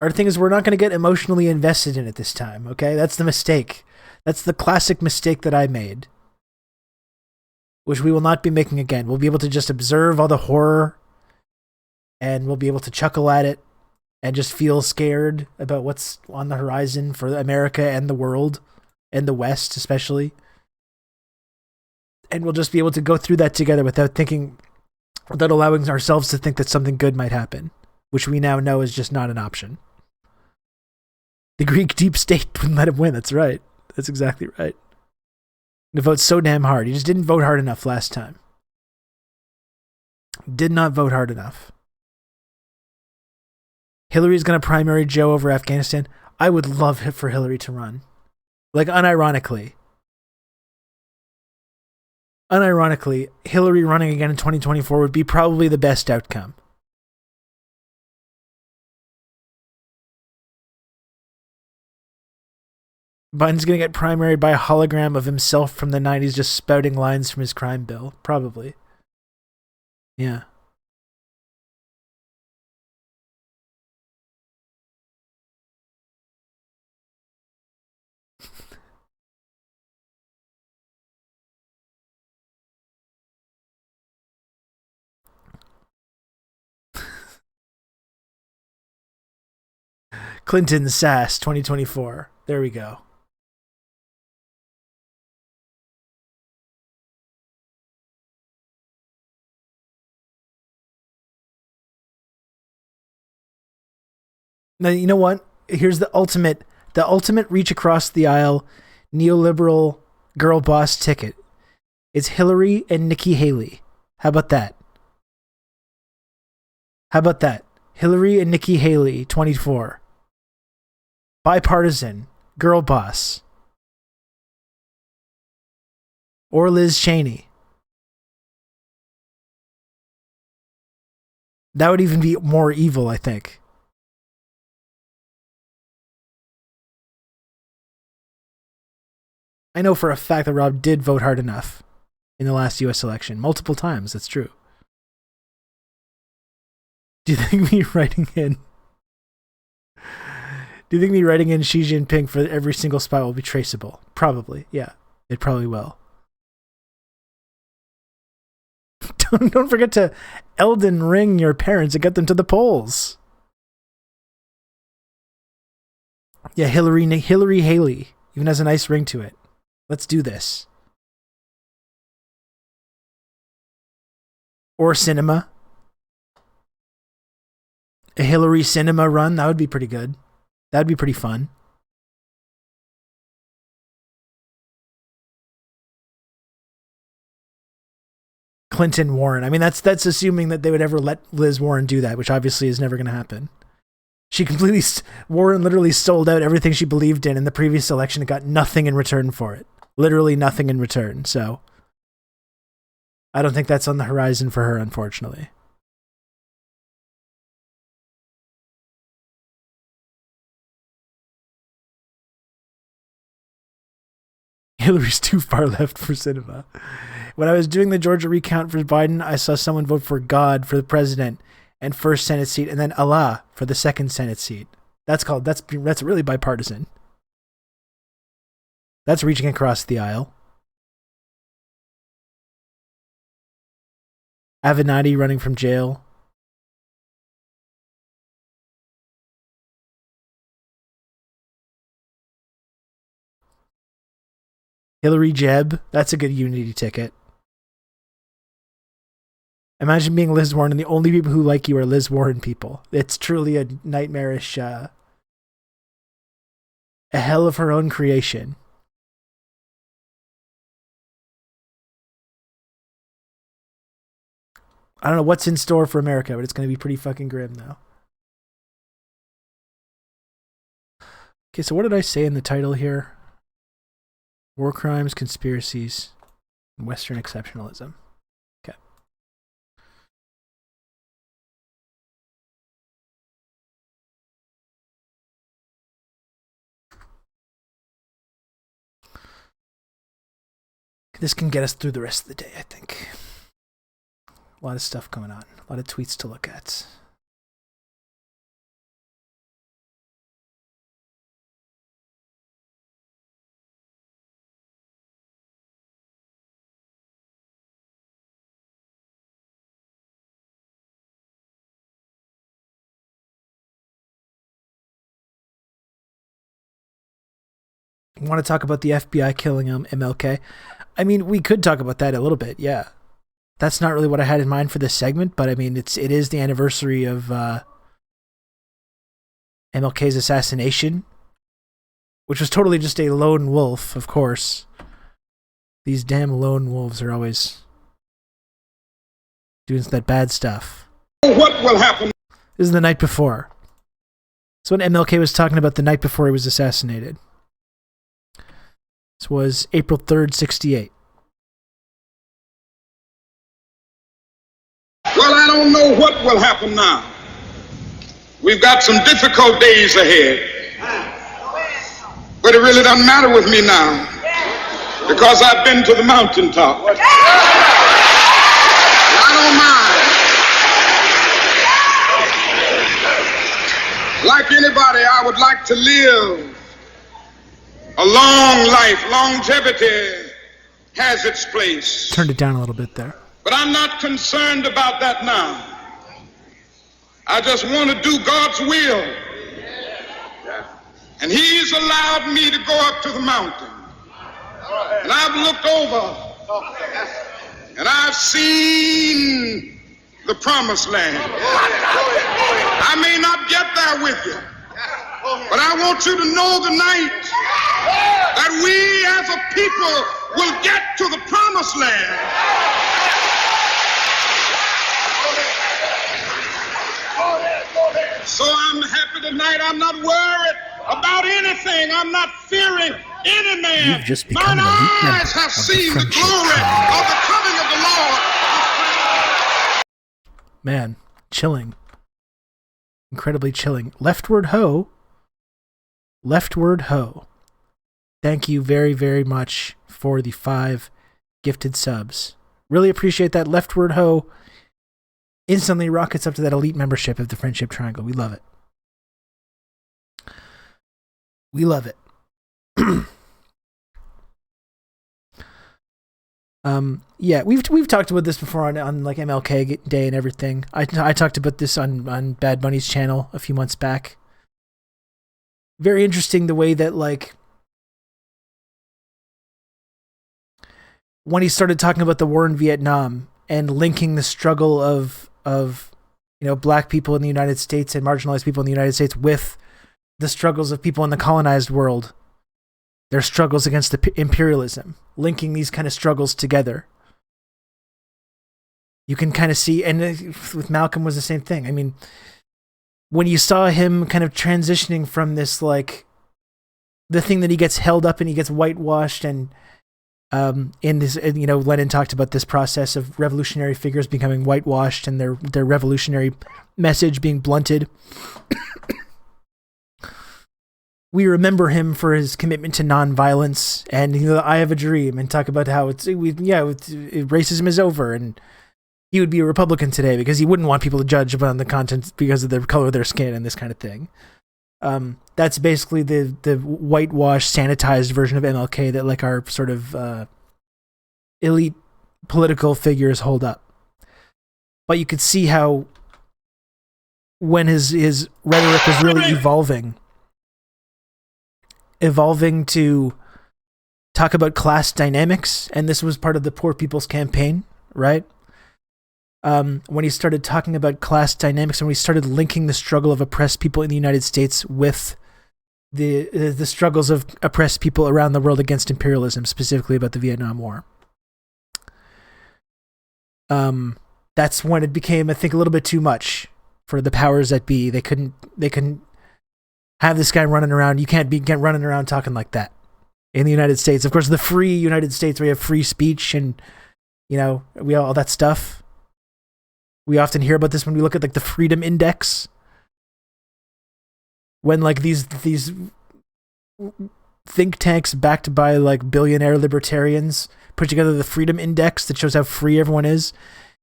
Our thing is, we're not going to get emotionally invested in it this time, okay? That's the mistake. That's the classic mistake that I made, which we will not be making again. We'll be able to just observe all the horror, and we'll be able to chuckle at it, and just feel scared about what's on the horizon for America and the world, and the West especially. And we'll just be able to go through that together without allowing ourselves to think that something good might happen, which we now know is just not an option. The Greek deep state wouldn't let him win. That's right. That's exactly right. To vote so damn hard. He just didn't vote hard enough last time. Did not vote hard enough. Hillary's going to primary Joe over Afghanistan. I would love for Hillary to run. Like, unironically, Hillary running again in 2024 would be probably the best outcome. Biden's going to get primaried by a hologram of himself from the 90s just spouting lines from his crime bill. Probably. Yeah. Clinton Sass 2024. There we go. Now, you know what? Here's the ultimate reach across the aisle neoliberal girl boss ticket. It's Hillary and Nikki Haley. How about that? Hillary and Nikki Haley 24. Bipartisan girl boss. Or Liz Cheney. That would even be more evil, I think. I know for a fact that Rob did vote hard enough in the last US election. Multiple times, that's true. Do you think me writing in Xi Jinping for every single spot will be traceable? Probably, yeah. It probably will. Don't forget to Elden Ring your parents and get them to the polls. Yeah, Hillary Haley even has a nice ring to it. Let's do this. Or cinema. A Hillary cinema run, that would be pretty good. That'd be pretty fun. Clinton Warren. I mean, that's assuming that they would ever let Liz Warren do that, which obviously is never going to happen. Warren literally sold out everything she believed in the previous election and got nothing in return for it. Literally nothing in return. So I don't think that's on the horizon for her, unfortunately. Hillary's too far left for cinema. When I was doing the Georgia recount for Biden, I saw someone vote for God for the president, and first Senate seat, and then Allah for the second Senate seat. That's really bipartisan. That's reaching across the aisle. Avenatti running from jail. Hillary Jeb, that's a good unity ticket. Imagine being Liz Warren and the only people who like you are Liz Warren people. It's truly a nightmarish, a hell of her own creation. I don't know what's in store for America, but it's going to be pretty fucking grim though. Okay, so what did I say in the title here? War crimes, conspiracies, and Western exceptionalism. Okay. This can get us through the rest of the day, I think. A lot of stuff going on. A lot of tweets to look at. Want to talk about the FBI killing MLK? I mean, we could talk about that a little bit, yeah. That's not really what I had in mind for this segment, but I mean, it is the anniversary of MLK's assassination, which was totally just a lone wolf, of course. These damn lone wolves are always doing that bad stuff. What will happen? This is the night before. So what MLK was talking about the night before he was assassinated. This was April 3rd, 1968. Well, I don't know what will happen now. We've got some difficult days ahead. But it really doesn't matter with me now, because I've been to the mountaintop. And I don't mind. Like anybody, I would like to live a long life. Longevity has its place. Turned it down a little bit there. But I'm not concerned about that now. I just want to do God's will. And He's allowed me to go up to the mountain. And I've looked over and I've seen the promised land. I may not get there with you, but I want you to know tonight that we as a people will get to the promised land. So I'm happy tonight. I'm not worried about anything. I'm not fearing any man. You've just become Mine an elite member eyes have of the seen the friendship glory tribe. of the coming of the Lord. Man, chilling. Incredibly chilling. Leftward ho. Leftward ho. Thank you very, very much for the 5 gifted subs. Really appreciate that. Leftward ho instantly rockets up to that elite membership of the Friendship Triangle. We love it. We love it. Yeah, we've talked about this before on like MLK Day and everything. I talked about this on Bad Bunny's channel a few months back. Very interesting the way that like when he started talking about the war in Vietnam and linking the struggle of black people in the United States and marginalized people in the United States with the struggles of people in the colonized world, their struggles against the imperialism, linking these kind of struggles together. You can kind of see, and with Malcolm was the same thing. I mean, when you saw him kind of transitioning from this, like, the thing that he gets held up and he gets whitewashed, and in this, Lenin talked about this process of revolutionary figures becoming whitewashed and their revolutionary message being blunted. We remember him for his commitment to nonviolence and I Have a Dream, and talk about how racism is over, and he would be a Republican today because he wouldn't want people to judge upon the content because of the color of their skin and this kind of thing. That's basically the whitewashed, sanitized version of MLK that like our sort of elite political figures hold up. But you could see how when his rhetoric was really evolving to talk about class dynamics, and this was part of the Poor People's Campaign, right? When he started talking about class dynamics and when he started linking the struggle of oppressed people in the United States with the struggles of oppressed people around the world against imperialism, specifically about the Vietnam War. That's when it became, I think, a little bit too much for the powers that be. They couldn't have this guy running around. You can't get running around talking like that in the United States. Of course, the free United States, where you have free speech and, you know, all that stuff. We often hear about this when we look at like the Freedom Index. When like these think tanks backed by like billionaire libertarians put together the Freedom Index that shows how free everyone is.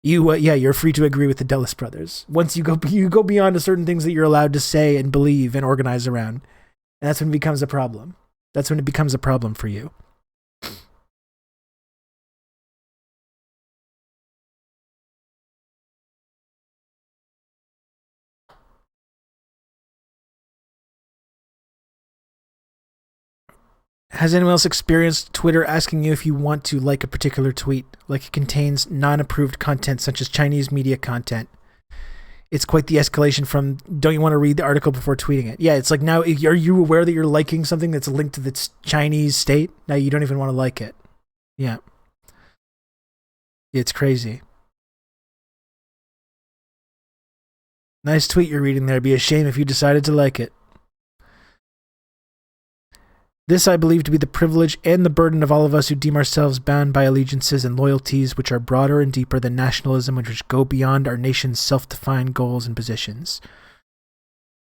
You're free to agree with the Dulles brothers. Once you go beyond to certain things that you're allowed to say and believe and organize around, and that's when it becomes a problem. That's when it becomes a problem for you. Has anyone else experienced Twitter asking you if you want to like a particular tweet, like it contains non-approved content such as Chinese media content? It's quite the escalation from, don't you want to read the article before tweeting it? Yeah, it's like now, are you aware that you're liking something that's linked to the Chinese state? Now you don't even want to like it. Yeah. It's crazy. Nice tweet you're reading there. It'd be a shame if you decided to like it. This I believe to be the privilege and the burden of all of us who deem ourselves bound by allegiances and loyalties which are broader and deeper than nationalism, which go beyond our nation's self-defined goals and positions.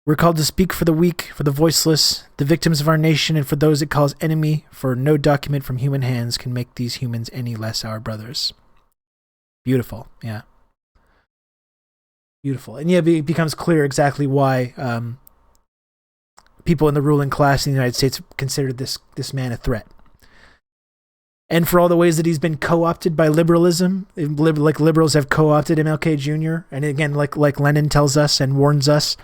We're called to speak for the weak, for the voiceless, the victims of our nation, and for those it calls enemy, for no document from human hands can make these humans any less our brothers. Beautiful, yeah. Beautiful. And yeah, it becomes clear exactly why people in the ruling class in the United States considered this man a threat. And for all the ways that he's been co-opted by liberalism, like liberals have co-opted MLK Jr., and again, like Lenin tells us and warns us,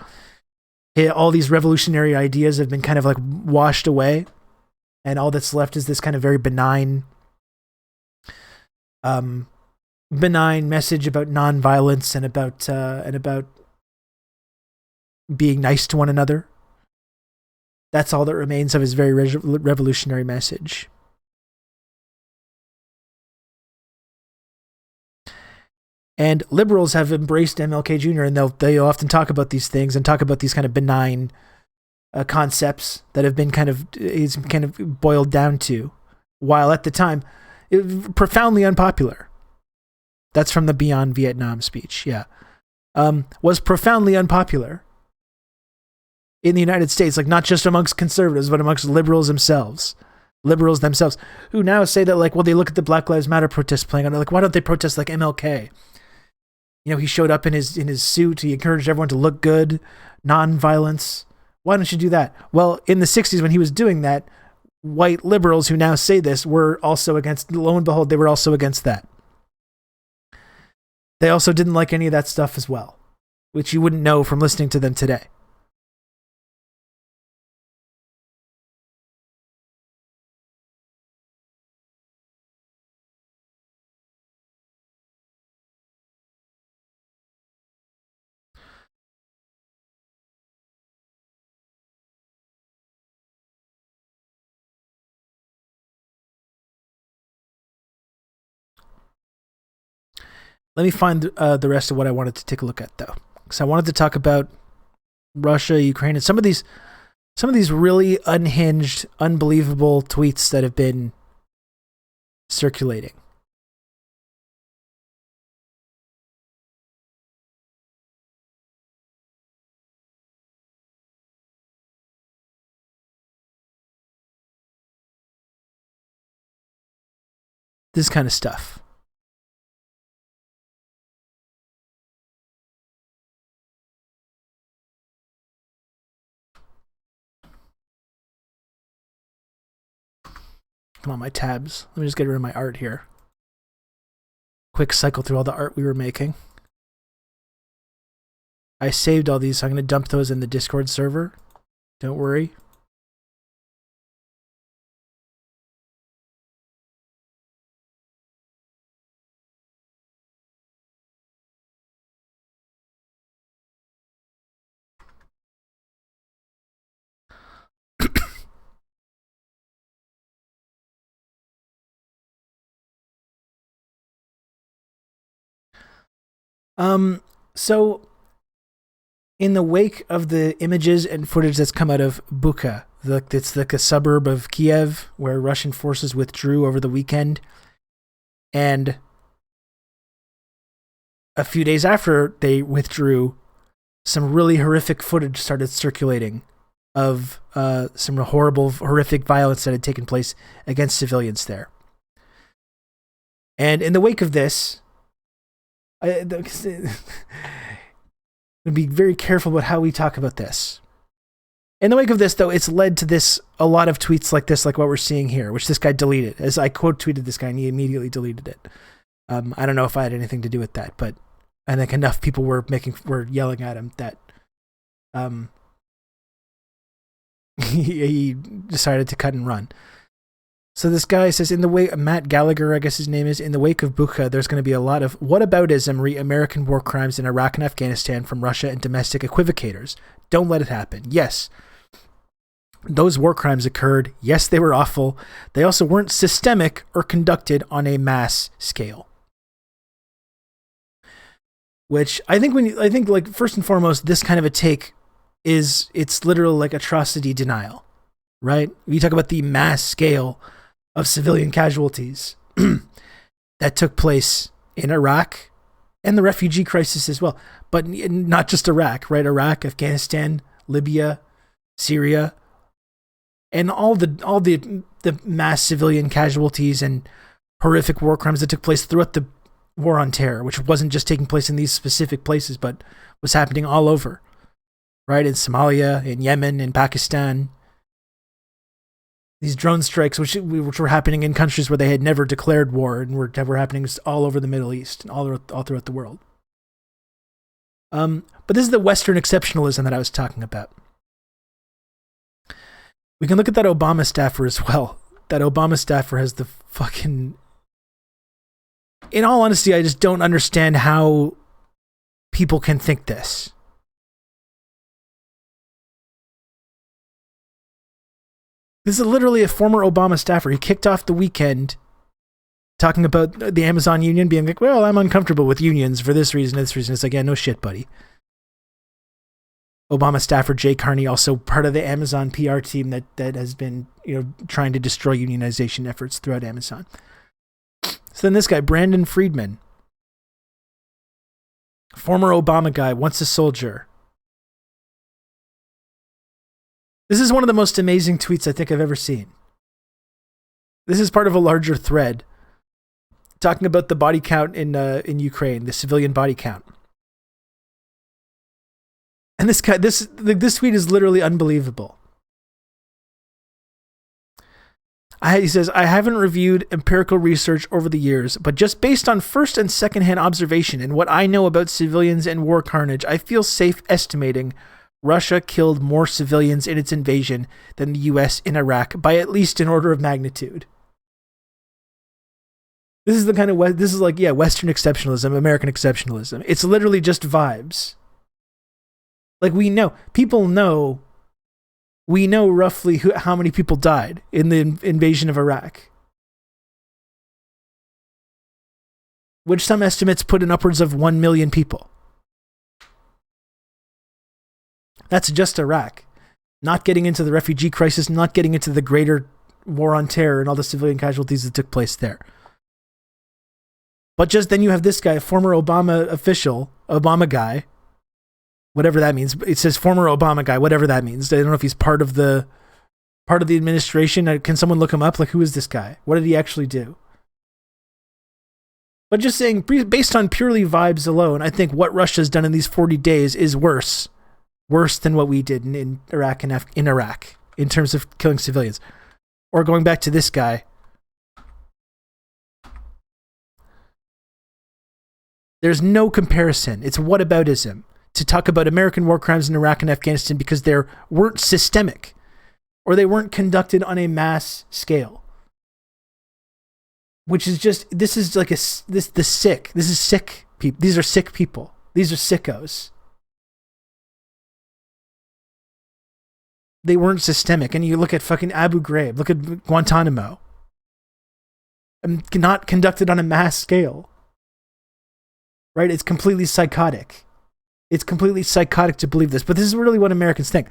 all these revolutionary ideas have been kind of like washed away, and all that's left is this kind of very benign message about nonviolence and about being nice to one another. That's all that remains of his very revolutionary message. And liberals have embraced MLK Jr. and they'll often talk about these things and talk about these kind of benign concepts that have been kind of boiled down to, while at the time profoundly unpopular. That's from the Beyond Vietnam speech. Yeah, was profoundly unpopular in the United States, like not just amongst conservatives, but amongst liberals themselves, who now say that like, well, they look at the Black Lives Matter protests playing on, like, why don't they protest like MLK? You know, he showed up in his suit. He encouraged everyone to look good, non-violence. Why don't you do that? Well, in the 60s when he was doing that, white liberals who now say this were also against, lo and behold, they were also against that. They also didn't like any of that stuff as well, which you wouldn't know from listening to them today. Let me find the rest of what I wanted to take a look at, though, because I wanted to talk about Russia, Ukraine, and some of these really unhinged, unbelievable tweets that have been circulating. This kind of stuff. Come on, my tabs. Let me just get rid of my art here. Quick cycle through all the art we were making. I saved all these, so I'm going to dump those in the Discord server. Don't worry. So in the wake of the images and footage that's come out of Bucha, it's like a suburb of Kiev where Russian forces withdrew over the weekend, and a few days after they withdrew, some really horrific footage started circulating of some horrific violence that had taken place against civilians there. And in the wake of this, be very careful about how we talk about this. In the wake of this, though, it's led to a lot of tweets like this, like what we're seeing here, which this guy deleted. As I quote tweeted this guy, and he immediately deleted it. I don't know if I had anything to do with that, but I think enough people were yelling at him that he decided to cut and run. So this guy says, Matt Gallagher, I guess his name is, in the wake of Bucha, there's going to be a lot of whataboutism re American war crimes in Iraq and Afghanistan from Russia and domestic equivocators. Don't let it happen. Yes, those war crimes occurred. Yes, they were awful. They also weren't systemic or conducted on a mass scale. Which I think like first and foremost, this kind of a take it's literal like atrocity denial, right? We talk about the mass scale of civilian casualties that took place in Iraq and the refugee crisis as well. But not just Iraq, right? Iraq, Afghanistan, Libya, Syria, and all the mass civilian casualties and horrific war crimes that took place throughout the war on terror, which wasn't just taking place in these specific places, but was happening all over, right? In Somalia, in Yemen, in Pakistan. These drone strikes, which were happening in countries where they had never declared war and were happening all over the Middle East and all throughout the world. But this is the Western exceptionalism that I was talking about. We can look at that Obama staffer as well. That Obama staffer has the fucking... In all honesty, I just don't understand how people can think this. This is literally a former Obama staffer. He kicked off the weekend talking about the Amazon union, being like, well, I'm uncomfortable with unions for this reason, this reason. It's like, yeah, no shit, buddy. Obama staffer Jay Carney, also part of the Amazon PR team that has been, trying to destroy unionization efforts throughout Amazon. So then this guy, Brandon Friedman, former Obama guy, once a soldier. This is one of the most amazing tweets I think I've ever seen. This is part of a larger thread talking about the body count in Ukraine, the civilian body count. And this guy, this tweet is literally unbelievable. He says, I haven't reviewed empirical research over the years, but just based on first and secondhand observation and what I know about civilians and war carnage, I feel safe estimating Russia killed more civilians in its invasion than the US in Iraq by at least an order of magnitude. This is the kind of Western exceptionalism, American exceptionalism. It's literally just vibes. Like we know roughly how many people died in the invasion of Iraq, which some estimates put in upwards of 1 million people. That's just Iraq. Not getting into the refugee crisis, not getting into the greater war on terror and all the civilian casualties that took place there. But just then you have this guy, former Obama official, Obama guy, whatever that means. It says former Obama guy, whatever that means. I don't know if he's part of the administration. Can someone look him up? Like, who is this guy? What did he actually do? But just saying, based on purely vibes alone, I think what Russia's done in these 40 days is worse than what we did in Iraq and in Iraq in terms of killing civilians. Or going back to this guy, There's no comparison. It's whataboutism to talk about American war crimes in Iraq and Afghanistan because they weren't systemic or they weren't conducted on a mass scale. Which is just, this is sick people. These are sick people. These are sickos. They weren't systemic. And you look at fucking Abu Ghraib, look at Guantanamo. Not conducted on a mass scale. Right? It's completely psychotic. It's completely psychotic to believe this. But this is really what Americans think.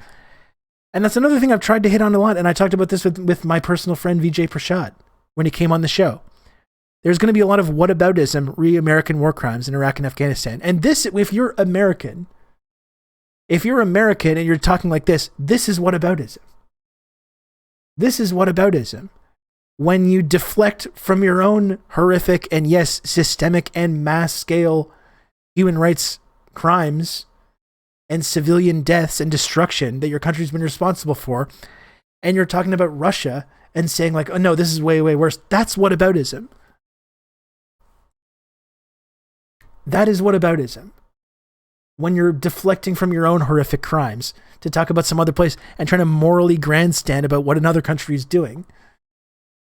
And that's another thing I've tried to hit on a lot. And I talked about this with my personal friend Vijay Prashad when he came on the show. There's going to be a lot of whataboutism re-American war crimes in Iraq and Afghanistan. And this, if you're American and you're talking like this is whataboutism. This is whataboutism. When you deflect from your own horrific and yes, systemic and mass scale human rights crimes and civilian deaths and destruction that your country's been responsible for, and you're talking about Russia and saying like, oh no, this is way, way worse. That's whataboutism. That is whataboutism. When you're deflecting from your own horrific crimes to talk about some other place and trying to morally grandstand about what another country is doing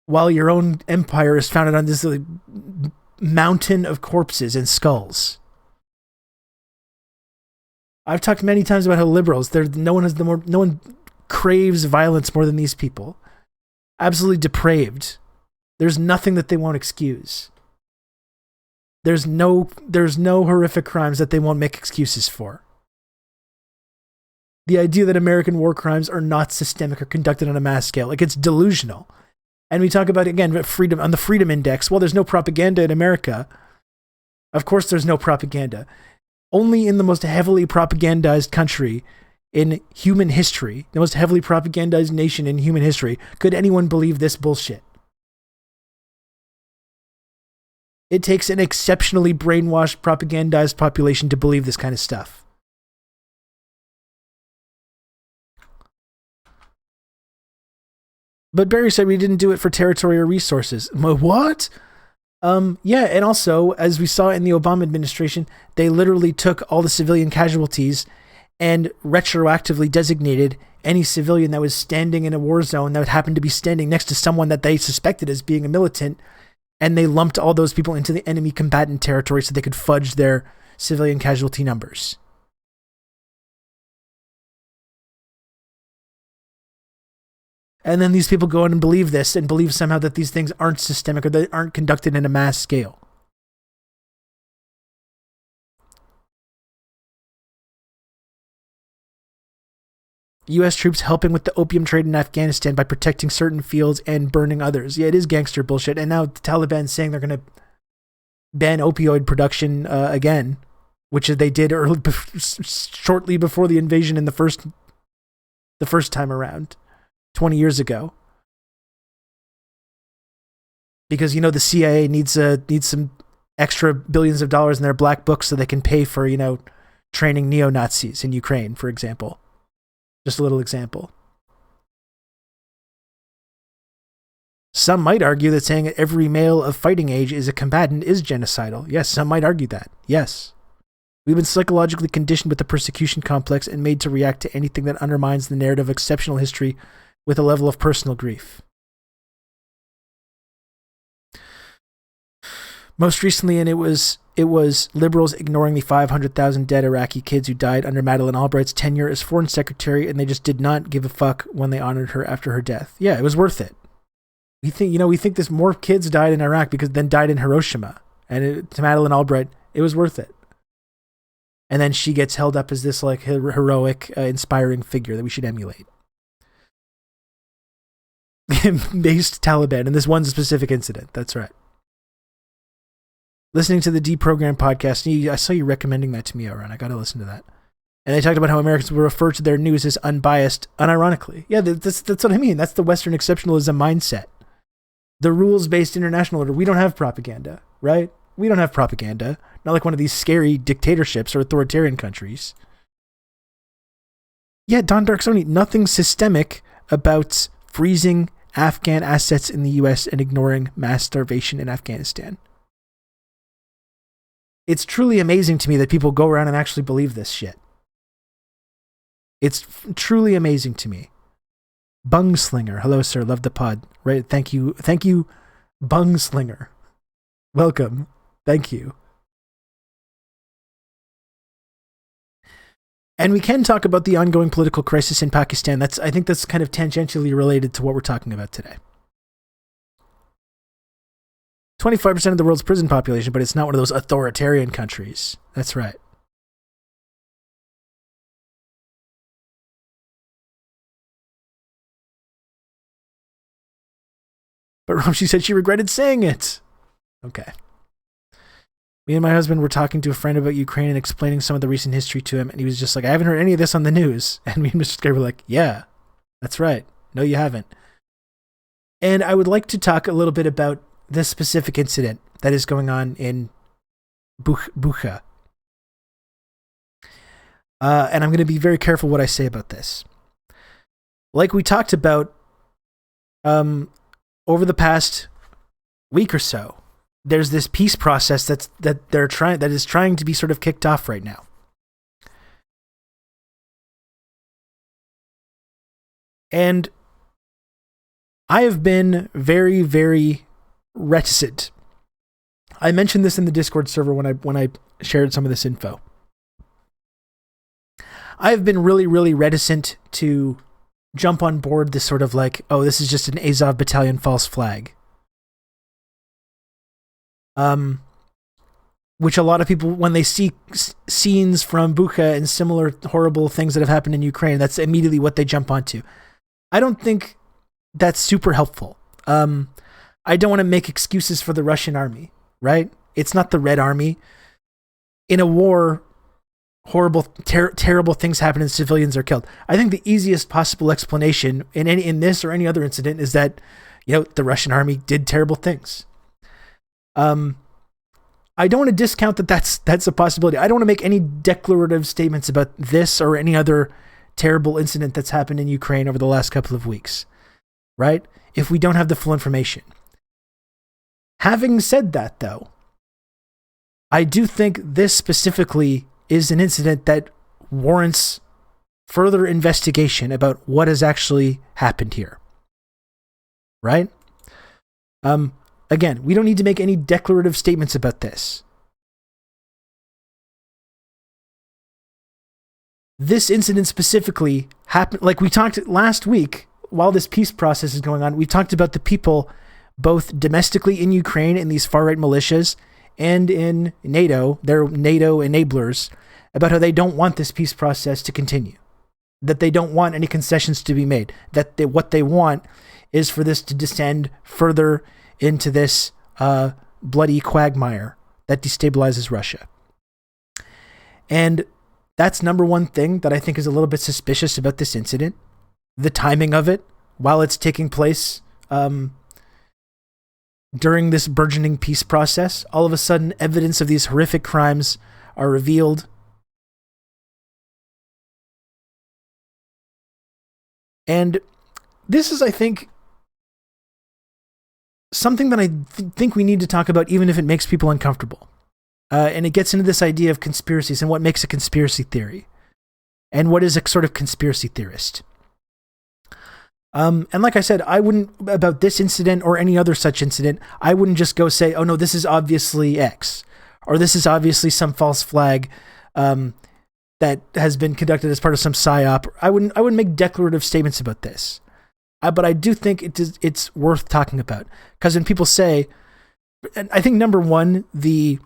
while your own empire is founded on this mountain of corpses and skulls. I've talked many times about how liberals, no one craves violence more than these people. Absolutely depraved. There's nothing that they won't excuse. There's no horrific crimes that they won't make excuses for. The idea that American war crimes are not systemic or conducted on a mass scale, like it's delusional. And we talk about, again, freedom on the Freedom Index. Well, there's no propaganda in America. Of course there's no propaganda. Only in the most heavily propagandized country in human history, the most heavily propagandized nation in human history, could anyone believe this bullshit. It takes an exceptionally brainwashed, propagandized population to believe this kind of stuff. But Barry said we didn't do it for territory or resources. What? Yeah, and also, as we saw in the Obama administration, they literally took all the civilian casualties and retroactively designated any civilian that was standing in a war zone that happened to be standing next to someone that they suspected as being a militant, and they lumped all those people into the enemy combatant territory so they could fudge their civilian casualty numbers. And then these people go in and believe this and believe somehow that these things aren't systemic or they aren't conducted in a mass scale. U.S. troops helping with the opium trade in Afghanistan by protecting certain fields and burning others. Yeah, it is gangster bullshit. And now the Taliban saying they're going to ban opioid production again, which they did shortly before the invasion in the first time around, 20 years ago. Because, the CIA needs some extra billions of dollars in their black books so they can pay for, training neo-Nazis in Ukraine, for example. Just a little example. Some might argue that saying that every male of fighting age is a combatant is genocidal. Yes, some might argue that. Yes. We've been psychologically conditioned with the persecution complex and made to react to anything that undermines the narrative of exceptional history with a level of personal grief. Most recently, and it was liberals ignoring the 500,000 dead Iraqi kids who died under Madeleine Albright's tenure as foreign secretary, and they just did not give a fuck when they honored her after her death. Yeah, it was worth it. We think this more kids died in Iraq than died in Hiroshima, and to Madeleine Albright, it was worth it. And then she gets held up as this heroic, inspiring figure that we should emulate. Based Taliban in this one specific incident. That's right. Listening to the Deprogram podcast, I saw you recommending that to me, Aaron. I got to listen to that. And they talked about how Americans will refer to their news as unbiased, unironically. Yeah, that's what I mean. That's the Western exceptionalism mindset. The rules-based international order. We don't have propaganda, right? We don't have propaganda. Not like one of these scary dictatorships or authoritarian countries. Yeah, Don Dark Sony, nothing systemic about freezing Afghan assets in the U.S. and ignoring mass starvation in Afghanistan. It's truly amazing to me that people go around and actually believe this shit. It's truly amazing to me. Bungslinger. Hello, sir. Love the pod. Right. Thank you. Thank you, Bungslinger. Welcome. Thank you. And we can talk about the ongoing political crisis in Pakistan. I think that's kind of tangentially related to what we're talking about today. 25% of the world's prison population, but it's not one of those authoritarian countries. That's right. But Ramshi said she regretted saying it. Okay. Me and my husband were talking to a friend about Ukraine and explaining some of the recent history to him, and he was just like, I haven't heard any of this on the news. And me and Mr. Sky were like, yeah, that's right. No, you haven't. And I would like to talk a little bit about this specific incident that is going on in Bucha. And I'm going to be very careful what I say about this. Like we talked about over the past week or so, there's this peace process that is trying to be sort of kicked off right now. And I have been very, very reticent. I mentioned this in the Discord server when I shared some of this info. I have been really, really reticent to jump on board this sort of like, oh, this is just an Azov battalion false flag. Which a lot of people, when they see scenes from Bucha and similar horrible things that have happened in Ukraine, that's immediately what they jump onto. I don't think that's super helpful. I don't want to make excuses for the Russian army, right? It's not the Red Army. In a war, horrible, terrible things happen and civilians are killed. I think the easiest possible explanation in this or any other incident is that, the Russian army did terrible things. I don't want to discount that's a possibility. I don't want to make any declarative statements about this or any other terrible incident that's happened in Ukraine over the last couple of weeks, right? If we don't have the full information. Having said that, though, I do think this specifically is an incident that warrants further investigation about what has actually happened here. Right? Again, we don't need to make any declarative statements about this. This incident specifically happened, like we talked last week, while this peace process is going on, we talked about the people both domestically in Ukraine in these far-right militias and in NATO, their NATO enablers, about how they don't want this peace process to continue, that they don't want any concessions to be made, that what they want is for this to descend further into this bloody quagmire that destabilizes Russia. And that's number one thing that I think is a little bit suspicious about this incident. The timing of it, while it's taking place during this burgeoning peace process, all of a sudden evidence of these horrific crimes are revealed. And this is, I think, something that I think we need to talk about, even if it makes people uncomfortable. And it gets into this idea of conspiracies and what makes a conspiracy theory. And what is a sort of conspiracy theorist. And like I said, I wouldn't, about this incident or any other such incident, I wouldn't just go say, oh no, this is obviously X. Or this is obviously some false flag that has been conducted as part of some PSYOP. I wouldn't make declarative statements about this. But I do think it's worth talking about. Because when people say, and I think number one, the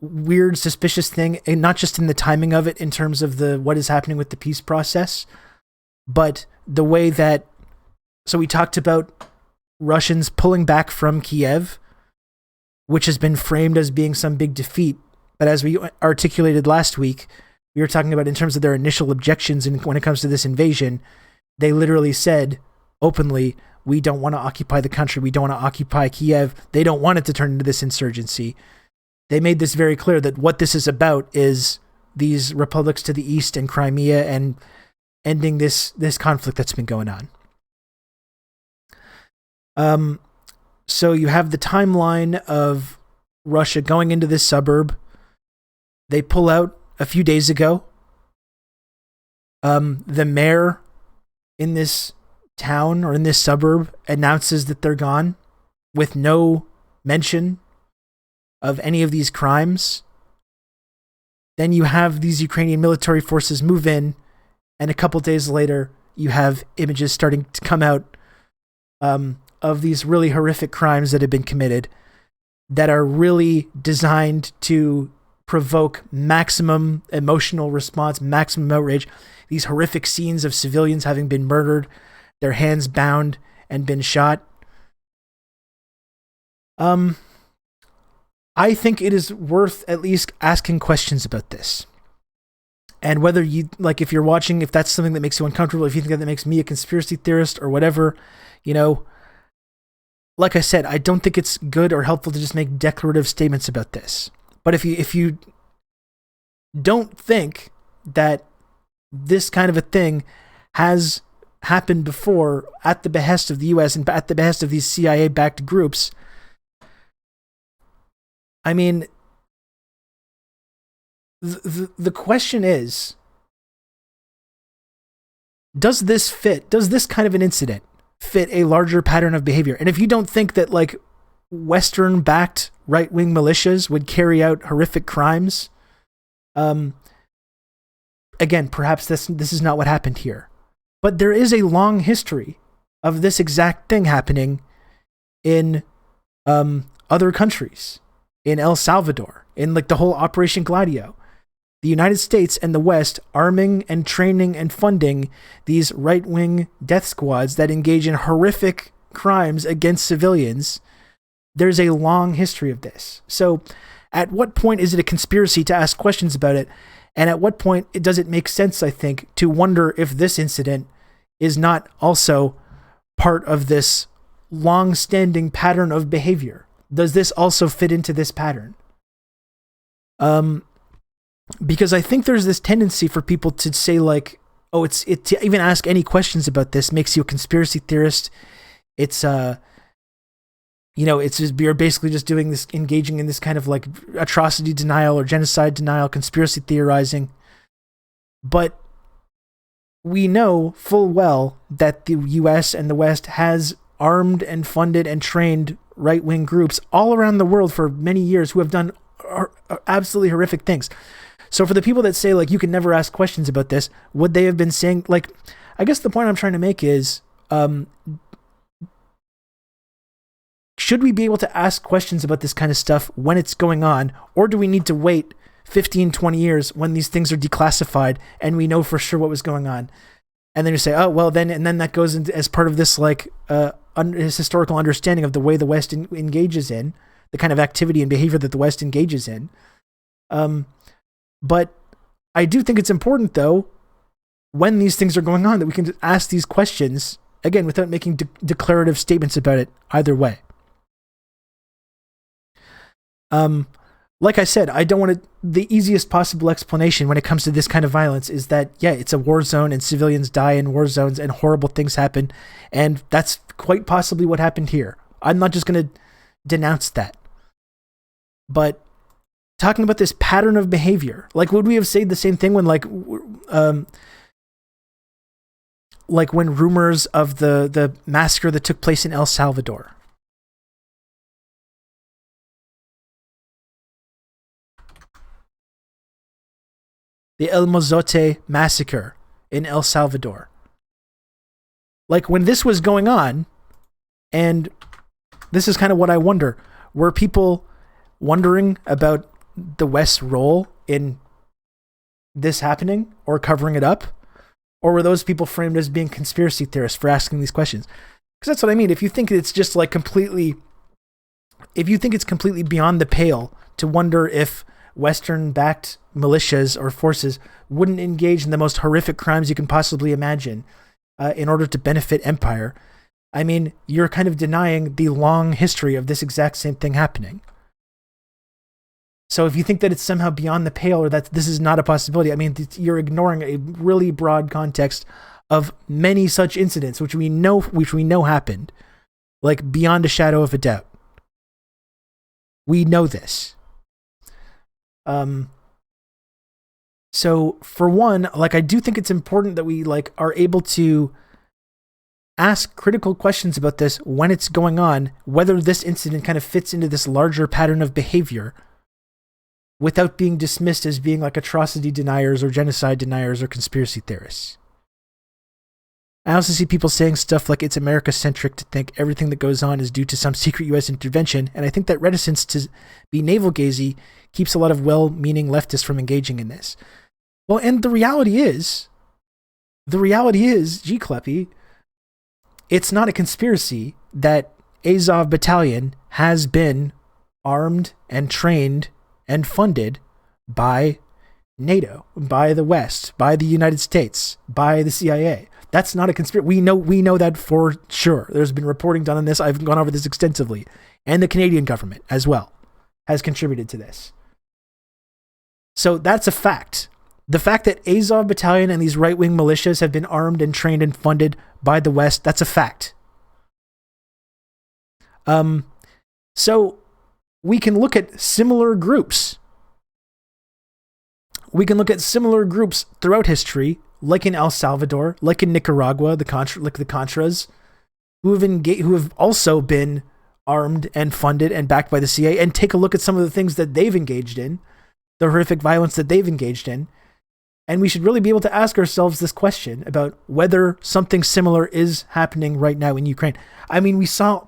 weird, suspicious thing, and not just in the timing of it in terms of what is happening with the peace process, but the way that, so we talked about Russians pulling back from Kiev, which has been framed as being some big defeat. But as we articulated last week, we were talking about in terms of their initial objections, and when it comes to this invasion, they literally said openly, we don't want to occupy the country. We don't want to occupy Kiev. They don't want it to turn into this insurgency. They made this very clear that what this is about is these republics to the east and Crimea and ending this conflict that's been going on. So you have the timeline of Russia going into this suburb, they pull out a few days ago. The mayor in this town or in this suburb announces that they're gone with no mention of any of these crimes. Then you have these Ukrainian military forces move in, and a couple days later, you have images starting to come out of these really horrific crimes that have been committed that are really designed to provoke maximum emotional response, maximum outrage. These horrific scenes of civilians having been murdered, their hands bound and been shot. I think it is worth at least asking questions about this. And whether you, like, if you're watching, if that's something that makes you uncomfortable, if you think that makes me a conspiracy theorist or whatever, you know, like I said, I don't think it's good or helpful to just make declarative statements about this. But if you don't think that this kind of a thing has happened before at the behest of the US and at the behest of these CIA-backed groups, I mean, the question is, does this kind of an incident fit a larger pattern of behavior? And if you don't think that, like, Western-backed right-wing militias would carry out horrific crimes, again, perhaps this is not what happened here. But there is a long history of this exact thing happening in other countries. In El Salvador, in like the whole Operation Gladio. The United States and the West arming and training and funding these right-wing death squads that engage in horrific crimes against civilians. There's a long history of this. So at what point is it a conspiracy to ask questions about it? And at what point does it make sense, I think, to wonder if this incident is not also part of this long-standing pattern of behavior? Does this also fit into this pattern? Because I think there's this tendency for people to say, like, oh, to even ask any questions about this makes you a conspiracy theorist. It's it's just, you're basically just doing this, engaging in this kind of like atrocity denial or genocide denial, conspiracy theorizing. But we know full well that the US and the West has armed and funded and trained right-wing groups all around the world for many years who have done absolutely horrific things. So for the people that say, like, you can never ask questions about this, would they have been saying, like, I guess the point I'm trying to make is, should we be able to ask questions about this kind of stuff when it's going on, or do we need to wait 15, 20 years when these things are declassified and we know for sure what was going on? And then you say, oh, well, then that goes into, as part of this, like, his historical understanding of the way the West engages in, the kind of activity and behavior that the West engages in. But I do think it's important, though, when these things are going on, that we can ask these questions, again, without making declarative statements about it either way. Like I said, I don't want to, the easiest possible explanation when it comes to this kind of violence is that, yeah, it's a war zone and civilians die in war zones and horrible things happen. And that's quite possibly what happened here. I'm not just going to denounce that. But talking about this pattern of behavior, like, would we have said the same thing when, like when rumors of the massacre that took place in El Salvador? The El Mozote massacre in El Salvador. Like, when this was going on, and this is kind of what I wonder, were people wondering about the West's role in this happening or covering it up? Or were those people framed as being conspiracy theorists for asking these questions? Because that's what I mean. If you think it's just like completely beyond the pale to wonder if Western-backed militias or forces wouldn't engage in the most horrific crimes you can possibly imagine in order to benefit empire, I mean, you're kind of denying the long history of this exact same thing happening. So if you think that it's somehow beyond the pale or that this is not a possibility, I mean, you're ignoring a really broad context of many such incidents, which we know happened, like, beyond a shadow of a doubt. We know this. So for one, like, I do think it's important that we like are able to ask critical questions about this when it's going on, whether this incident kind of fits into this larger pattern of behavior without being dismissed as being like atrocity deniers or genocide deniers or conspiracy theorists. I also see people saying stuff like it's America-centric to think everything that goes on is due to some secret U.S. intervention, and I think that reticence to be navel-gazy keeps a lot of well-meaning leftists from engaging in this. Well, and the reality is, G. Kleppy, it's not a conspiracy that Azov Battalion has been armed and trained and funded by NATO, by the West, by the United States, by the CIA. That's not a conspiracy. We know that for sure. There's been reporting done on this. I've gone over this extensively. And the Canadian government as well has contributed to this. So that's a fact. The fact that Azov Battalion and these right-wing militias have been armed and trained and funded by the West, that's a fact. So we can look at similar groups. We can look at similar groups throughout history, like in El Salvador, like in Nicaragua, like the Contras, who have also been armed and funded and backed by the CIA, and take a look at some of the things that they've engaged in, the horrific violence that they've engaged in. And we should really be able to ask ourselves this question about whether something similar is happening right now in Ukraine. I mean, we saw,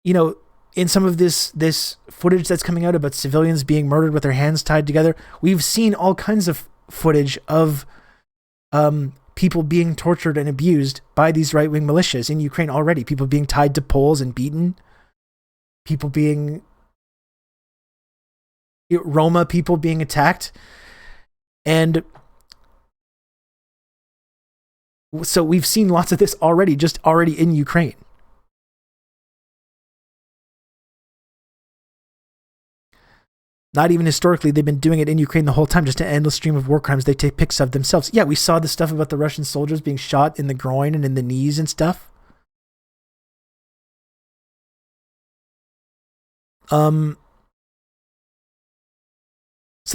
in some of this footage that's coming out about civilians being murdered with their hands tied together, we've seen all kinds of footage of people being tortured and abused by these right-wing militias in Ukraine already. People being tied to poles and beaten. People being... Roma people being attacked. And so we've seen lots of this already in Ukraine. Not even historically, they've been doing it in Ukraine the whole time, just an endless stream of war crimes they take pics of themselves. Yeah, we saw the stuff about the Russian soldiers being shot in the groin and in the knees and stuff. So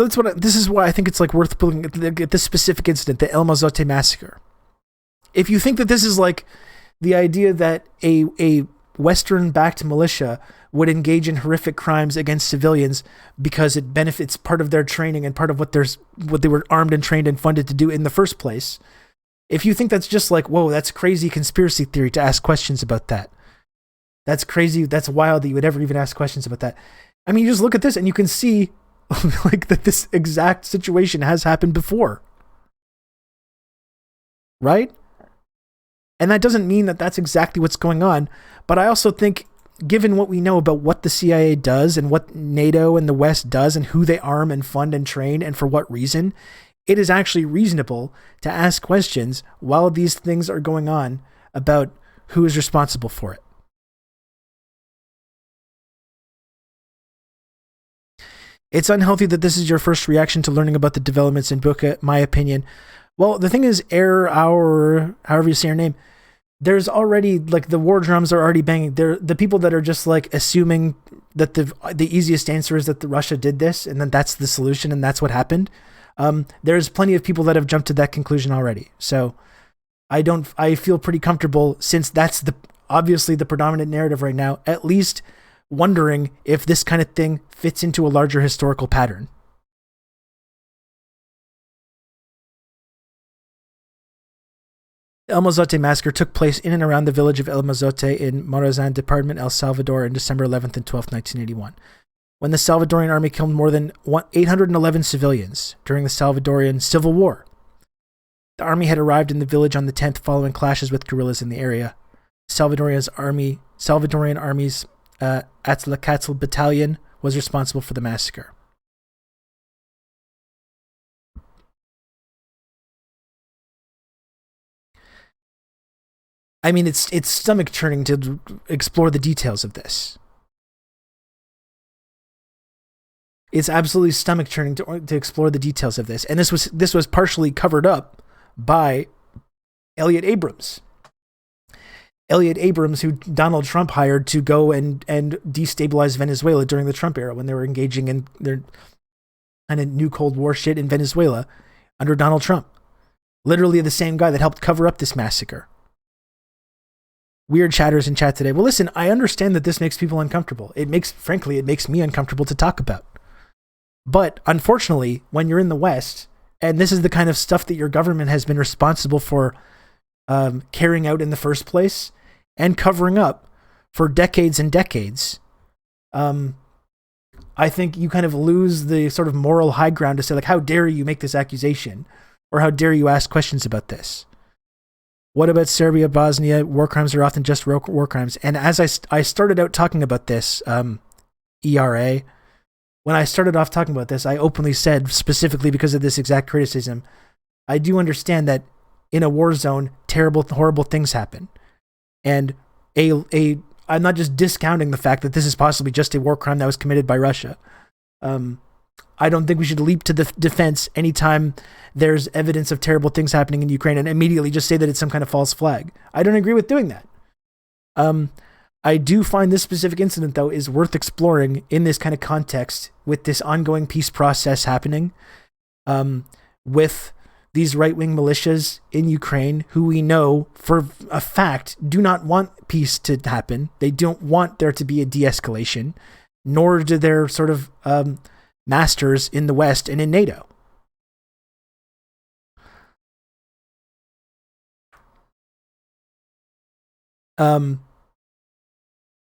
this is why I think it's like worth pulling at this specific incident, the El Mozote massacre. If you think that this is like the idea that a Western-backed militia would engage in horrific crimes against civilians because it benefits part of their training and part of what they were armed and trained and funded to do in the first place. If you think that's just like, whoa, that's crazy conspiracy theory to ask questions about that. That's crazy. That's wild that you would ever even ask questions about that. I mean, you just look at this and you can see like that this exact situation has happened before. Right? And that doesn't mean that that's exactly what's going on. But I also think, given what we know about what the CIA does and what NATO and the West does and who they arm and fund and train and for what reason, it is actually reasonable to ask questions while these things are going on about who is responsible for it. It's unhealthy that this is your first reaction to learning about the developments in Bucha, my opinion. Well, the thing is, however you say your name, there's already, like, the war drums are already banging. They're the people that are just, like, assuming that the easiest answer is that Russia did this, and then that's the solution, and that's what happened. There's plenty of people that have jumped to that conclusion already. So I feel pretty comfortable, since that's obviously the predominant narrative right now, at least wondering if this kind of thing fits into a larger historical pattern. El Mozote massacre took place in and around the village of El Mozote in Morazan Department, El Salvador, on December 11th and 12th, 1981, when the Salvadorian army killed more than 811 civilians during the Salvadorian Civil War. The army had arrived in the village on the 10th following clashes with guerrillas in the area. Salvadorian Army's Atzlacatl Battalion was responsible for the massacre. I mean, it's stomach churning to explore the details of this. It's absolutely stomach churning to explore the details of this, and this was partially covered up by Elliot Abrams. Elliot Abrams, who Donald Trump hired to go and destabilize Venezuela during the Trump era when they were engaging in their kind of new Cold War shit in Venezuela. under Donald Trump. Literally the same guy that helped cover up this massacre. Weird chatters in chat today. Well, listen, I understand that this makes people uncomfortable. Frankly, it makes me uncomfortable to talk about. But unfortunately, when you're in the West, and this is the kind of stuff that your government has been responsible for carrying out in the first place and covering up for decades and decades, I think you kind of lose the sort of moral high ground to say, like, how dare you make this accusation? Or how dare you ask questions about this? What about Serbia, Bosnia? War crimes are often just war crimes. And as I started out talking about this, ERA, when I started off talking about this, I openly said, specifically because of this exact criticism, I do understand that in a war zone, terrible, horrible things happen. And I'm not just discounting the fact that this is possibly just a war crime that was committed by Russia. I don't think we should leap to the defense anytime there's evidence of terrible things happening in Ukraine and immediately just say that it's some kind of false flag. I don't agree with doing that. I do find this specific incident, though, is worth exploring in this kind of context with this ongoing peace process happening, with these right-wing militias in Ukraine who we know for a fact do not want peace to happen. They don't want there to be a de-escalation, nor do their sort of masters in the West and in NATO.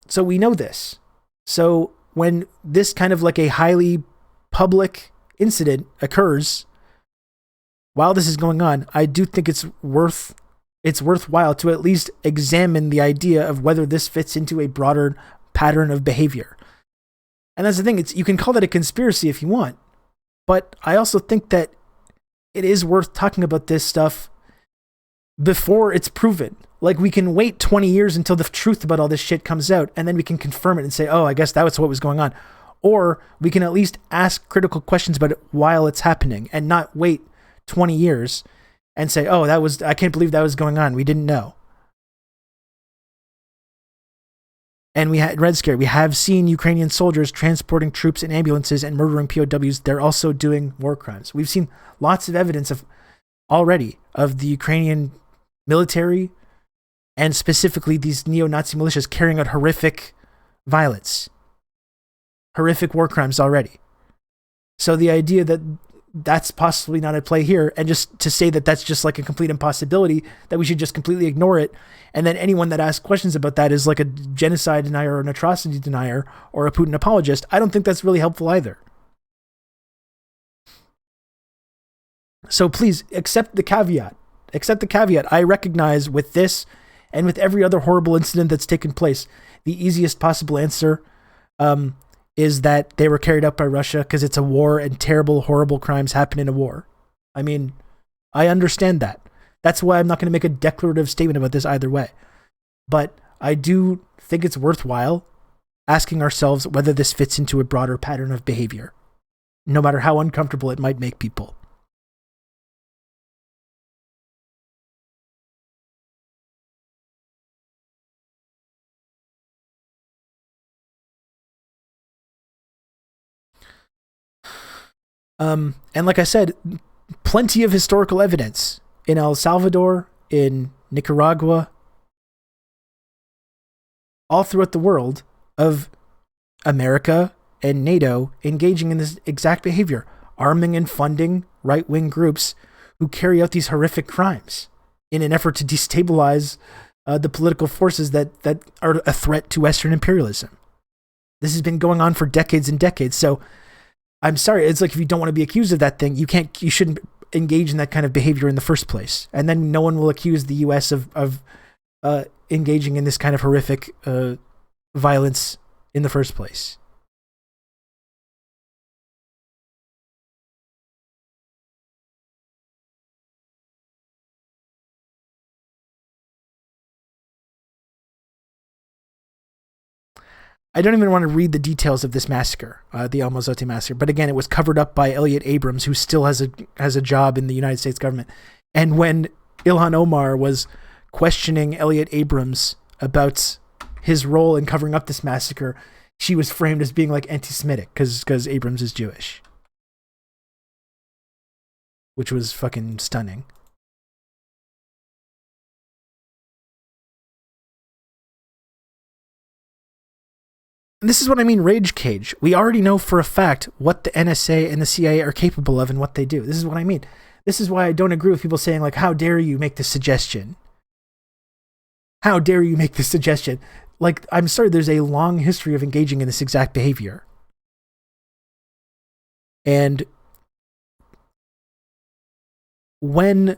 So we know this. So when this kind of like a highly public incident occurs, while this is going on, I do think it's worthwhile to at least examine the idea of whether this fits into a broader pattern of behavior. And that's the thing, you can call that a conspiracy if you want, but I also think that it is worth talking about this stuff before it's proven. Like, we can wait 20 years until the truth about all this shit comes out, and then we can confirm it and say, oh, I guess that was what was going on. Or we can at least ask critical questions about it while it's happening and not wait 20 years and say, oh, I can't believe that was going on. We didn't know. And we had Red Scare. We have seen Ukrainian soldiers transporting troops in ambulances and murdering POWs. They're also doing war crimes. We've seen lots of evidence of the Ukrainian military and specifically these neo-Nazi militias carrying out horrific violence, horrific war crimes already. So the idea that that's possibly not at play here, and just to say that that's just like a complete impossibility, that we should just completely ignore it, and then anyone that asks questions about that is like a genocide denier or an atrocity denier or a Putin apologist, I don't think that's really helpful either. So please accept the caveat. Accept the caveat. I recognize with this and with every other horrible incident that's taken place, the easiest possible answer is that they were carried out by Russia because it's a war and terrible, horrible crimes happen in a war. I mean, I understand that. That's why I'm not going to make a declarative statement about this either way. But I do think it's worthwhile asking ourselves whether this fits into a broader pattern of behavior, no matter how uncomfortable it might make people. And like I said, plenty of historical evidence in El Salvador, in Nicaragua, all throughout the world of America and NATO engaging in this exact behavior, arming and funding right-wing groups who carry out these horrific crimes in an effort to destabilize the political forces that are a threat to Western imperialism. This has been going on for decades and decades. So I'm sorry, it's like if you don't want to be accused of that thing, you shouldn't engage in that kind of behavior in the first place. And then no one will accuse the US of engaging in this kind of horrific violence in the first place. I don't even want to read the details of this massacre, the El Mozote massacre. But again, it was covered up by Elliot Abrams, who still has a job in the United States government. And when Ilhan Omar was questioning Elliot Abrams about his role in covering up this massacre, she was framed as being like anti-Semitic because Abrams is Jewish. which was fucking stunning. And this is what I mean, rage cage. We already know for a fact what the NSA and the CIA are capable of and what they do. This is what I mean. This is why I don't agree with people saying, like, how dare you make this suggestion? How dare you make this suggestion? Like, I'm sorry, there's a long history of engaging in this exact behavior. And when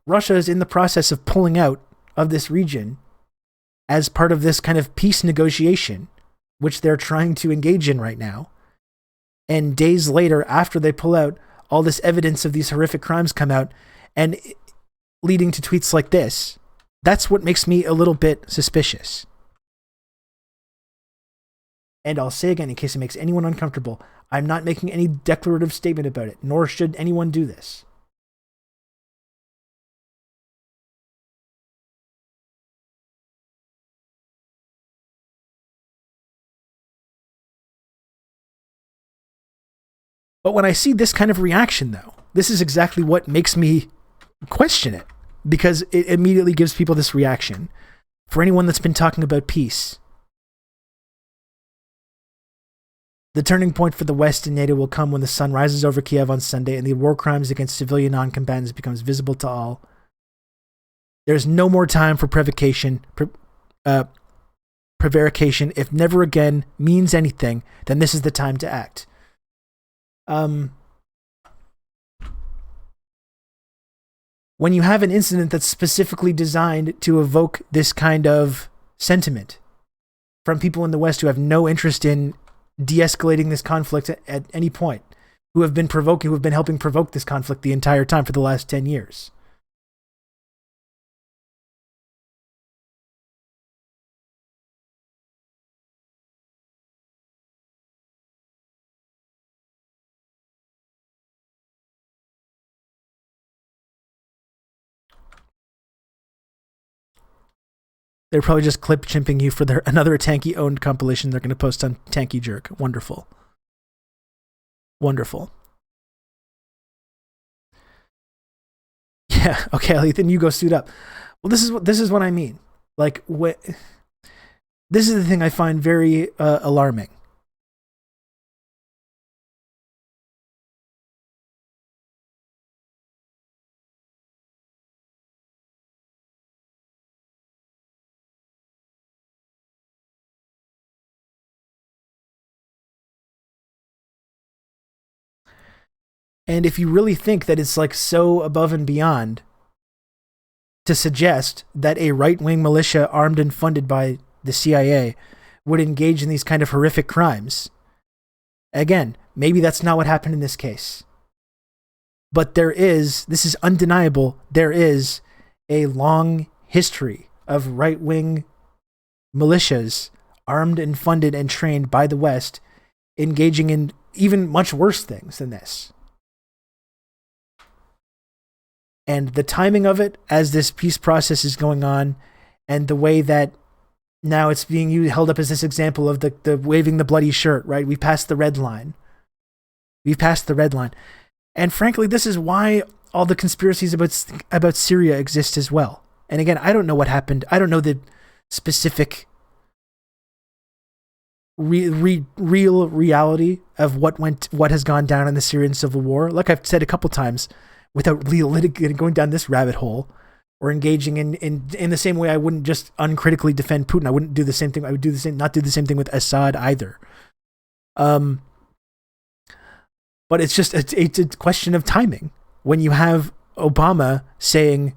Russia is in the process of pulling out of this region as part of this kind of peace negotiation, which they're trying to engage in right now, and days later, after they pull out, all this evidence of these horrific crimes come out, and leading to tweets like this, that's what makes me a little bit suspicious. And I'll say again, in case it makes anyone uncomfortable, I'm not making any declarative statement about it, nor should anyone do this. But when I see this kind of reaction, though, this is exactly what makes me question it, because it immediately gives people this reaction. For anyone that's been talking about peace, the turning point for the West and NATO will come when the sun rises over Kiev on Sunday and the war crimes against civilian non-combatants becomes visible to all. There's no more time for prevarication. Prevarication, if never again means anything, then this is the time to act. When you have an incident that's specifically designed to evoke this kind of sentiment from people in the West who have no interest in de-escalating this conflict at any point, who have been helping provoke this conflict the entire time for the last 10 years. They're probably just clip chimping you for another Tanky owned compilation they're going to post on Tanky Jerk. Wonderful. Wonderful. Yeah, okay, Ethan, you go suit up. Well, this is what I mean. Like, this is the thing I find very alarming. And if you really think that it's like so above and beyond to suggest that a right-wing militia armed and funded by the CIA would engage in these kind of horrific crimes, again, maybe that's not what happened in this case. But this is undeniable, there is a long history of right-wing militias armed and funded and trained by the West engaging in even much worse things than this. And the timing of it as this peace process is going on, and the way that now it's being held up as this example of the waving the bloody shirt, right? We've passed the red line. We've passed the red line. And frankly, this is why all the conspiracies about Syria exist as well. And again, I don't know what happened. I don't know the specific real reality of what has gone down in the Syrian civil war. Like I've said a couple times, without going down this rabbit hole or engaging in the same way I wouldn't just uncritically defend Putin. I wouldn't do the same thing. I would not do the same thing with Assad either. But it's just, it's a question of timing. When you have Obama saying,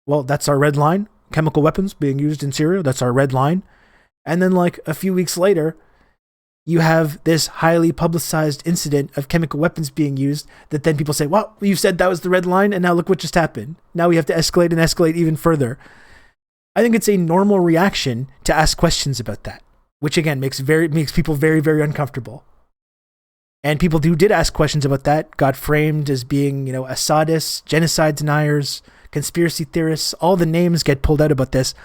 well, that's our red line, chemical weapons being used in Syria, that's our red line. And then like a few weeks later, you have this highly publicized incident of chemical weapons being used that then people say, well, you said that was the red line, and now look what just happened. Now we have to escalate even further. I think it's a normal reaction to ask questions about that, which again makes people very, very uncomfortable. And people who did ask questions about that got framed as being, Assadists, genocide deniers, conspiracy theorists. All the names get pulled out about this.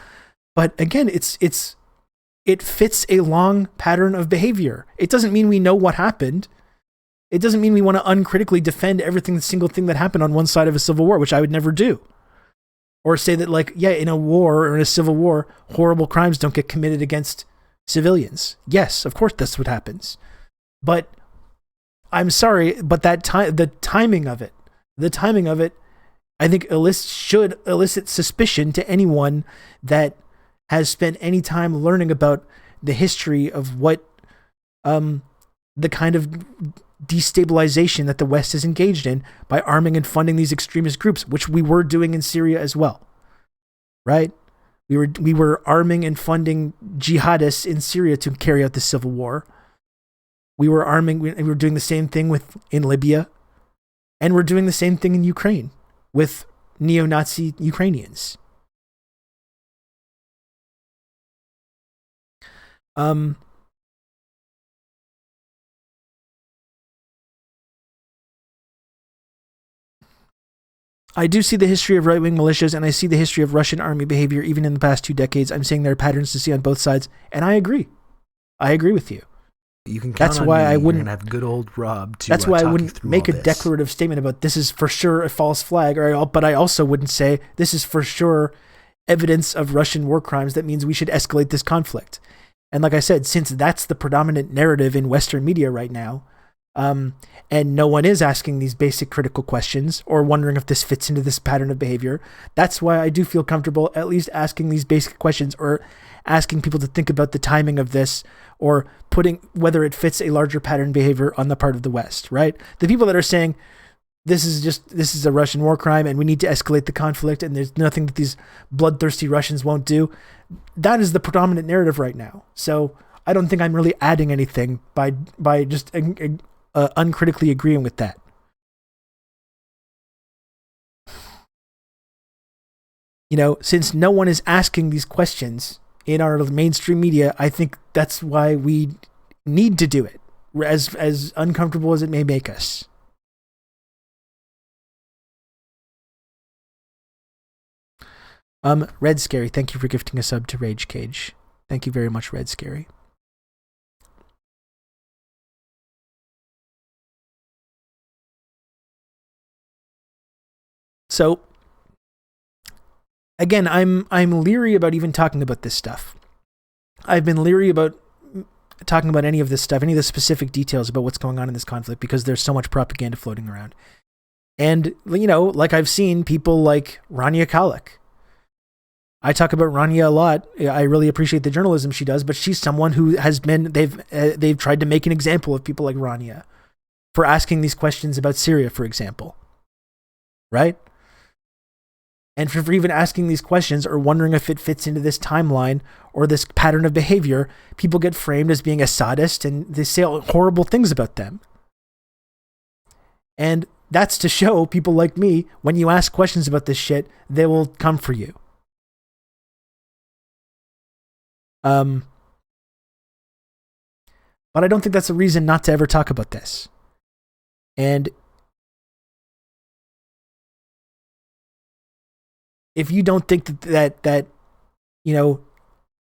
But again, it fits a long pattern of behavior. It doesn't mean we know what happened. It doesn't mean we want to uncritically defend every single thing that happened on one side of a civil war, which I would never do. Or say that, like, yeah, in a war or in a civil war, horrible crimes don't get committed against civilians. Yes, of course that's what happens. But I'm sorry, but the timing of it, I think should elicit suspicion to anyone that has spent any time learning about the history of what the kind of destabilization that the West is engaged in by arming and funding these extremist groups, which we were doing in Syria as well, right? We were arming and funding jihadists in Syria to carry out the civil war. We were doing the same thing in Libya, and we're doing the same thing in Ukraine with neo-Nazi Ukrainians. I do see the history of right-wing militias, and I see the history of Russian army behavior even in the past 2 decades. I'm saying there are patterns to see on both sides, and I agree. I agree with you. You can count on me. I wouldn't have good old Rob to. That's why I wouldn't make a declarative statement about this is for sure a false flag, but I also wouldn't say this is for sure evidence of Russian war crimes that means we should escalate this conflict. And like I said, since that's the predominant narrative in Western media right now, and no one is asking these basic critical questions or wondering if this fits into this pattern of behavior, that's why I do feel comfortable at least asking these basic questions or asking people to think about the timing of this or putting whether it fits a larger pattern behavior on the part of the West, right? The people that are saying this is a Russian war crime and we need to escalate the conflict and there's nothing that these bloodthirsty Russians won't do, that is the predominant narrative right now. So I don't think I'm really adding anything by just uncritically agreeing with that. You know, since no one is asking these questions in our mainstream media, I think that's why we need to do it, as uncomfortable as it may make us. Red Scary, thank you for gifting a sub to Rage Cage. Thank you very much, Red Scary. So, again, I'm leery about even talking about this stuff. I've been leery about talking about any of this stuff, any of the specific details about what's going on in this conflict, because there's so much propaganda floating around. And, you know, like I've seen people like Rania Khalek. I talk about Rania a lot. I really appreciate the journalism she does, but she's someone who has been, they've tried to make an example of people like Rania for asking these questions about Syria, for example. Right? And for even asking these questions or wondering if it fits into this timeline or this pattern of behavior, people get framed as being a sadist and they say horrible things about them. And that's to show people like me, when you ask questions about this shit, they will come for you. But I don't think that's a reason not to ever talk about this. And if you don't think that you know,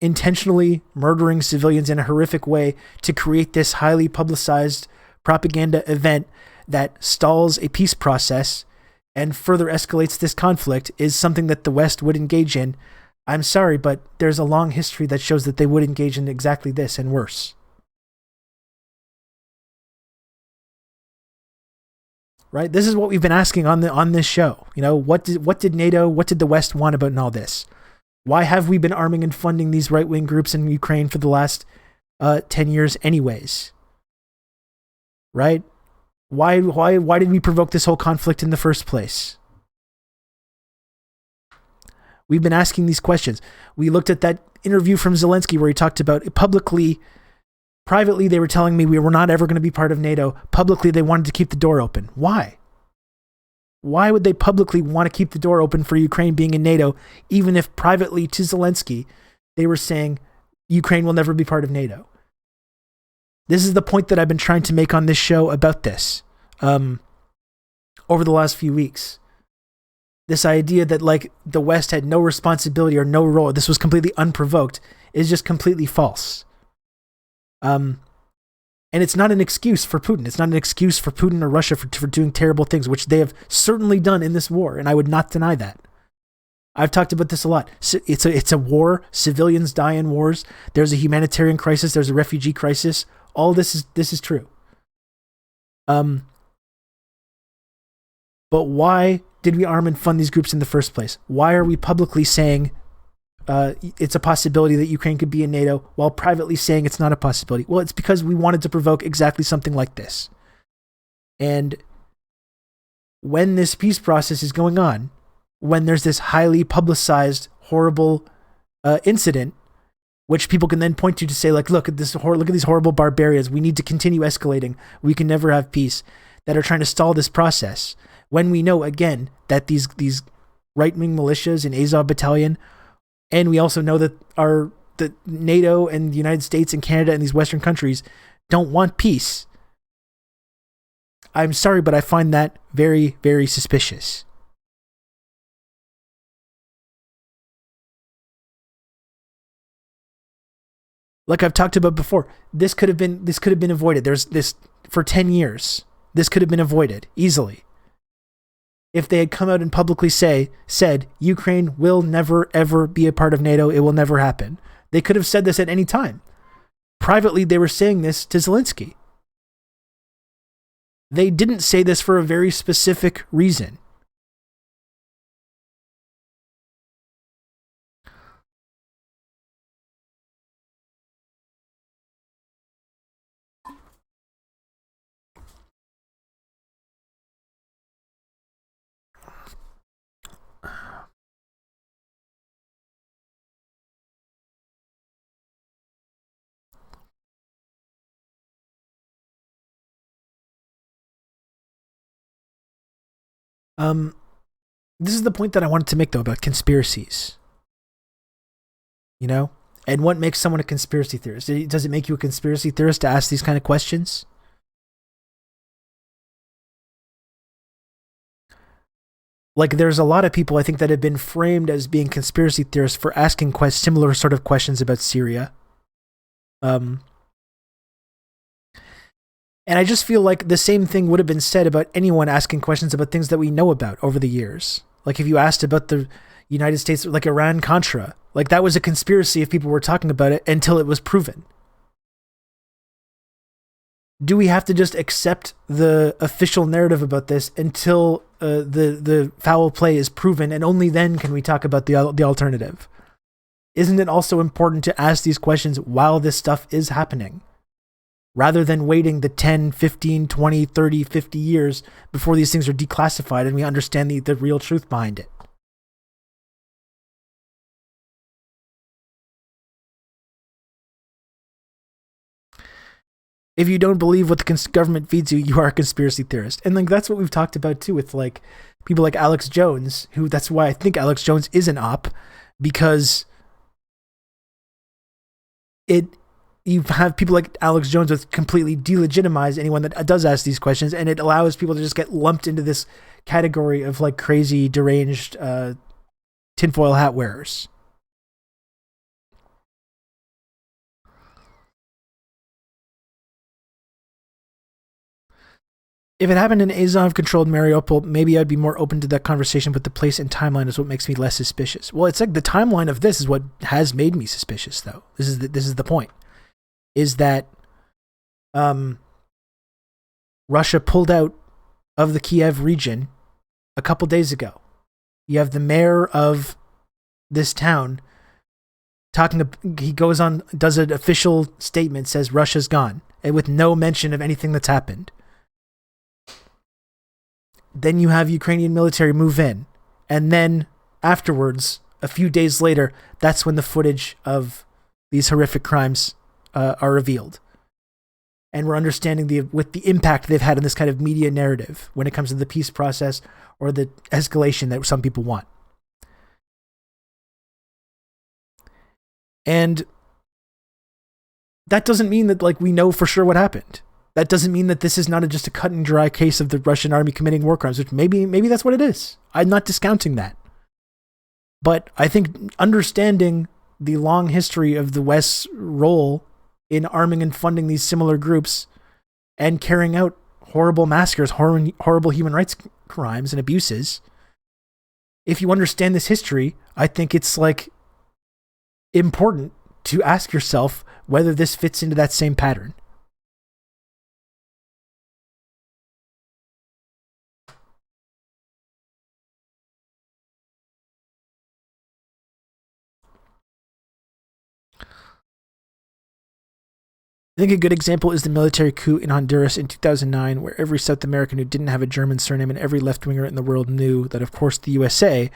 intentionally murdering civilians in a horrific way to create this highly publicized propaganda event that stalls a peace process and further escalates this conflict is something that the West would engage in, I'm sorry, but there's a long history that shows that they would engage in exactly this and worse. Right? This is what we've been asking on this show. You know, what did NATO, what did the West want about all this? Why have we been arming and funding these right-wing groups in Ukraine for the last 10 years anyways? Right? Why did we provoke this whole conflict in the first place? We've been asking these questions. We looked at that interview from Zelensky where he talked about publicly, privately they were telling me we were not ever going to be part of NATO. Publicly they wanted to keep the door open. Why? Why would they publicly want to keep the door open for Ukraine being in NATO, even if privately to Zelensky they were saying Ukraine will never be part of NATO? This is the point that I've been trying to make on this show about this over the last few weeks. This idea that like the West had no responsibility or no role, this was completely unprovoked, is just completely false. And it's not an excuse for Putin. It's not an excuse for Putin or Russia for doing terrible things, which they have certainly done in this war, and I would not deny that. I've talked about this a lot. It's a war. Civilians die in wars. There's a humanitarian crisis. There's a refugee crisis. All this is true. But why did we arm and fund these groups in the first place? Why are we publicly saying it's a possibility that Ukraine could be in NATO while privately saying it's not a possibility? Well, it's because we wanted to provoke exactly something like this. And when this peace process is going on, when there's this highly publicized, horrible incident, which people can then point to say, like, look at these horrible barbarians. We need to continue escalating. We can never have peace. That are trying to stall this process. When we know, again, that these right-wing militias in Azov Battalion, and we also know that the NATO and the United States and Canada and these Western countries don't want peace. I'm sorry, but I find that very, very suspicious. Like I've talked about before, this could have been avoided. There's this for 10 years. This could have been avoided easily. If they had come out and publicly said, Ukraine will never, ever be a part of NATO. It will never happen. They could have said this at any time. Privately, they were saying this to Zelensky. They didn't say this for a very specific reason. This is the point that I wanted to make, though, about conspiracies. You know? And what makes someone a conspiracy theorist? Does it make you a conspiracy theorist to ask these kind of questions? Like, there's a lot of people, I think, that have been framed as being conspiracy theorists for asking similar sort of questions about Syria. And I just feel like the same thing would have been said about anyone asking questions about things that we know about over the years. Like if you asked about the United States, like Iran-Contra, like that was a conspiracy if people were talking about it until it was proven. Do we have to just accept the official narrative about this until the foul play is proven, and only then can we talk about the alternative? Isn't it also important to ask these questions while this stuff is happening? Rather than waiting the 10, 15, 20, 30, 50 years before these things are declassified and we understand the real truth behind it. If you don't believe what the government feeds you, you are a conspiracy theorist. And like that's what we've talked about too with like people like Alex Jones, who that's why I think Alex Jones is an op, because you have people like Alex Jones that completely delegitimize anyone that does ask these questions, and it allows people to just get lumped into this category of like crazy, deranged tinfoil hat wearers. If it happened in Azov-controlled Mariupol, maybe I'd be more open to that conversation, but the place and timeline is what makes me less suspicious. Well, it's like the timeline of this is what has made me suspicious, though. This is the point. Is that Russia pulled out of the Kiev region a couple days ago. You have the mayor of this town he goes on, does an official statement, says Russia's gone, and with no mention of anything that's happened. Then you have Ukrainian military move in, and then afterwards, a few days later, that's when the footage of these horrific crimes are revealed. And we're understanding the impact they've had on this kind of media narrative when it comes to the peace process or the escalation that some people want. And that doesn't mean that like we know for sure what happened. That doesn't mean that this is not just a cut and dry case of the Russian army committing war crimes, which maybe that's what it is. I'm not discounting that. But I think understanding the long history of the West's role in arming and funding these similar groups and carrying out horrible massacres, horrible human rights crimes and abuses. If you understand this history, I think it's like important to ask yourself whether this fits into that same pattern. I think a good example is the military coup in Honduras in 2009, where every South American who didn't have a German surname and every left-winger in the world knew that, of course, the USA,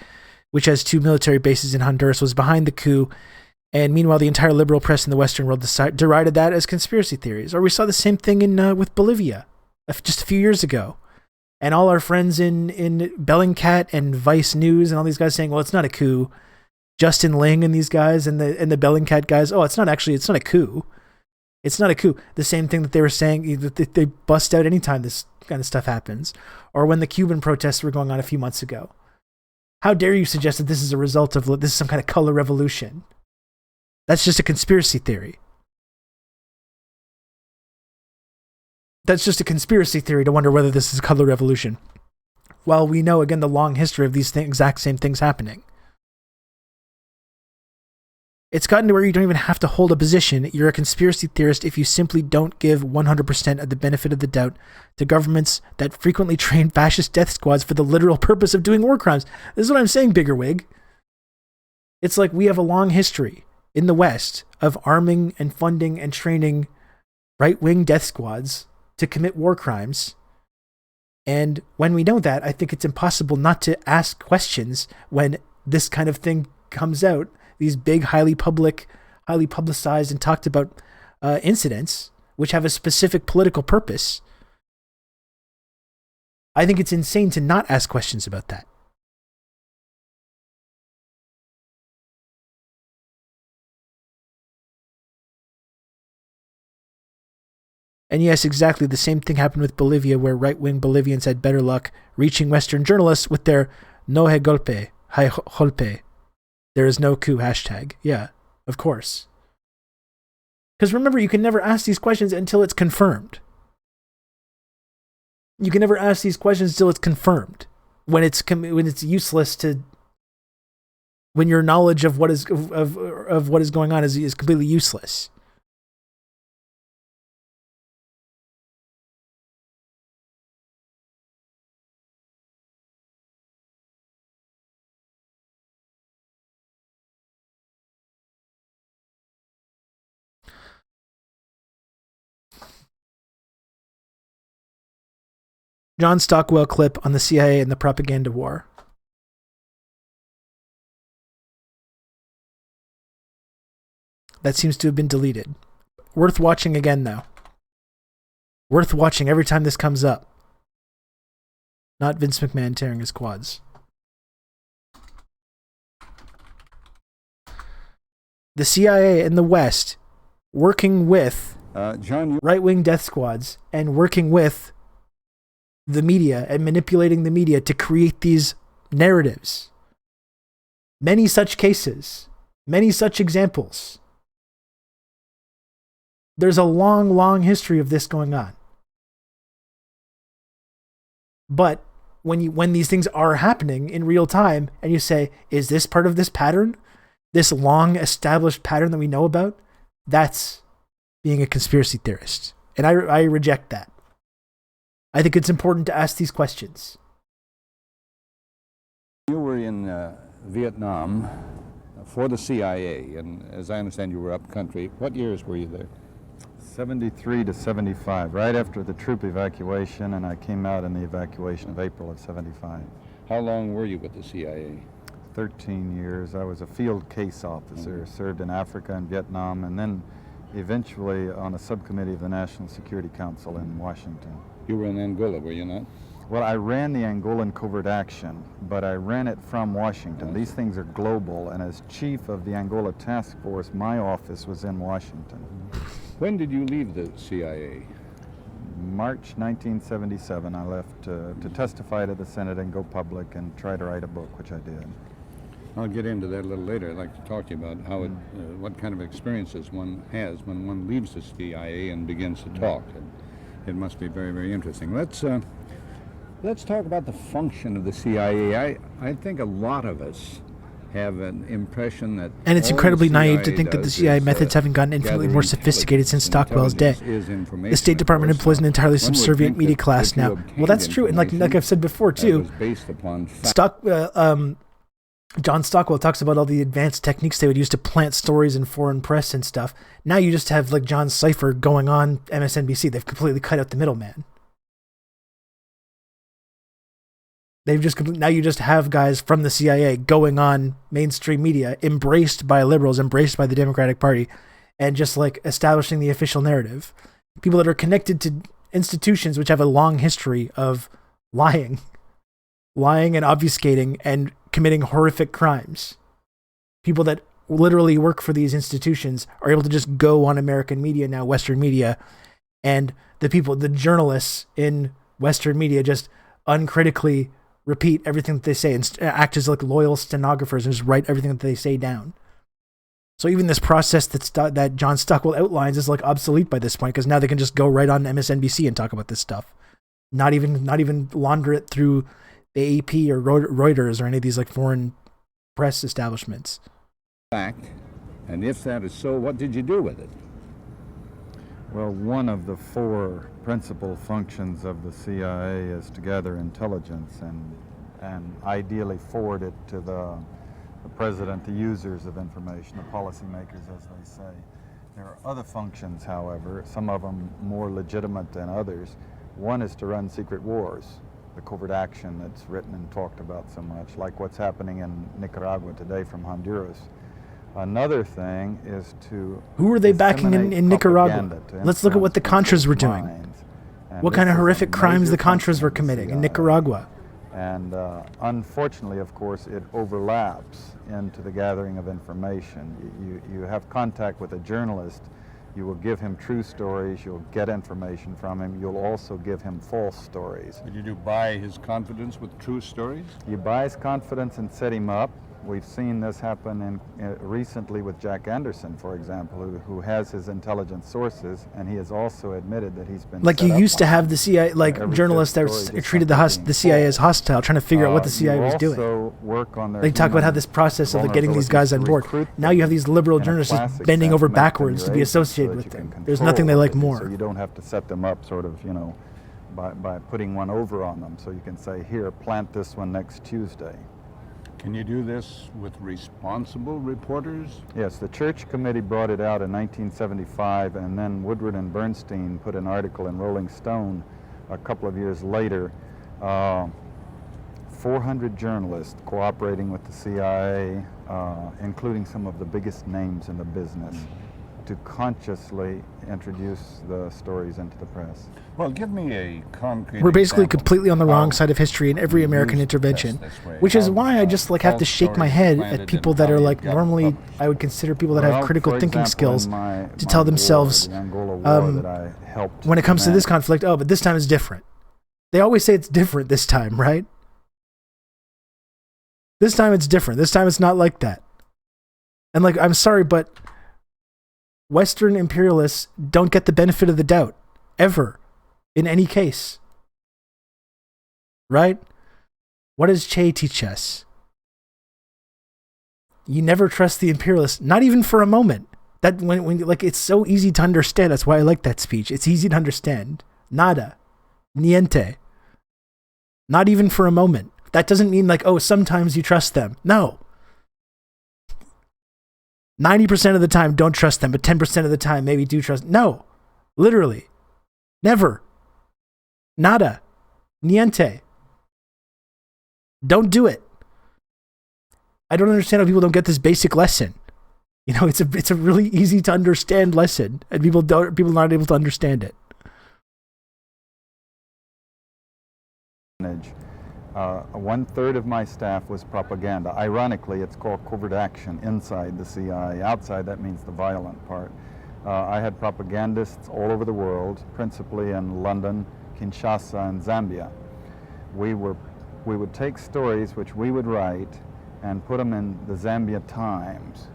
which has 2 military bases in Honduras, was behind the coup. And meanwhile, the entire liberal press in the Western world derided that as conspiracy theories. Or we saw the same thing with Bolivia just a few years ago. And all our friends in Bellingcat and Vice News and all these guys saying, well, it's not a coup. Justin Ling and these guys and the Bellingcat guys, it's not a coup. It's not a coup. The same thing that they were saying, that they bust out anytime this kind of stuff happens. Or when the Cuban protests were going on a few months ago. How dare you suggest that this is a result of this is some kind of color revolution? That's just a conspiracy theory. That's just a conspiracy theory to wonder whether this is a color revolution. While we know, again, the long history of these exact same things happening. It's gotten to where you don't even have to hold a position. You're a conspiracy theorist if you simply don't give 100% of the benefit of the doubt to governments that frequently train fascist death squads for the literal purpose of doing war crimes. This is what I'm saying, Biggerwig. It's like we have a long history in the West of arming and funding and training right-wing death squads to commit war crimes. And when we know that, I think it's impossible not to ask questions when this kind of thing comes out. These big, highly publicized and talked about incidents, which have a specific political purpose. I think it's insane to not ask questions about that. And yes, exactly the same thing happened with Bolivia, where right-wing Bolivians had better luck reaching Western journalists with their no hay golpe, there is no coup hashtag. Yeah, of course. Because remember, you can never ask these questions until it's confirmed. You can never ask these questions until it's confirmed. When it's useless to. When your knowledge of what is going on is completely useless. John Stockwell clip on the CIA and the propaganda war. That seems to have been deleted. Worth watching again, though. Worth watching every time this comes up. Not Vince McMahon tearing his quads. The CIA in the West working with right-wing death squads and working with the media and manipulating the media to create these narratives. Many such cases, many such examples. There's a long, long history of this going on. But when these things are happening in real time and you say, is this part of this pattern? This long established pattern that we know about? That's being a conspiracy theorist. And I reject that. I think it's important to ask these questions. You were in Vietnam for the CIA, and as I understand you were up country. What years were you there? 73 to 75, right after the troop evacuation, and I came out in the evacuation of April of 75. How long were you with the CIA? 13 years. I was a field case officer, served in Africa and Vietnam, and then eventually on a subcommittee of the National Security Council in Washington. You were in Angola, were you not? Well, I ran the Angolan covert action, but I ran it from Washington. These things are global, and as chief of the Angola task force, my office was in Washington. When did you leave the CIA? March 1977, I left to testify to the Senate and go public and try to write a book, which I did. I'll get into that a little later. I'd like to talk to you about how what kind of experiences one has when one leaves the CIA and begins to talk. It must be very, very interesting. Let's talk about the function of the CIA. I think a lot of us have an impression that, and it's all incredibly the naive to CIA think that the does CIA is, methods haven't gotten infinitely gather more sophisticated since intelligence. Stockwell's day. Intelligence is information, The State Department of course. employs an entirely One would subservient think media that class if you now. obtained Well, that's true, and like information I've said before that too, was based upon fact. John Stockwell talks about all the advanced techniques they would use to plant stories in foreign press and stuff. Now you just have like John Cipher going on MSNBC. They've completely cut out the middleman. Now you just have guys from the CIA going on mainstream media, embraced by liberals, embraced by the Democratic Party, and just like establishing the official narrative. People that are connected to institutions which have a long history of lying and obfuscating and committing horrific crimes. People that literally work for these institutions are able to just go on American media now, Western media, and the journalists in Western media just uncritically repeat everything that they say and act as like loyal stenographers and just write everything that they say down. So even this process that John Stockwell outlines is like obsolete by this point, because now they can just go right on MSNBC and talk about this stuff. Not even launder it through the AP or Reuters or any of these like foreign press establishments. Fact, and if that is so, what did you do with it? Well, one of the four principal functions of the CIA is to gather intelligence and ideally forward it to the president, the users of information, the policymakers, as they say. There are other functions, however, some of them more legitimate than others. One is to run secret wars, the covert action that's written and talked about so much, like what's happening in Nicaragua today from Honduras. Another thing is to... Who were they backing in Nicaragua? Let's look at what the Contras were doing. What kind of horrific crimes the Contras were committing in Nicaragua. And unfortunately, of course, it overlaps into the gathering of information. You have contact with a journalist, you will give him true stories, you'll get information from him, you'll also give him false stories. Did you buy his confidence with true stories? You buy his confidence and set him up. We've seen this happen recently with Jack Anderson, for example, who has his intelligence sources, and he has also admitted that he's been like you used to have the CIA, like journalists that treated the CIA as hostile, trying to figure out what the CIA was doing. They talk about how this process of like, getting these guys on board. Now you have these liberal journalists just bending over backwards to be associated with them. There's nothing they like more. So you don't have to set them up sort of, by putting one over on them. So you can say, here, plant this one next Tuesday. Can you do this with responsible reporters? Yes, the Church Committee brought it out in 1975, and then Woodward and Bernstein put an article in Rolling Stone a couple of years later. 400 journalists cooperating with the CIA, including some of the biggest names in the business, to consciously introduce the stories into the press. Well, give me a concrete We're basically example completely on the wrong of side of history in every you American use the press intervention, this way, which is how, why I just like have to false shake my stories head planted at people and that how are you like got normally published. I would consider people that have critical for thinking example, skills in to tell themselves the Angola war that I helped when it comes to this manage. conflict, oh, but this time is different. They always say it's different this time, right? This time it's different. This time it's not like that. And like, I'm sorry, but Western imperialists don't get the benefit of the doubt, ever, in any case. Right? What does Che teach us? You never trust the imperialists, not even for a moment. That when like it's so easy to understand. That's why I like that speech. It's easy to understand. Nada. Niente. Not even for a moment. That doesn't mean like, oh, sometimes you trust them. No. 90% of the time, don't trust them, but 10% of the time, maybe do trust. No. Literally. Never. Nada. Niente. Don't do it. I don't understand how people don't get this basic lesson. You know, it's a really easy to understand lesson, and people are not able to understand it. 1/3 of my staff was propaganda. Ironically, it's called covert action inside the CIA. Outside, that means the violent part. I had propagandists all over the world, principally in London, Kinshasa, and Zambia. We would take stories which we would write and put them in the Zambia Times,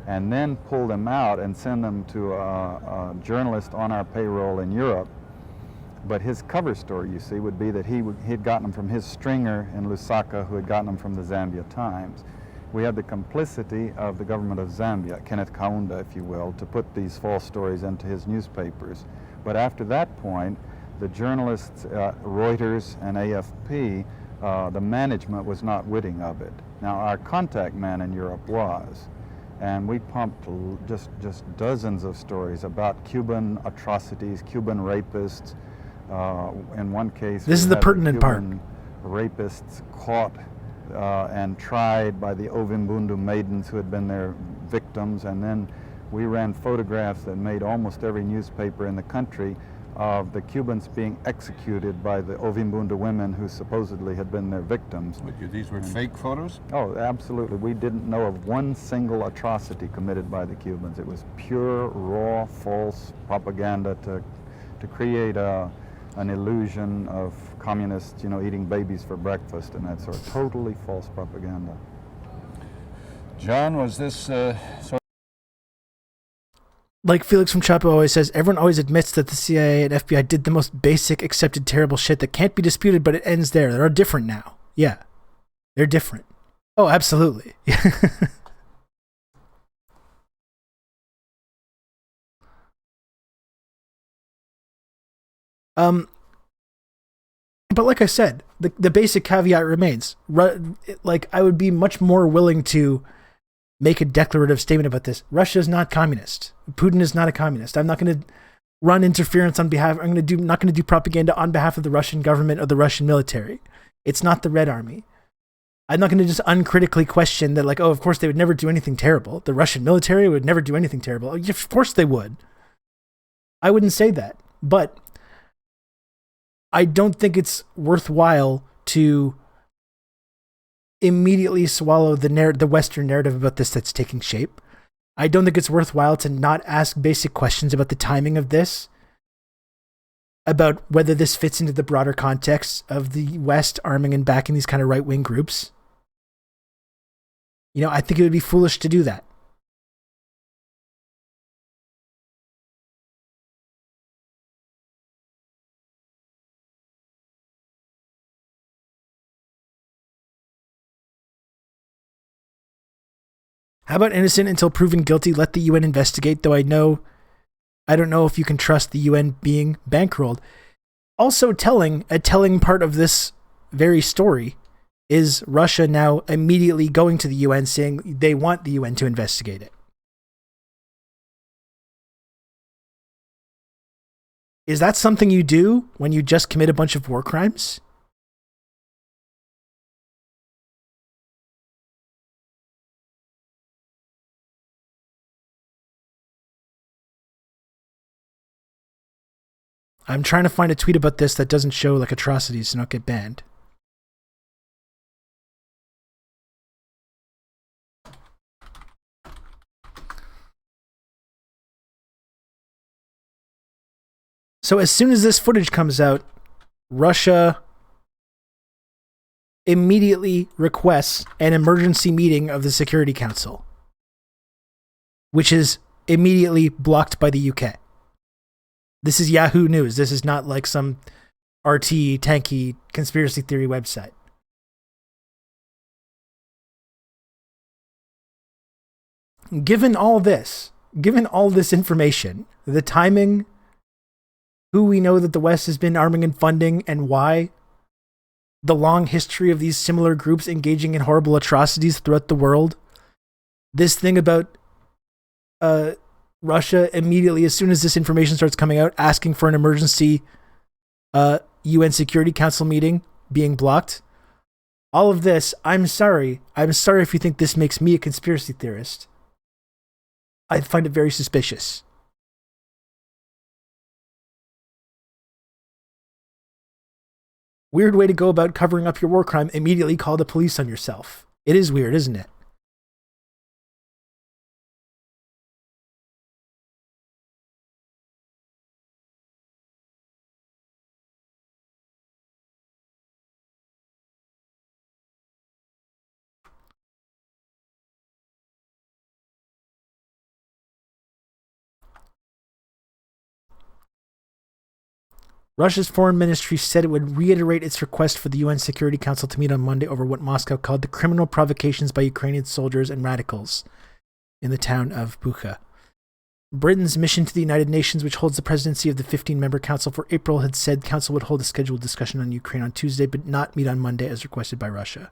and then pull them out and send them to a journalist on our payroll in Europe But his cover story, you see, would be that he had gotten them from his stringer in Lusaka, who had gotten them from the Zambia Times. We had the complicity of the government of Zambia, Kenneth Kaunda, if you will, to put these false stories into his newspapers. But after that point, the journalists, Reuters and AFP, the management was not witting of it. Now, our contact man in Europe was, and we pumped just dozens of stories about Cuban atrocities, Cuban rapists. In one case, this is the pertinent part. Rapists caught and tried by the Ovimbundu maidens who had been their victims, and then we ran photographs that made almost every newspaper in the country of the Cubans being executed by the Ovimbundu women who supposedly had been their victims. These were fake photos? Oh, absolutely. We didn't know of one single atrocity committed by the Cubans. It was pure, raw, false propaganda to create an illusion of communists, you know, eating babies for breakfast and that sort of totally false propaganda. John, was this Like Felix from Chapo always says, everyone always admits that the CIA and FBI did the most basic, accepted, terrible shit that can't be disputed, but it ends there. They're different now. Yeah. They're different. Oh, absolutely. But like I said, the basic caveat remains. Like, I would be much more willing to make a declarative statement about this. Russia is not communist. Putin is not a communist. I'm not going to run interference on behalf. Not going to do propaganda on behalf of the Russian government or the Russian military. It's not the Red Army. I'm not going to just uncritically question that, like, oh, of course they would never do anything terrible. The Russian military would never do anything terrible. Of course they would. I wouldn't say that. But I don't think it's worthwhile to immediately swallow the Western narrative about this that's taking shape. I don't think it's worthwhile to not ask basic questions about the timing of this, about whether this fits into the broader context of the West arming and backing these kind of right-wing groups. You know, I think it would be foolish to do that. How about innocent until proven guilty? Let the UN investigate, though I don't know if you can trust the UN being bankrolled. Also a telling part of this very story is Russia now immediately going to the UN saying they want the UN to investigate it. Is that something you do when you just commit a bunch of war crimes? I'm trying to find a tweet about this that doesn't show like atrocities to not get banned. So as soon as this footage comes out, Russia immediately requests an emergency meeting of the Security Council, which is immediately blocked by the UK. This is Yahoo News. This is not like some RT tanky conspiracy theory website. Given all this information, the timing, who we know that the West has been arming and funding, and why, the long history of these similar groups engaging in horrible atrocities throughout the world, this thing about Russia immediately, as soon as this information starts coming out, asking for an emergency UN Security Council meeting being blocked. All of this, I'm sorry if you think this makes me a conspiracy theorist. I find it very suspicious. Weird way to go about covering up your war crime, immediately call the police on yourself. It is weird, isn't it? Russia's foreign ministry said it would reiterate its request for the UN Security Council to meet on Monday over what Moscow called the criminal provocations by Ukrainian soldiers and radicals in the town of Bucha. Britain's mission to the United Nations, which holds the presidency of the 15-member council for April, had said the council would hold a scheduled discussion on Ukraine on Tuesday, but not meet on Monday as requested by Russia.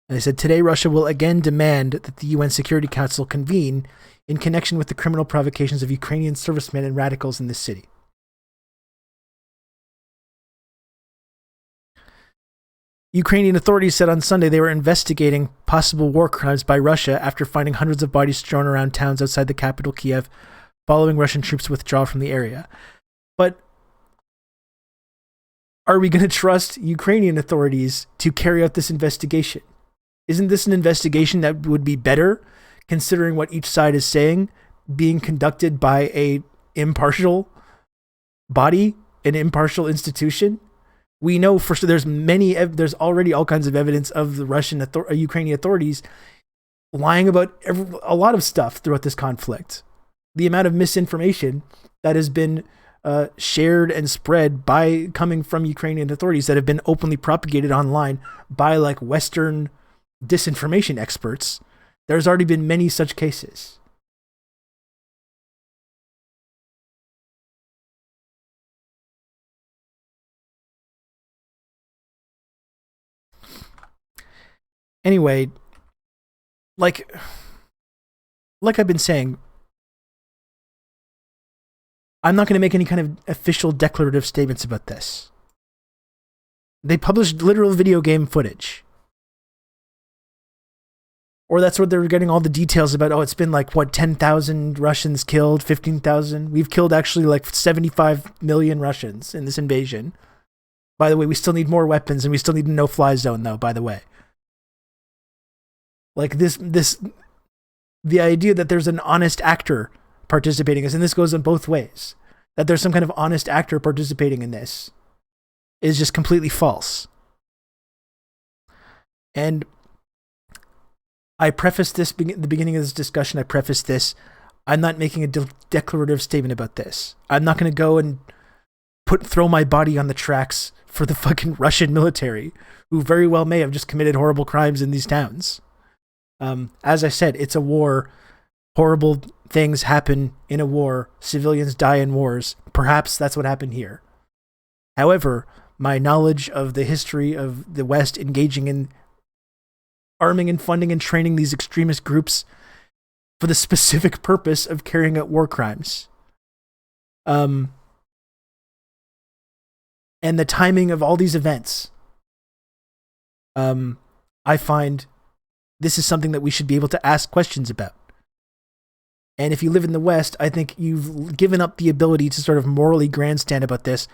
And they said today Russia will again demand that the UN Security Council convene in connection with the criminal provocations of Ukrainian servicemen and radicals in this city. Ukrainian authorities said on Sunday they were investigating possible war crimes by Russia after finding hundreds of bodies strewn around towns outside the capital, Kiev, following Russian troops' withdrawal from the area. But are we going to trust Ukrainian authorities to carry out this investigation? Isn't this an investigation that would be better, considering what each side is saying, being conducted by an impartial body, an impartial institution? We know for sure there's already all kinds of evidence of the Ukrainian authorities lying about a lot of stuff throughout this conflict. The amount of misinformation that has been shared and spread coming from Ukrainian authorities that have been openly propagated online by like Western disinformation experts. There's already been many such cases. Anyway, like I've been saying, I'm not going to make any kind of official declarative statements about this. They published literal video game footage. Or that's what they're getting all the details about. Oh, it's been like, 10,000 Russians killed, 15,000. We've killed actually like 75 million Russians in this invasion. By the way, we still need more weapons and we still need a no-fly zone, though, by the way. Like the idea that there's an honest actor participating in this, and this goes in both ways, that there's some kind of honest actor participating in this is just completely false. And I prefaced this, the beginning of this discussion, I'm not making a declarative statement about this. I'm not going to go and throw my body on the tracks for the fucking Russian military, who very well may have just committed horrible crimes in these towns. As I said, it's a war. Horrible things happen in a war. Civilians die in wars. Perhaps that's what happened here. However, my knowledge of the history of the West engaging in arming and funding and training these extremist groups for the specific purpose of carrying out war crimes. And the timing of all these events. I find this is something that we should be able to ask questions about. And if you live in the West, I think you've given up the ability to sort of morally grandstand about this,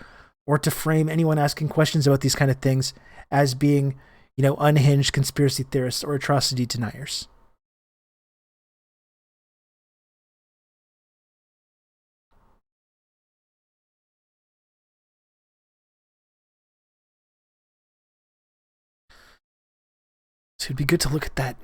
or to frame anyone asking questions about these kind of things as being, unhinged conspiracy theorists or atrocity deniers. So it'd be good to look at that.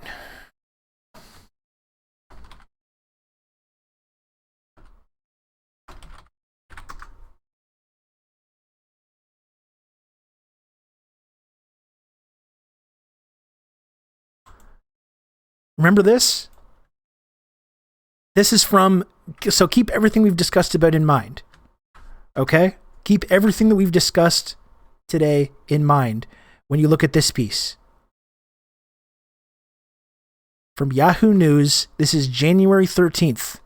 Remember this? This is so keep everything we've discussed about in mind. Okay? Keep everything that we've discussed today in mind when you look at this piece. From Yahoo News, this is January 13th,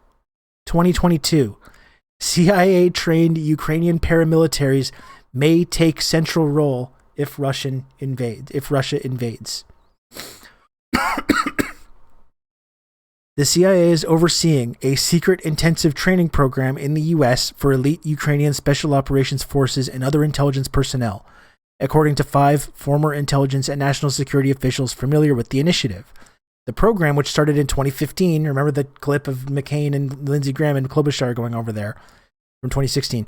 2022. CIA-trained Ukrainian paramilitaries may take central role if Russia invades. The CIA is overseeing a secret intensive training program in the U.S. for elite Ukrainian Special Operations Forces and other intelligence personnel, according to 5 former intelligence and national security officials familiar with the initiative. The program, which started in 2015, remember the clip of McCain and Lindsey Graham and Klobuchar going over there from 2016,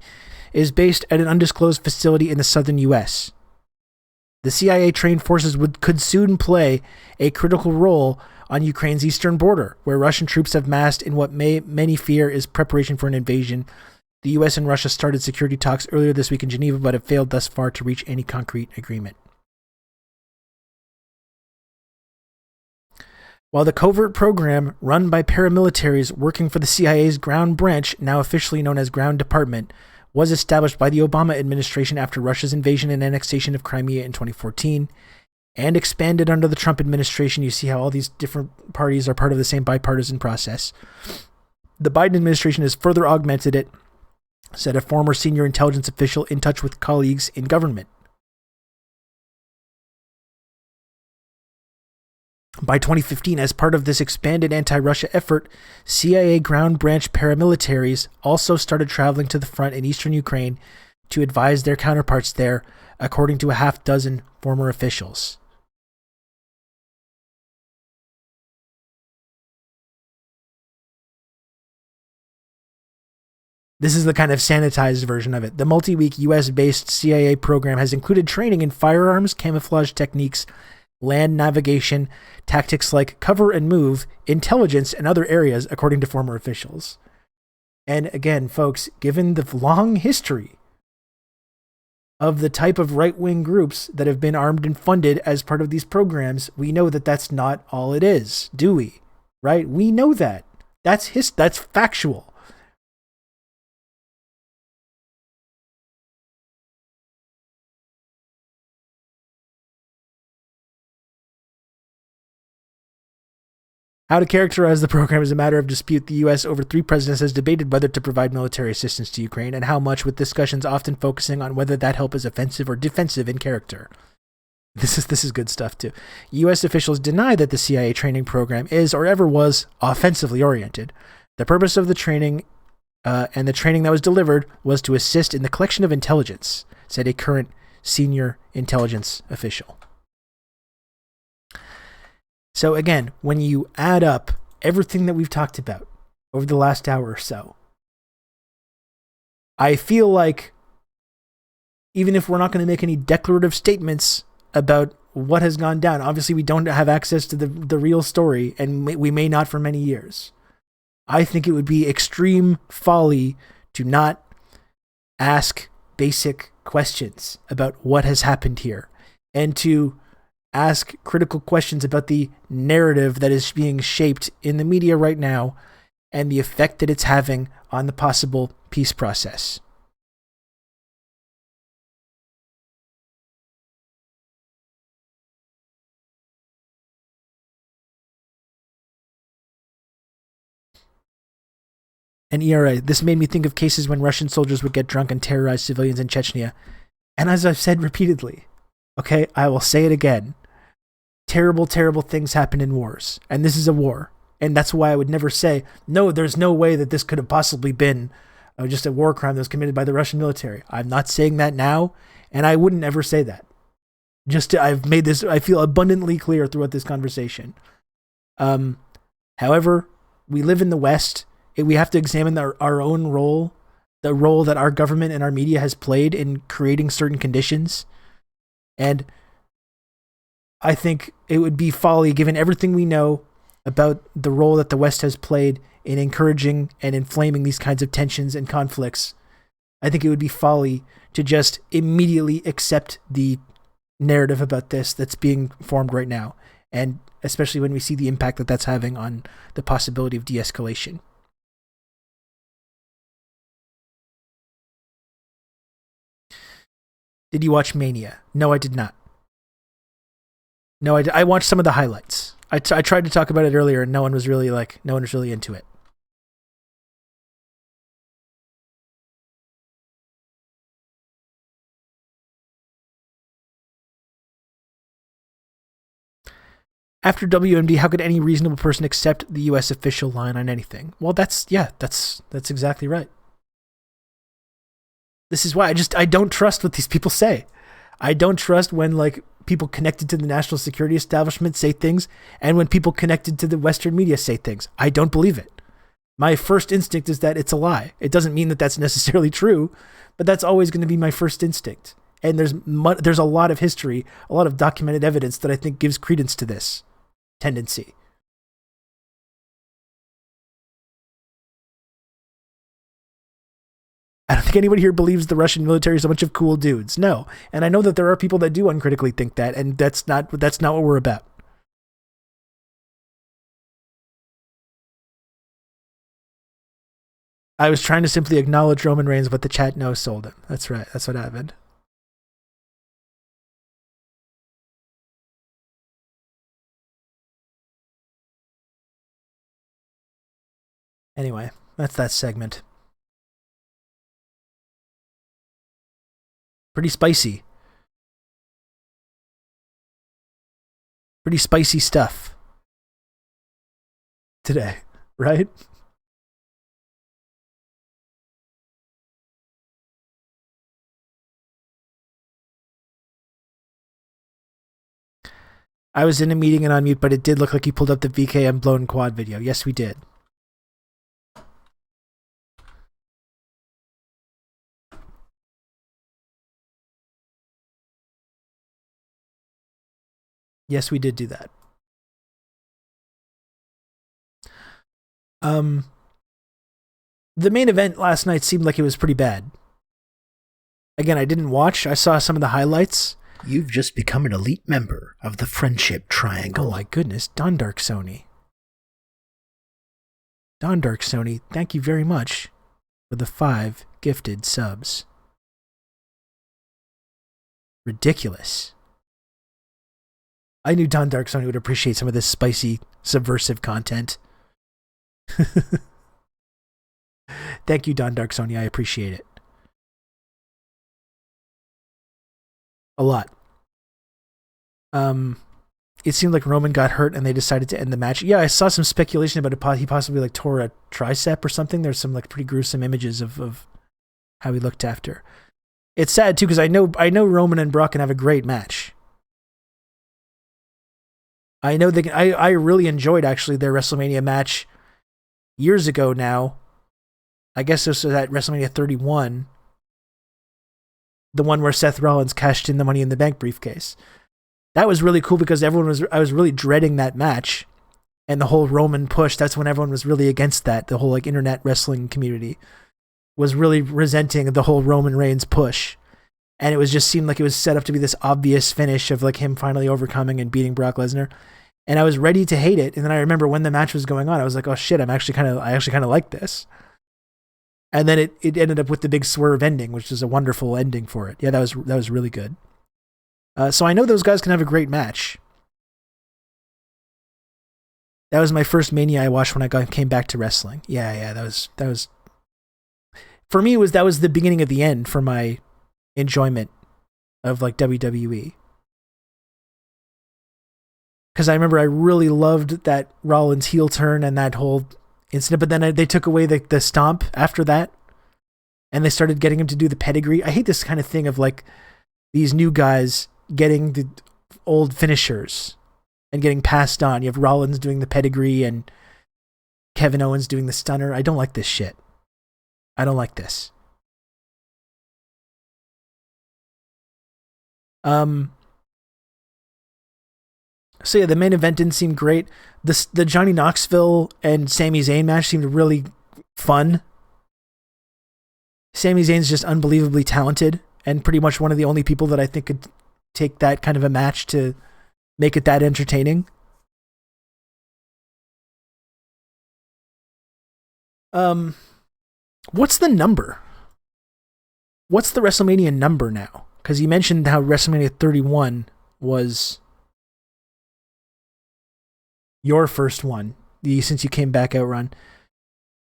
is based at an undisclosed facility in the southern U.S. The CIA-trained forces could soon play a critical role on Ukraine's eastern border, where Russian troops have massed in what many fear is preparation for an invasion The US and Russia started security talks earlier this week in Geneva, but have failed thus far to reach any concrete agreement. While the covert program run by paramilitaries working for the CIA's ground branch, now officially known as Ground Department, was established by the Obama administration after Russia's invasion and annexation of Crimea in 2014, and expanded under the Trump administration. You see how all these different parties are part of the same bipartisan process. The Biden administration has further augmented it, said a former senior intelligence official in touch with colleagues in government. By 2015, as part of this expanded anti-Russia effort, CIA ground branch paramilitaries also started traveling to the front in eastern Ukraine to advise their counterparts there, according to a half dozen former officials. This is the kind of sanitized version of it. The multi-week US-based CIA program has included training in firearms, camouflage techniques, land navigation, tactics like cover and move, intelligence, and other areas, according to former officials. And again, folks, given the long history of the type of right-wing groups that have been armed and funded as part of these programs, we know that that's not all it is, do we? Right? We know that. That's factual. How to characterize the program is a matter of dispute. The U.S. over 3 presidents has debated whether to provide military assistance to Ukraine, and how much, with discussions often focusing on whether that help is offensive or defensive in character. This is good stuff too. U.S. officials deny that the CIA training program is or ever was offensively oriented. The purpose of the training and the training that was delivered was to assist in the collection of intelligence, said a current senior intelligence official. So again, when you add up everything that we've talked about over the last hour or so, I feel like even if we're not going to make any declarative statements about what has gone down, obviously we don't have access to the real story, and we may not for many years. I think it would be extreme folly to not ask basic questions about what has happened here, and to ask critical questions about the narrative that is being shaped in the media right now and the effect that it's having on the possible peace process. And ERA, this made me think of cases when Russian soldiers would get drunk and terrorize civilians in Chechnya. And as I've said repeatedly, okay, I will say it again. Terrible, terrible things happen in wars. And this is a war. And that's why I would never say, no, there's no way that this could have possibly been just a war crime that was committed by the Russian military. I'm not saying that now, and I wouldn't ever say that. I've made this, I feel, abundantly clear throughout this conversation. However, we live in the West. We have to examine our own role, the role that our government and our media has played in creating certain conditions. And I think it would be folly, given everything we know about the role that the West has played in encouraging and inflaming these kinds of tensions and conflicts. I think it would be folly to just immediately accept the narrative about this that's being formed right now, and especially when we see the impact that that's having on the possibility of de-escalation. Did you watch Mania? No, I did not. No, I watched some of the highlights. I tried to talk about it earlier, and no one was really into it. After WMD, how could any reasonable person accept the U.S. official line on anything? Well, that's exactly right. This is why I don't trust what these people say. I don't trust when people connected to the national security establishment say things, and when people connected to the Western media say things. I don't believe it. My first instinct is that it's a lie. It doesn't mean that that's necessarily true, but that's always going to be my first instinct. And there's a lot of history, a lot of documented evidence that I think gives credence to this tendency. I don't think anybody here believes the Russian military is a bunch of cool dudes. No. And I know that there are people that do uncritically think that, and that's not what we're about. I was trying to simply acknowledge Roman Reigns, but the chat no sold him. That's right. That's what happened. Anyway, that's that segment. Pretty spicy. Pretty spicy stuff today, right? I was in a meeting and on mute, but it did look like you pulled up the VKM blown quad video. Yes, we did. Yes, we did do that. The main event last night seemed like it was pretty bad. Again, I didn't watch. I saw some of the highlights. You've just become an elite member of the Friendship Triangle. Oh my goodness, Don Dark Sony. Don Dark Sony, thank you very much for the 5 gifted subs. Ridiculous. I knew Don Dark Sony would appreciate some of this spicy, subversive content. Thank you, Don Dark Sony. I appreciate it. A lot. It seemed like Roman got hurt and they decided to end the match. Yeah, I saw some speculation about he possibly like tore a tricep or something. There's some like pretty gruesome images of how he looked after. It's sad too because I know Roman and Brock can have a great match. I know I really enjoyed actually their WrestleMania match years ago now. I guess this was at WrestleMania 31. The one where Seth Rollins cashed in the Money in the Bank briefcase. That was really cool because I was really dreading that match and the whole Roman push. That's when everyone was really against that. The whole like internet wrestling community was really resenting the whole Roman Reigns push. And it was just seemed like it was set up to be this obvious finish of like him finally overcoming and beating Brock Lesnar. And I was ready to hate it. And then I remember when the match was going on, I was like, oh shit, I actually kind of like this. And then it ended up with the big swerve ending, which is a wonderful ending for it. Yeah, that was really good. So I know those guys can have a great match. That was my first Mania I watched when I came back to wrestling. Yeah, that was for me that was the beginning of the end for my enjoyment of like WWE. Because I remember I really loved that Rollins heel turn and that whole incident, but then they took away the stomp after that, and they started getting him to do the pedigree. I hate this kind of thing of like these new guys getting the old finishers and getting passed on. You have Rollins doing the pedigree and Kevin Owens doing the stunner. I don't like this shit. I don't like this. So yeah, the main event didn't seem great. The Johnny Knoxville and Sami Zayn match seemed really fun. Sami Zayn's just unbelievably talented and pretty much one of the only people that I think could take that kind of a match to make it that entertaining. What's the number? What's the WrestleMania number now? Because you mentioned how WrestleMania 31 was your first one since you came back out, Ron.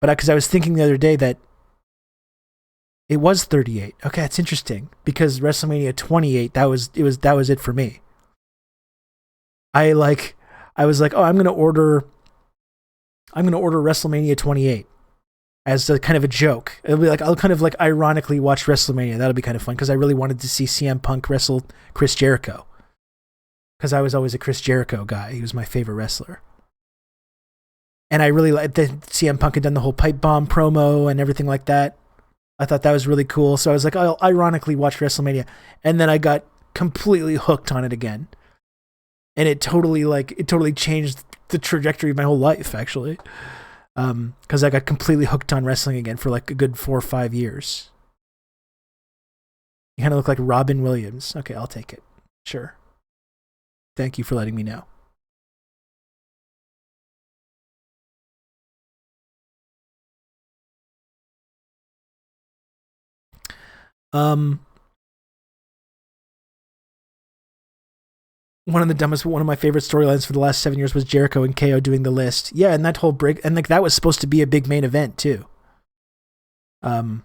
But because I was thinking the other day that it was 38. Okay, that's interesting because WrestleMania 28 that was it for me. I was like, oh, I'm gonna order WrestleMania 28 as a kind of a joke. It'll be like I'll kind of like ironically watch WrestleMania. That'll be kind of fun because I really wanted to see CM Punk wrestle Chris Jericho. Because I was always a Chris Jericho guy. He was my favorite wrestler. And I really liked that CM Punk had done the whole pipe bomb promo and everything like that. I thought that was really cool. So I was like, I'll ironically watch WrestleMania. And then I got completely hooked on it again. And it totally changed the trajectory of my whole life, actually. Because I got completely hooked on wrestling again for like a good 4 or 5 years. You kind of look like Robin Williams. Okay, I'll take it. Sure. Thank you for letting me know. One of my favorite storylines for the last 7 years was Jericho and KO doing the list. Yeah, and that whole break, and like that was supposed to be a big main event too. The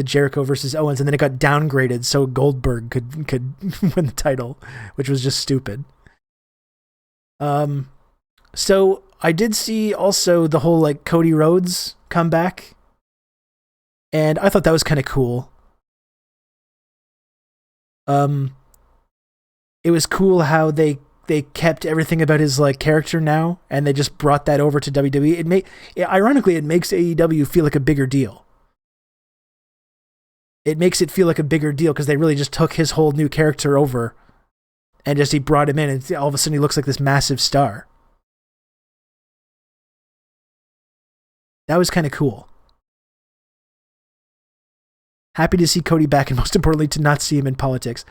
Jericho versus Owens, and then it got downgraded so Goldberg could win the title, which was just stupid. So I did see also the whole like Cody Rhodes comeback, and I thought that was kind of cool. It was cool how they kept everything about his like character now, and they just brought that over to WWE. Ironically, it makes AEW feel like a bigger deal. It makes it feel like a bigger deal because they really just took his whole new character over, and just he brought him in, and all of a sudden he looks like this massive star. That was kind of cool. Happy to see Cody back, and most importantly, to not see him in politics.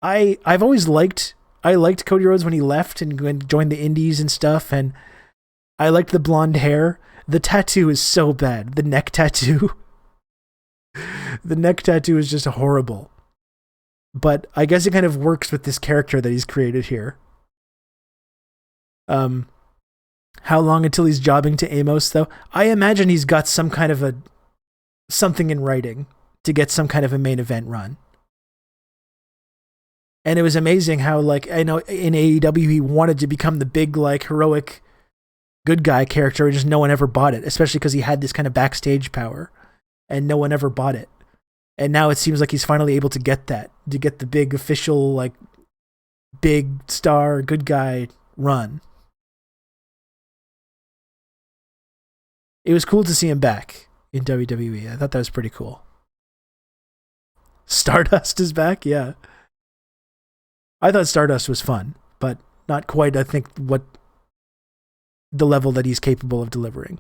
I've always liked Cody Rhodes when he left and joined the Indies and stuff, and I liked the blonde hair. The tattoo is so bad. The neck tattoo. The neck tattoo is just horrible. But I guess it kind of works with this character that he's created here. How long until he's jobbing to Amos, though? I imagine he's got some kind of something in writing to get some kind of a main event run. And it was amazing how, like, I know in AEW he wanted to become the big, like, heroic good guy character, and just no one ever bought it, especially because he had this kind of backstage power, and no one ever bought it. And now it seems like he's finally able to get that, to get the big official, like, big star good guy run. It was cool to see him back in WWE. I thought that was pretty cool. Stardust is back? Yeah. I thought Stardust was fun, but not quite, I think, what the level that he's capable of delivering.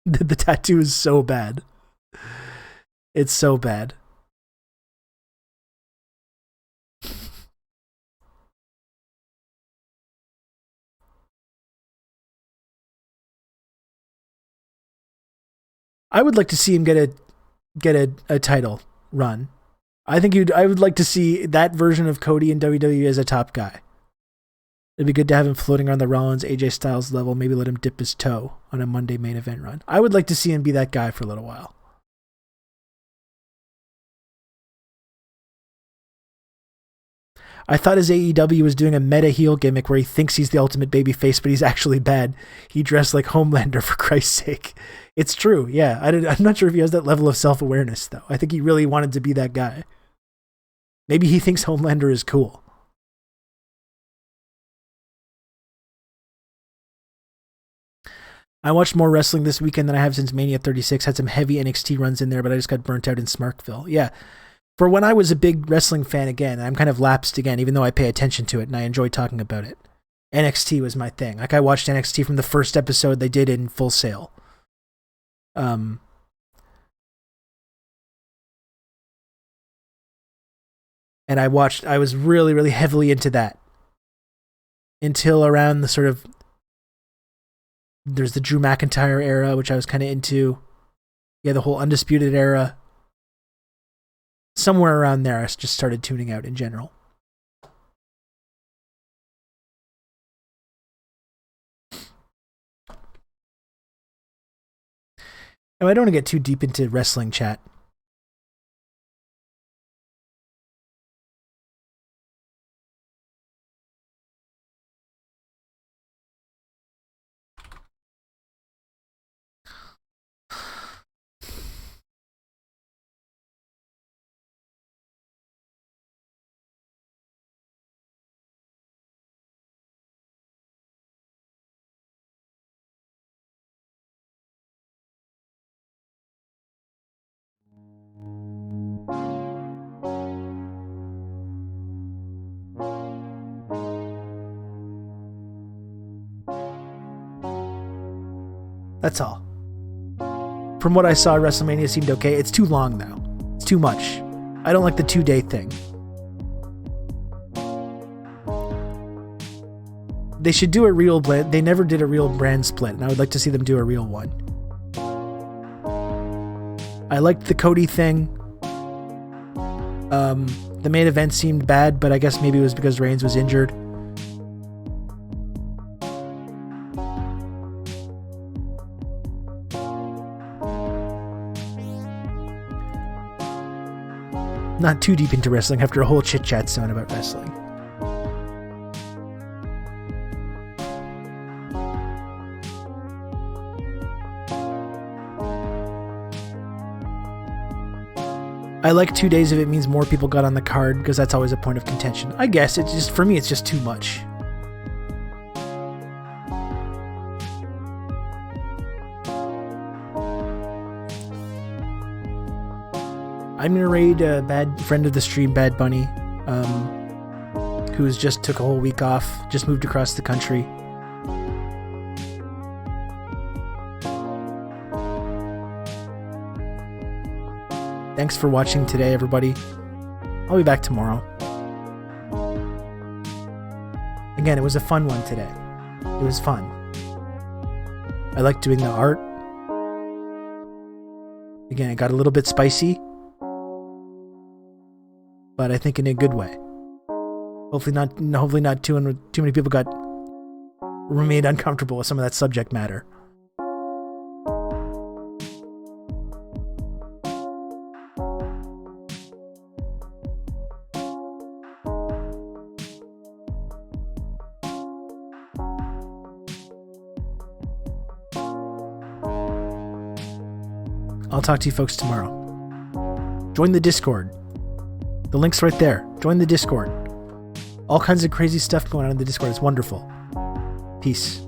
The tattoo is so bad. It's so bad. I would like to see him get a title run. I would like to see that version of Cody in WWE as a top guy. It'd be good to have him floating around the Rollins AJ Styles level, maybe let him dip his toe on a Monday main event run. I would like to see him be that guy for a little while. I thought his AEW was doing a meta heel gimmick where he thinks he's the ultimate babyface, but he's actually bad. He dressed like Homelander, for Christ's sake. It's true, yeah. I'm not sure if he has that level of self-awareness, though. I think he really wanted to be that guy. Maybe he thinks Homelander is cool. I watched more wrestling this weekend than I have since Mania 36. Had some heavy NXT runs in there, but I just got burnt out in Smarkville. Yeah. For when I was a big wrestling fan again, I'm kind of lapsed again, even though I pay attention to it and I enjoy talking about it. NXT was my thing. Like, I watched NXT from the first episode they did in Full Sail. And I was really, really heavily into that until around the sort of, there's the Drew McIntyre era, which I was kind of into. Yeah, the whole Undisputed era. Somewhere around there, I just started tuning out in general. Now, I don't want to get too deep into wrestling chat. That's all. from what I saw, WrestleMania seemed okay. It's too long now. It's too much. I don't like the 2-day thing. They should do a real brand. They never did a real brand split, and I would like to see them do a real one. I liked the Cody thing. The main event seemed bad, but I guess maybe it was because Reigns was injured. Not too deep into wrestling after a whole chit-chat zone about wrestling. I like 2 days if it means more people got on the card, because that's always a point of contention. I guess it's just, for me, it's just too much. I'm gonna raid a bad friend of the stream, Bad Bunny, who's just took a whole week off, just moved across the country. Thanks for watching today, everybody. I'll be back tomorrow. Again, it was a fun one today. It was fun. I like doing the art. Again, it got a little bit spicy, but I think in a good way. Hopefully not too many people remained uncomfortable with some of that subject matter. I'll talk to you folks tomorrow. Join the Discord. The link's right there. Join the Discord. All kinds of crazy stuff going on in the Discord. It's wonderful. Peace.